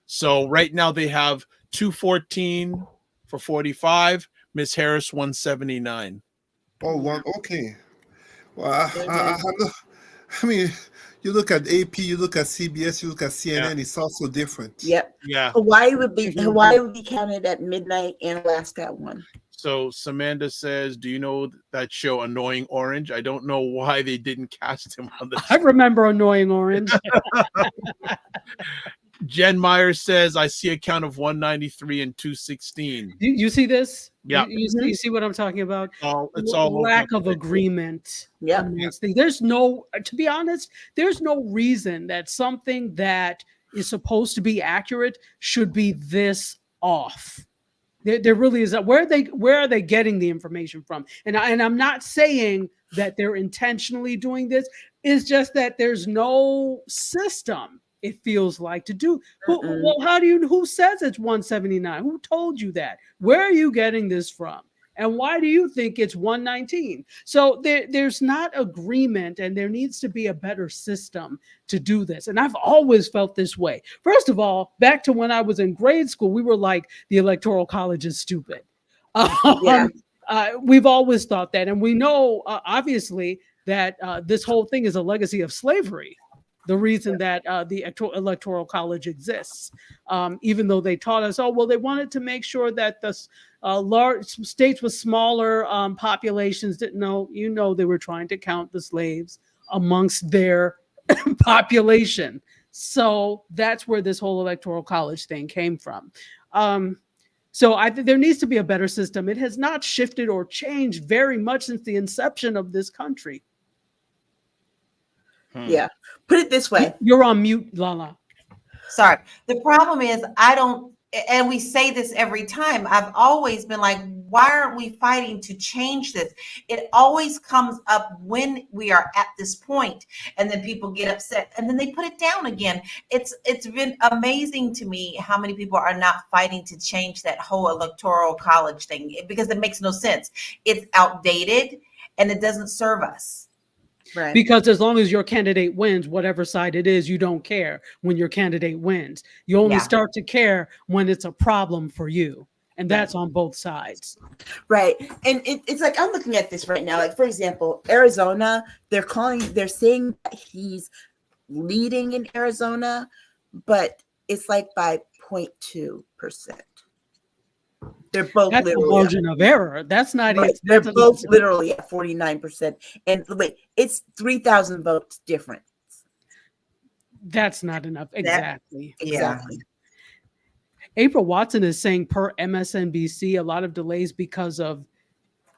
C: So right now they have 214 for 45. Miss Harris 179.
A: Oh, okay. Well, I mean, you look at AP, you look at CBS, you look at CNN. It's also different.
B: Yep.
C: Yeah.
B: Hawaii would be counted at midnight, and Alaska at 1.
C: So Samantha says, "Do you know that show Annoying Orange? I don't know why they didn't cast him on the show."
E: I remember Annoying Orange.
C: Jen Myers says, "I see a count of 193 and 216."
E: You see this?
C: Yeah.
E: You see what I'm talking about?
C: It's all
E: lack of agreement.
B: Yeah.
E: There's no, to be honest, there's no reason that something that is supposed to be accurate should be this off. There really is. Where are they getting the information from? And I'm not saying that they're intentionally doing this. It's just that there's no system. It feels like to do. Well, who says it's 179? Who told you that? Where are you getting this from? And why do you think it's 119? So there's not agreement, and there needs to be a better system to do this. And I've always felt this way. First of all, back to when I was in grade school, we were like, the Electoral College is stupid. We've always thought that. And we know, obviously, that this whole thing is a legacy of slavery. The reason that the Electoral College exists, even though they taught us, they wanted to make sure that the large states with smaller populations didn't know. They were trying to count the slaves amongst their population. So that's where this whole Electoral College thing came from. So I think there needs to be a better system. It has not shifted or changed very much since the inception of this country.
B: Yeah. Put it this way.
E: You're on mute, Lala.
D: Sorry. The problem is and we say this every time. I've always been like, why aren't we fighting to change this? It always comes up when we are at this point, and then people get upset and then they put it down again. It's been amazing to me how many people are not fighting to change that whole electoral college thing, because it makes no sense. It's outdated and it doesn't serve us.
B: Right.
E: Because as long as your candidate wins, whatever side it is, you don't care when your candidate wins. You only
D: Yeah.
E: start to care when it's a problem for you. And that's on both sides.
B: Right. And it's like, I'm looking at this right now. Like, for example, Arizona, they're saying that he's leading in Arizona, but it's like by 0.2%. They're both
E: That's a
B: literally
E: margin of error. That's not
B: right.
E: it.
B: They're
E: That's
B: both literally at 49%. And wait, it's 3,000 votes different.
E: That's not enough. Exactly.
B: Exactly.
E: April Watson is saying, per MSNBC, a lot of delays because of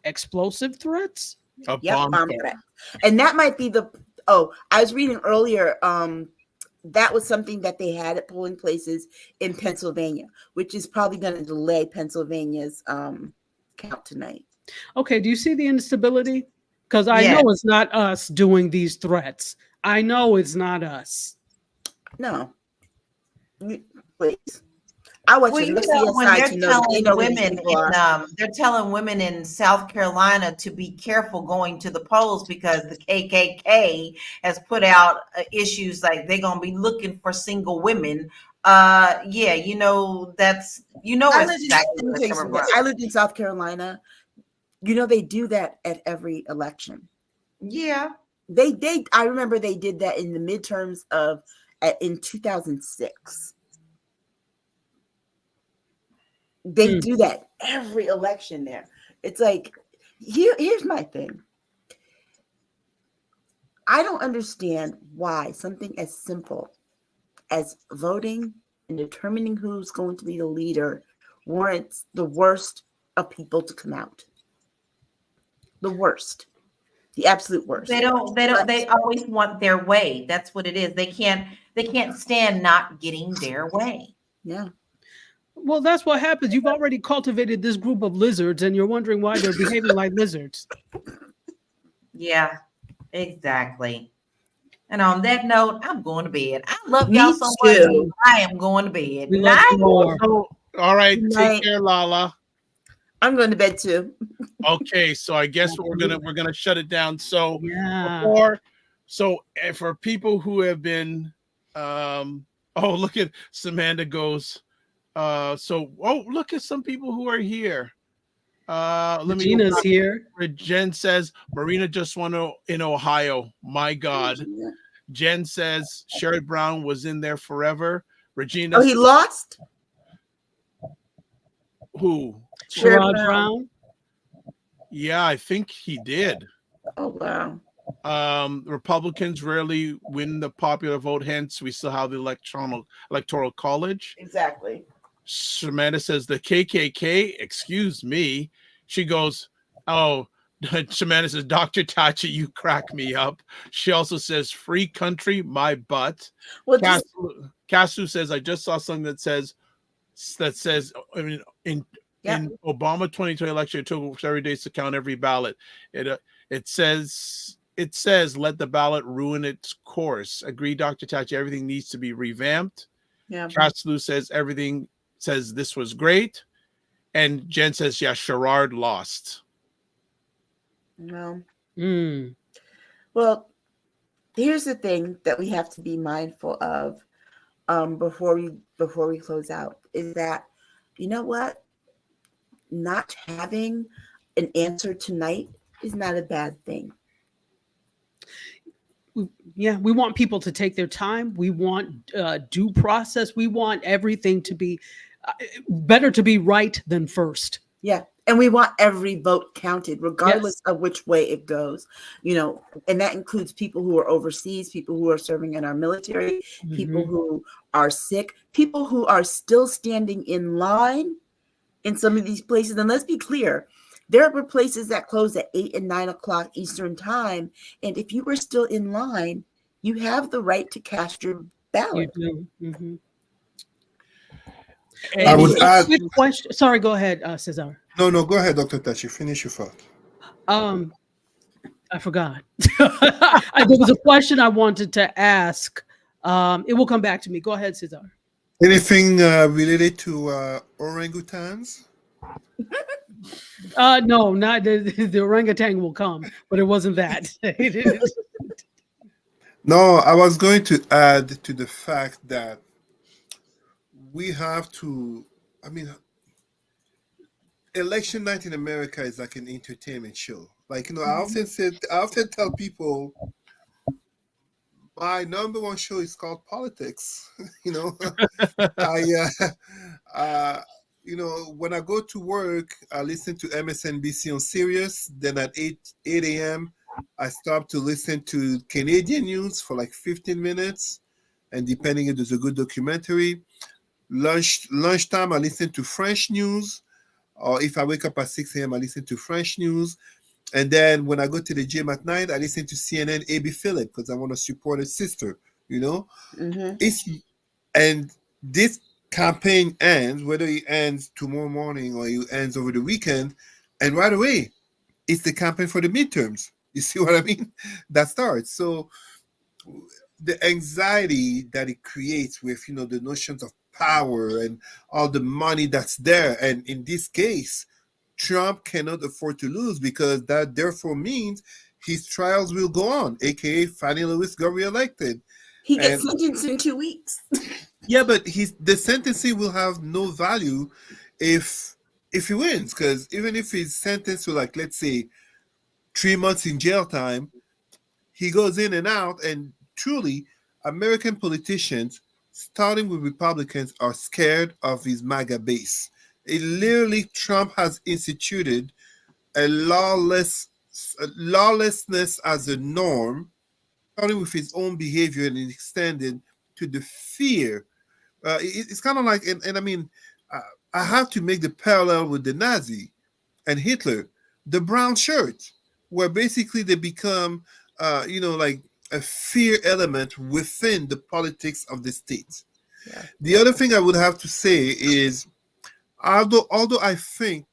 E: explosive threats.
C: A
B: Yep,
C: bomb
B: bomb
C: threat.
B: threat. And that might be I was reading earlier, that was something that they had at polling places in Pennsylvania, which is probably going to delay Pennsylvania's count tonight.
E: Okay, do you see the instability? Because I
D: Yeah.
E: know it's not us doing these threats. I know it's not us.
B: No. Please. I watch
D: Well,
B: it.
D: you
B: Let's
D: know,
B: see
D: when
B: aside
D: they're
B: to know that they
D: telling
B: know who these
D: women
B: people are.
D: they're telling women in South Carolina to be careful going to the polls because the KKK has put out issues like they're gonna be looking for single women. Yeah, you know that's
B: I
D: it's
B: lived
D: exactly
B: in,
D: what's
B: let me tell you
D: coming
B: something.
D: from.
B: I lived in South Carolina. You know, they do that at every election.
D: Yeah,
B: They I remember they did that in the midterms in 2006. They do that every election there. It's like, here's my thing. I don't understand why something as simple as voting and determining who's going to be the leader warrants the worst of people to come out. The worst. The absolute worst.
D: they always want their way. That's what it is. They can't stand not getting their way.
B: Yeah.
E: Well, that's what happens. You've already cultivated this group of lizards, and you're wondering why they're behaving like lizards.
D: Yeah, exactly. And on that note, I'm going to bed. I love
B: Me
D: y'all so much.
B: too.
D: I am going to bed.
E: We love you
D: Night.
E: more.
C: So, all right,
B: Good
C: take
B: night.
C: care, Lala.
B: I'm going to bed too.
C: Okay, so I guess we're gonna shut it down. So
E: Yeah.
C: for people who have been look at Samantha goes look at some people who are here.
E: Regina's here.
C: Jen says Marina just won in Ohio. My God. Jen says Sherrod Brown was in there forever. Regina.
B: Oh, he lost?
C: Who?
E: Sherrod Brown.
C: Yeah, I think he did.
B: Oh, wow.
C: Republicans rarely win the popular vote, hence we still have the electoral college.
B: Exactly.
C: Samantha says the KKK, excuse me. She goes, oh, Samantha says, Dr. Tachi, you crack me up. She also says, free country, my butt.
B: Well,
C: Casu says, I just saw something that says, I mean, in Obama 2020 election, it took 30 days to count every ballot. It says, let the ballot ruin its course. Agree, Dr. Tachi, everything needs to be revamped.
B: Yeah.
C: Casu says everything says this was great. And Jen says, yeah, Sherrod lost.
B: No.
E: Mm.
B: Well, here's the thing that we have to be mindful of before we close out is that, you know what? Not having an answer tonight is not a bad thing.
E: Yeah, we want people to take their time. We want due process. We want everything to be better to be right than first.
B: Yeah. And we want every vote counted, regardless of which way it goes, you know, and that includes people who are overseas, people who are serving in our military, people who are sick, people who are still standing in line in some of these places. And let's be clear, there were places that closed at 8 and 9 o'clock Eastern time. And if you were still in line, you have the right to cast your ballot.
E: You do. Mm-hmm.
C: And
A: I would add.
E: Quick question. Sorry, go ahead, Cesar.
A: No, go ahead, Dr. Tachi. Finish your thought.
E: I forgot. There was a question I wanted to ask. It will come back to me. Go ahead, Cesar.
A: Anything related to orangutans?
E: No, not the orangutan will come, but it wasn't that.
A: No, I was going to add to the fact that we have to, I mean, election night in America is like an entertainment show. Like, you know, I often tell people my number one show is called politics. You know, you know, when I go to work, I listen to MSNBC on Sirius. Then at 8 a.m., I stop to listen to Canadian news for like 15 minutes. And depending if there's a good documentary, lunchtime, I listen to French news. Or if I wake up at 6 a.m., I listen to French news. And then when I go to the gym at night, I listen to CNN, A.B. Phillip, because I want to support his sister, you know? And this campaign ends, whether it ends tomorrow morning or it ends over the weekend, and right away, it's the campaign for the midterms. You see what I mean? That starts. So the anxiety that it creates with, you know, the notions of power and all the money that's there. And in this case, Trump cannot afford to lose, because that therefore means his trials will go on, aka Fannie Lewis got reelected.
B: He gets sentenced in 2 weeks.
A: Yeah, but the sentencing will have no value if he wins, because even if he's sentenced to, like, let's say 3 months in jail time, he goes in and out. And truly, American politicians, starting with Republicans, are scared of his MAGA base. Literally, Trump has instituted a lawlessness as a norm, starting with his own behavior and extended to the fear. It's kind of like, and I mean, I have to make the parallel with the Nazi and Hitler, the brown shirt, where basically they become, you know, like a fear element within the politics of the state. Yeah. The other thing I would have to say is, although I think,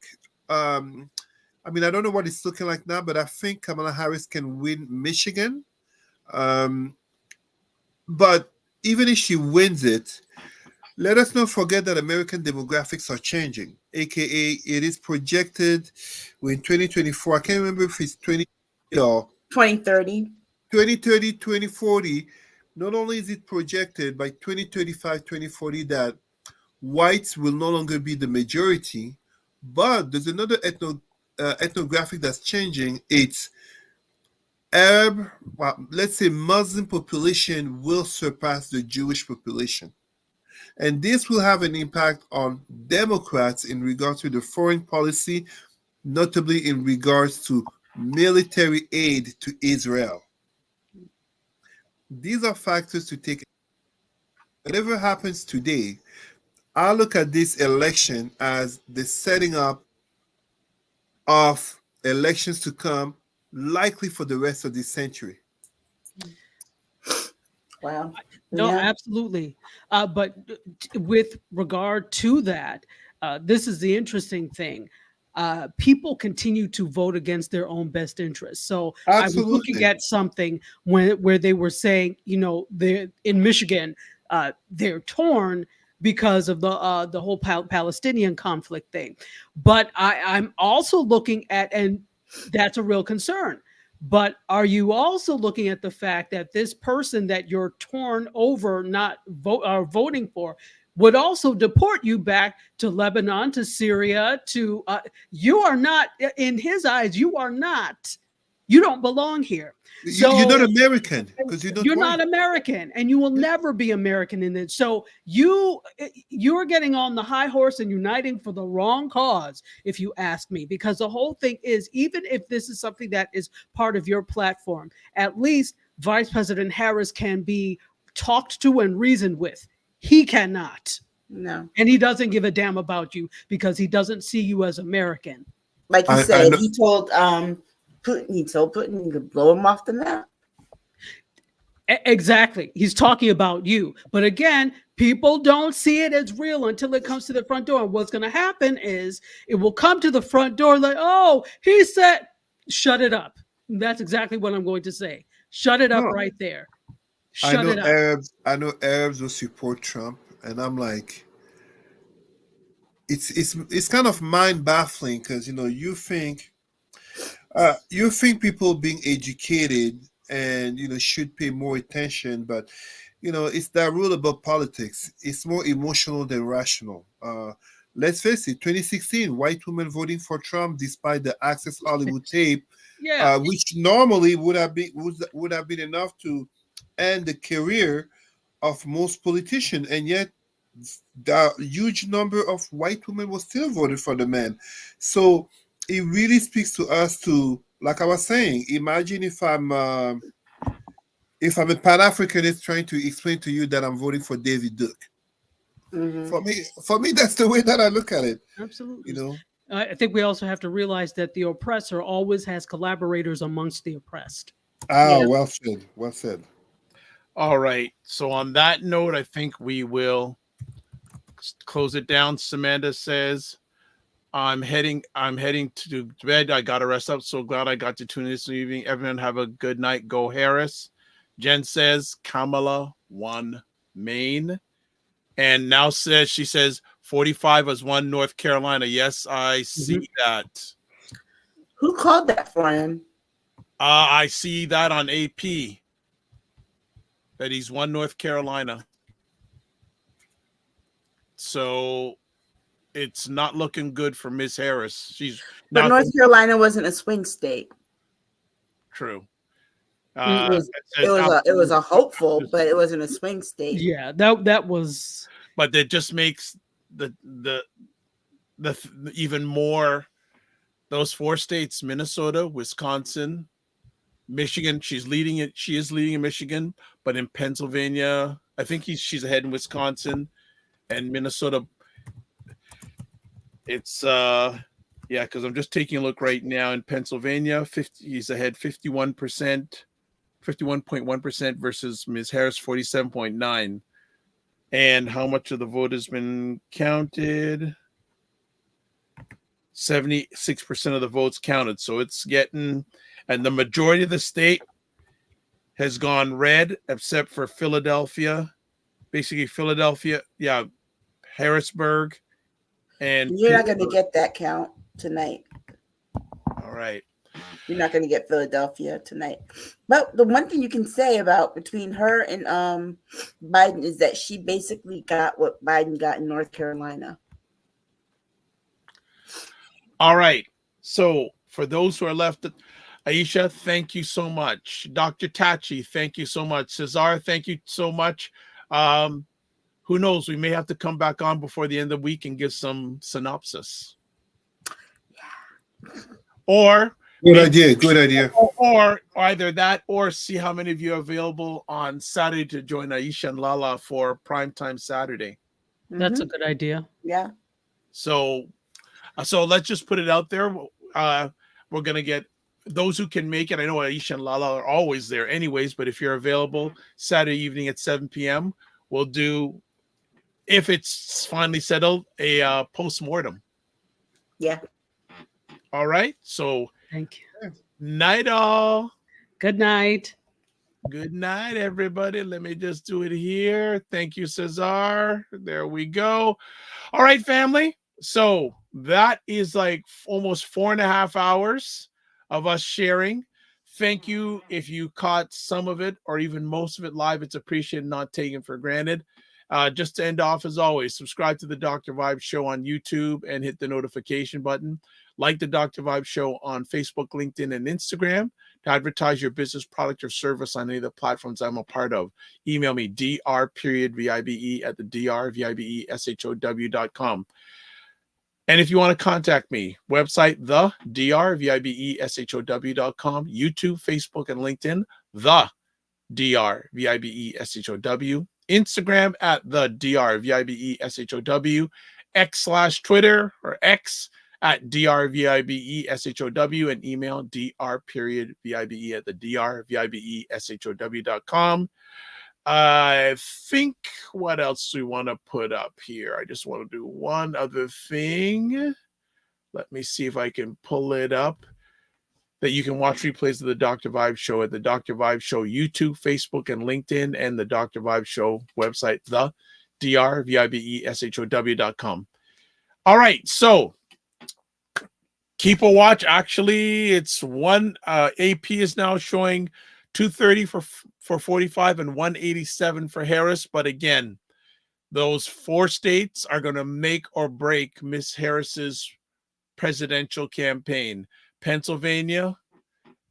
A: I mean, I don't know what it's looking like now, but I think Kamala Harris can win Michigan. But even if she wins it, let us not forget that American demographics are changing, aka it is projected in 2024. I can't remember if it's 2030 or
B: 2030.
A: 2030, 2040. Not only is it projected by 2035, 2040 that whites will no longer be the majority, but there's another ethnographic that's changing. It's Arab, well, let's say Muslim population will surpass the Jewish population. And this will have an impact on Democrats in regards to the foreign policy, notably in regards to military aid to Israel. These are factors to take. Whatever happens today, I look at this election as the setting up of elections to come, likely for the rest of this century.
B: Wow.
E: No,
B: Yeah.
E: absolutely. But with regard to that, this is the interesting thing. People continue to vote against their own best interests. So I was looking at something where they were saying, you know, in Michigan, they're torn because of the whole Palestinian conflict thing. But I'm also looking at, and that's a real concern. But are you also looking at the fact that this person that you're torn over voting for would also deport you back to Lebanon, to Syria, to you are not, in his eyes, you don't belong here. So
A: you're not American because you're
E: not American, and you will never be American in it. So you're getting on the high horse and uniting for the wrong cause, if you ask me, because the whole thing is, even if this is something that is part of your platform, at least Vice President Harris can be talked to and reasoned with. He cannot.
B: No.
E: And he doesn't give a damn about you because he doesn't see you as American.
B: Like you said, he told Putin he could blow him off the map.
E: Exactly. He's talking about you. But again, People don't see it as real until it comes to the front door. And what's going to happen is it will come to the front door like, oh, he said, shut it up. That's exactly what I'm going to say. Shut it up
A: No.
E: right there.
A: I
E: Shut
A: know
E: it up.
A: Arabs will support Trump, and I'm like, it's kind of mind baffling because you think people being educated and should pay more attention, but it's that rule about politics. It's more emotional than rational. Let's face it, 2016, white women voting for Trump despite the Access Hollywood tape,
E: Yeah.
A: which normally would have been enough to end the career of most politicians, and yet the huge number of white women were still voted for the man. So it really speaks to us to, like I was saying, imagine if I'm a Pan-Africanist trying to explain to you that I'm voting for David Duke.
B: Mhm.
A: For me, that's the way that I look at it.
E: Absolutely. I think we also have to realize that the oppressor always has collaborators amongst the oppressed.
A: Ah,
B: Yeah.
A: well said. Well said.
C: All right. So on that note, I think we will close it down. Samantha says, I'm heading to bed. I got to rest up. So glad I got to tune in this evening. Everyone have a good night. Go Harris. Jen says Kamala won Maine. And now she says 45 has won North Carolina. Yes, I see that.
B: Who called that for him?
C: I see that on AP that he's won North Carolina. So it's not looking good for Miss Harris. She's
B: But
C: not
B: North Carolina wasn't a swing state.
C: true.
B: It was a hopeful, but it wasn't a swing state.
E: Yeah, that was.
C: But that just makes the even more. Those 4 states: Minnesota, Wisconsin, Michigan. She's leading it. She is leading in Michigan, but in Pennsylvania, I think she's ahead in Wisconsin and Minnesota. It's because I'm just taking a look right now in Pennsylvania. He's ahead 51.1% versus Ms. Harris 47.9%. And how much of the vote has been counted? 76% of the votes counted. So it's getting, and the majority of the state has gone red, except for Philadelphia. Basically, Philadelphia, Harrisburg, and
B: You're not going to get that count tonight.
C: All right.
B: You're not going to get Philadelphia tonight. But the one thing you can say about between her and Biden is that she basically got what Biden got in North Carolina.
C: All right. So for those who are left, Aisha, thank you so much. Dr. Tachi, thank you so much. Cesar, thank you so much. Who knows? We may have to come back on before the end of the week and give some synopsis. Or
A: Good idea.
C: Or either that, or see how many of you are available on Saturday to join Aisha and Lala for Primetime Saturday.
E: That's a good idea.
B: Yeah.
C: So let's just put it out there. We're gonna get those who can make it. I know Aisha and Lala are always there, anyways. But if you're available Saturday evening at 7 p.m., we'll do, if it's finally settled, a post-mortem.
B: Yeah.
C: All right. So
E: thank you.
C: Night all.
E: Good night.
C: Good night, everybody. Let me just do it here. Thank you, Cesar. There we go. All right, family. So that is like almost 4.5 hours of us sharing. Thank you. If you caught some of it or even most of it live, it's appreciated, not taken for granted. Just to end off, as always, subscribe to the Dr. Vibe Show on YouTube and hit the notification button. Like the Dr. Vibe Show on Facebook, LinkedIn, and Instagram to advertise your business, product, or service on any of the platforms I'm a part of. Email me, dr.vibe@thedrvibeshow.com. And if you want to contact me, website, the drvibeshow.com, YouTube, Facebook, and LinkedIn, the drvibeshow, Instagram at the drvibeshow, X/Twitter or X at drvibeshow, and email dr.vibe@thedrvibeshow.com. I think what else do we want to put up here? I just want to do one other thing. Let me see if I can pull it up. That you can watch replays of the Dr. Vibe Show at the Dr. Vibe Show YouTube, Facebook, and LinkedIn, and the Dr. Vibe Show website, the drvibeshow.com. All right, so keep a watch. Actually, it's one AP is now showing 230 for 45 and 187 for Harris. But again, those 4 states are going to make or break Miss Harris's presidential campaign: Pennsylvania,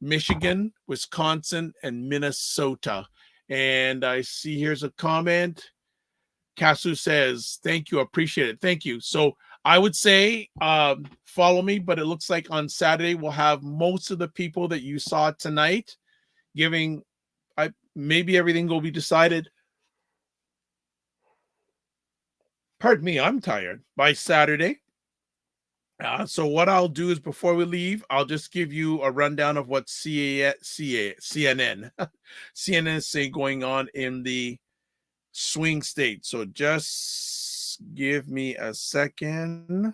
C: Michigan, Wisconsin, and Minnesota. And I see here's a comment. Kasu says, thank you, appreciate it. Thank you. So I would say follow me, but it looks like on Saturday we'll have most of the people that you saw tonight giving, maybe everything will be decided. Pardon me, I'm tired. By Saturday. So what I'll do is before we leave, I'll just give you a rundown of what CNN is saying going on in the swing state. So just give me a second.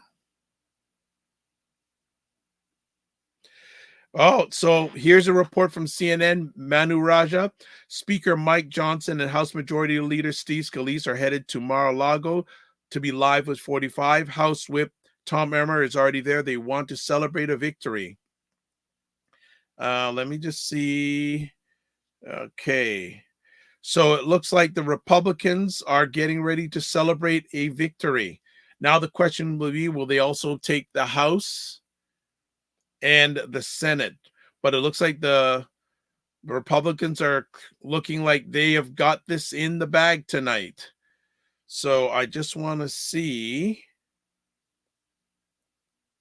C: Oh, so here's a report from CNN. Manu Raja, Speaker Mike Johnson, and House Majority Leader Steve Scalise are headed to Mar-a-Lago to be live with 45. House Whip Tom Emmer is already there. They want to celebrate a victory. Let me just see. Okay. So it looks like the Republicans are getting ready to celebrate a victory. Now the question will be, will they also take the House and the Senate? But it looks like the Republicans are looking like they have got this in the bag tonight. So I just want to see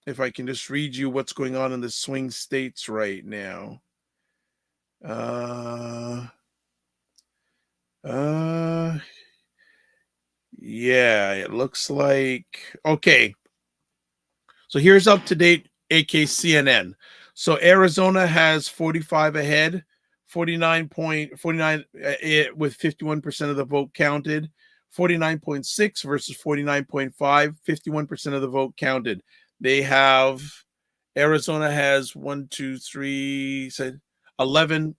C: if I can just read you what's going on in the swing states right now. Yeah, it looks like, okay. So here's up to date AK CNN. So Arizona has 45 ahead, 49.49 with 51% of the vote counted, 49.6 versus 49.5, 51% of the vote counted. They have, Arizona has 11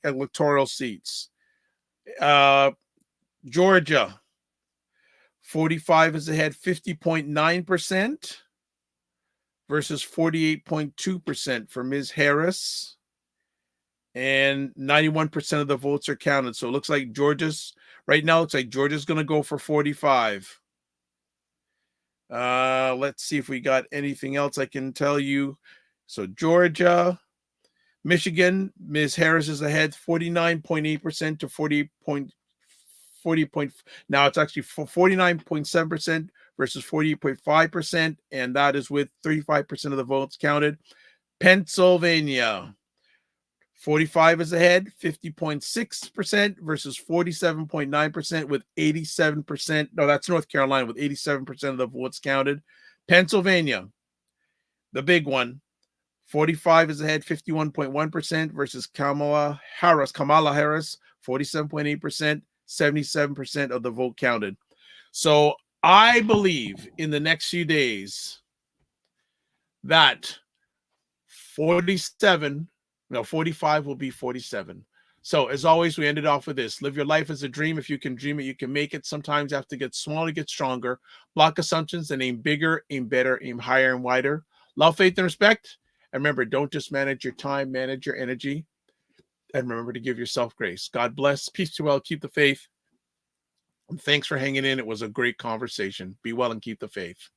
C: electoral seats. Georgia, 45 is ahead, 50.9% versus 48.2% for Ms. Harris. And 91% of the votes are counted. So it looks like Georgia's going to go for 45. Let's see if we got anything else I can tell you. So Georgia, Michigan, Ms. Harris is ahead 49.8% to 40. Now it's actually 49.7% versus 48.5%, and that is with 35% of the votes counted. Pennsylvania, 45 is ahead, 50.6% versus 47.9% with 87%. No, that's North Carolina with 87% of the votes counted. Pennsylvania, the big one, 45 is ahead, 51.1% versus Kamala Harris, 47.8%, 77% of the vote counted. So I believe in the next few days that 45 will be 47. So as always, we ended off with this. Live your life as a dream. If you can dream it, you can make it. Sometimes you have to get smaller to get stronger. Block assumptions and aim bigger, aim better, aim higher and wider. Love, faith, and respect. And remember, don't just manage your time, manage your energy. And remember to give yourself grace. God bless. Peace to you all. Keep the faith. And thanks for hanging in. It was a great conversation. Be well and keep the faith.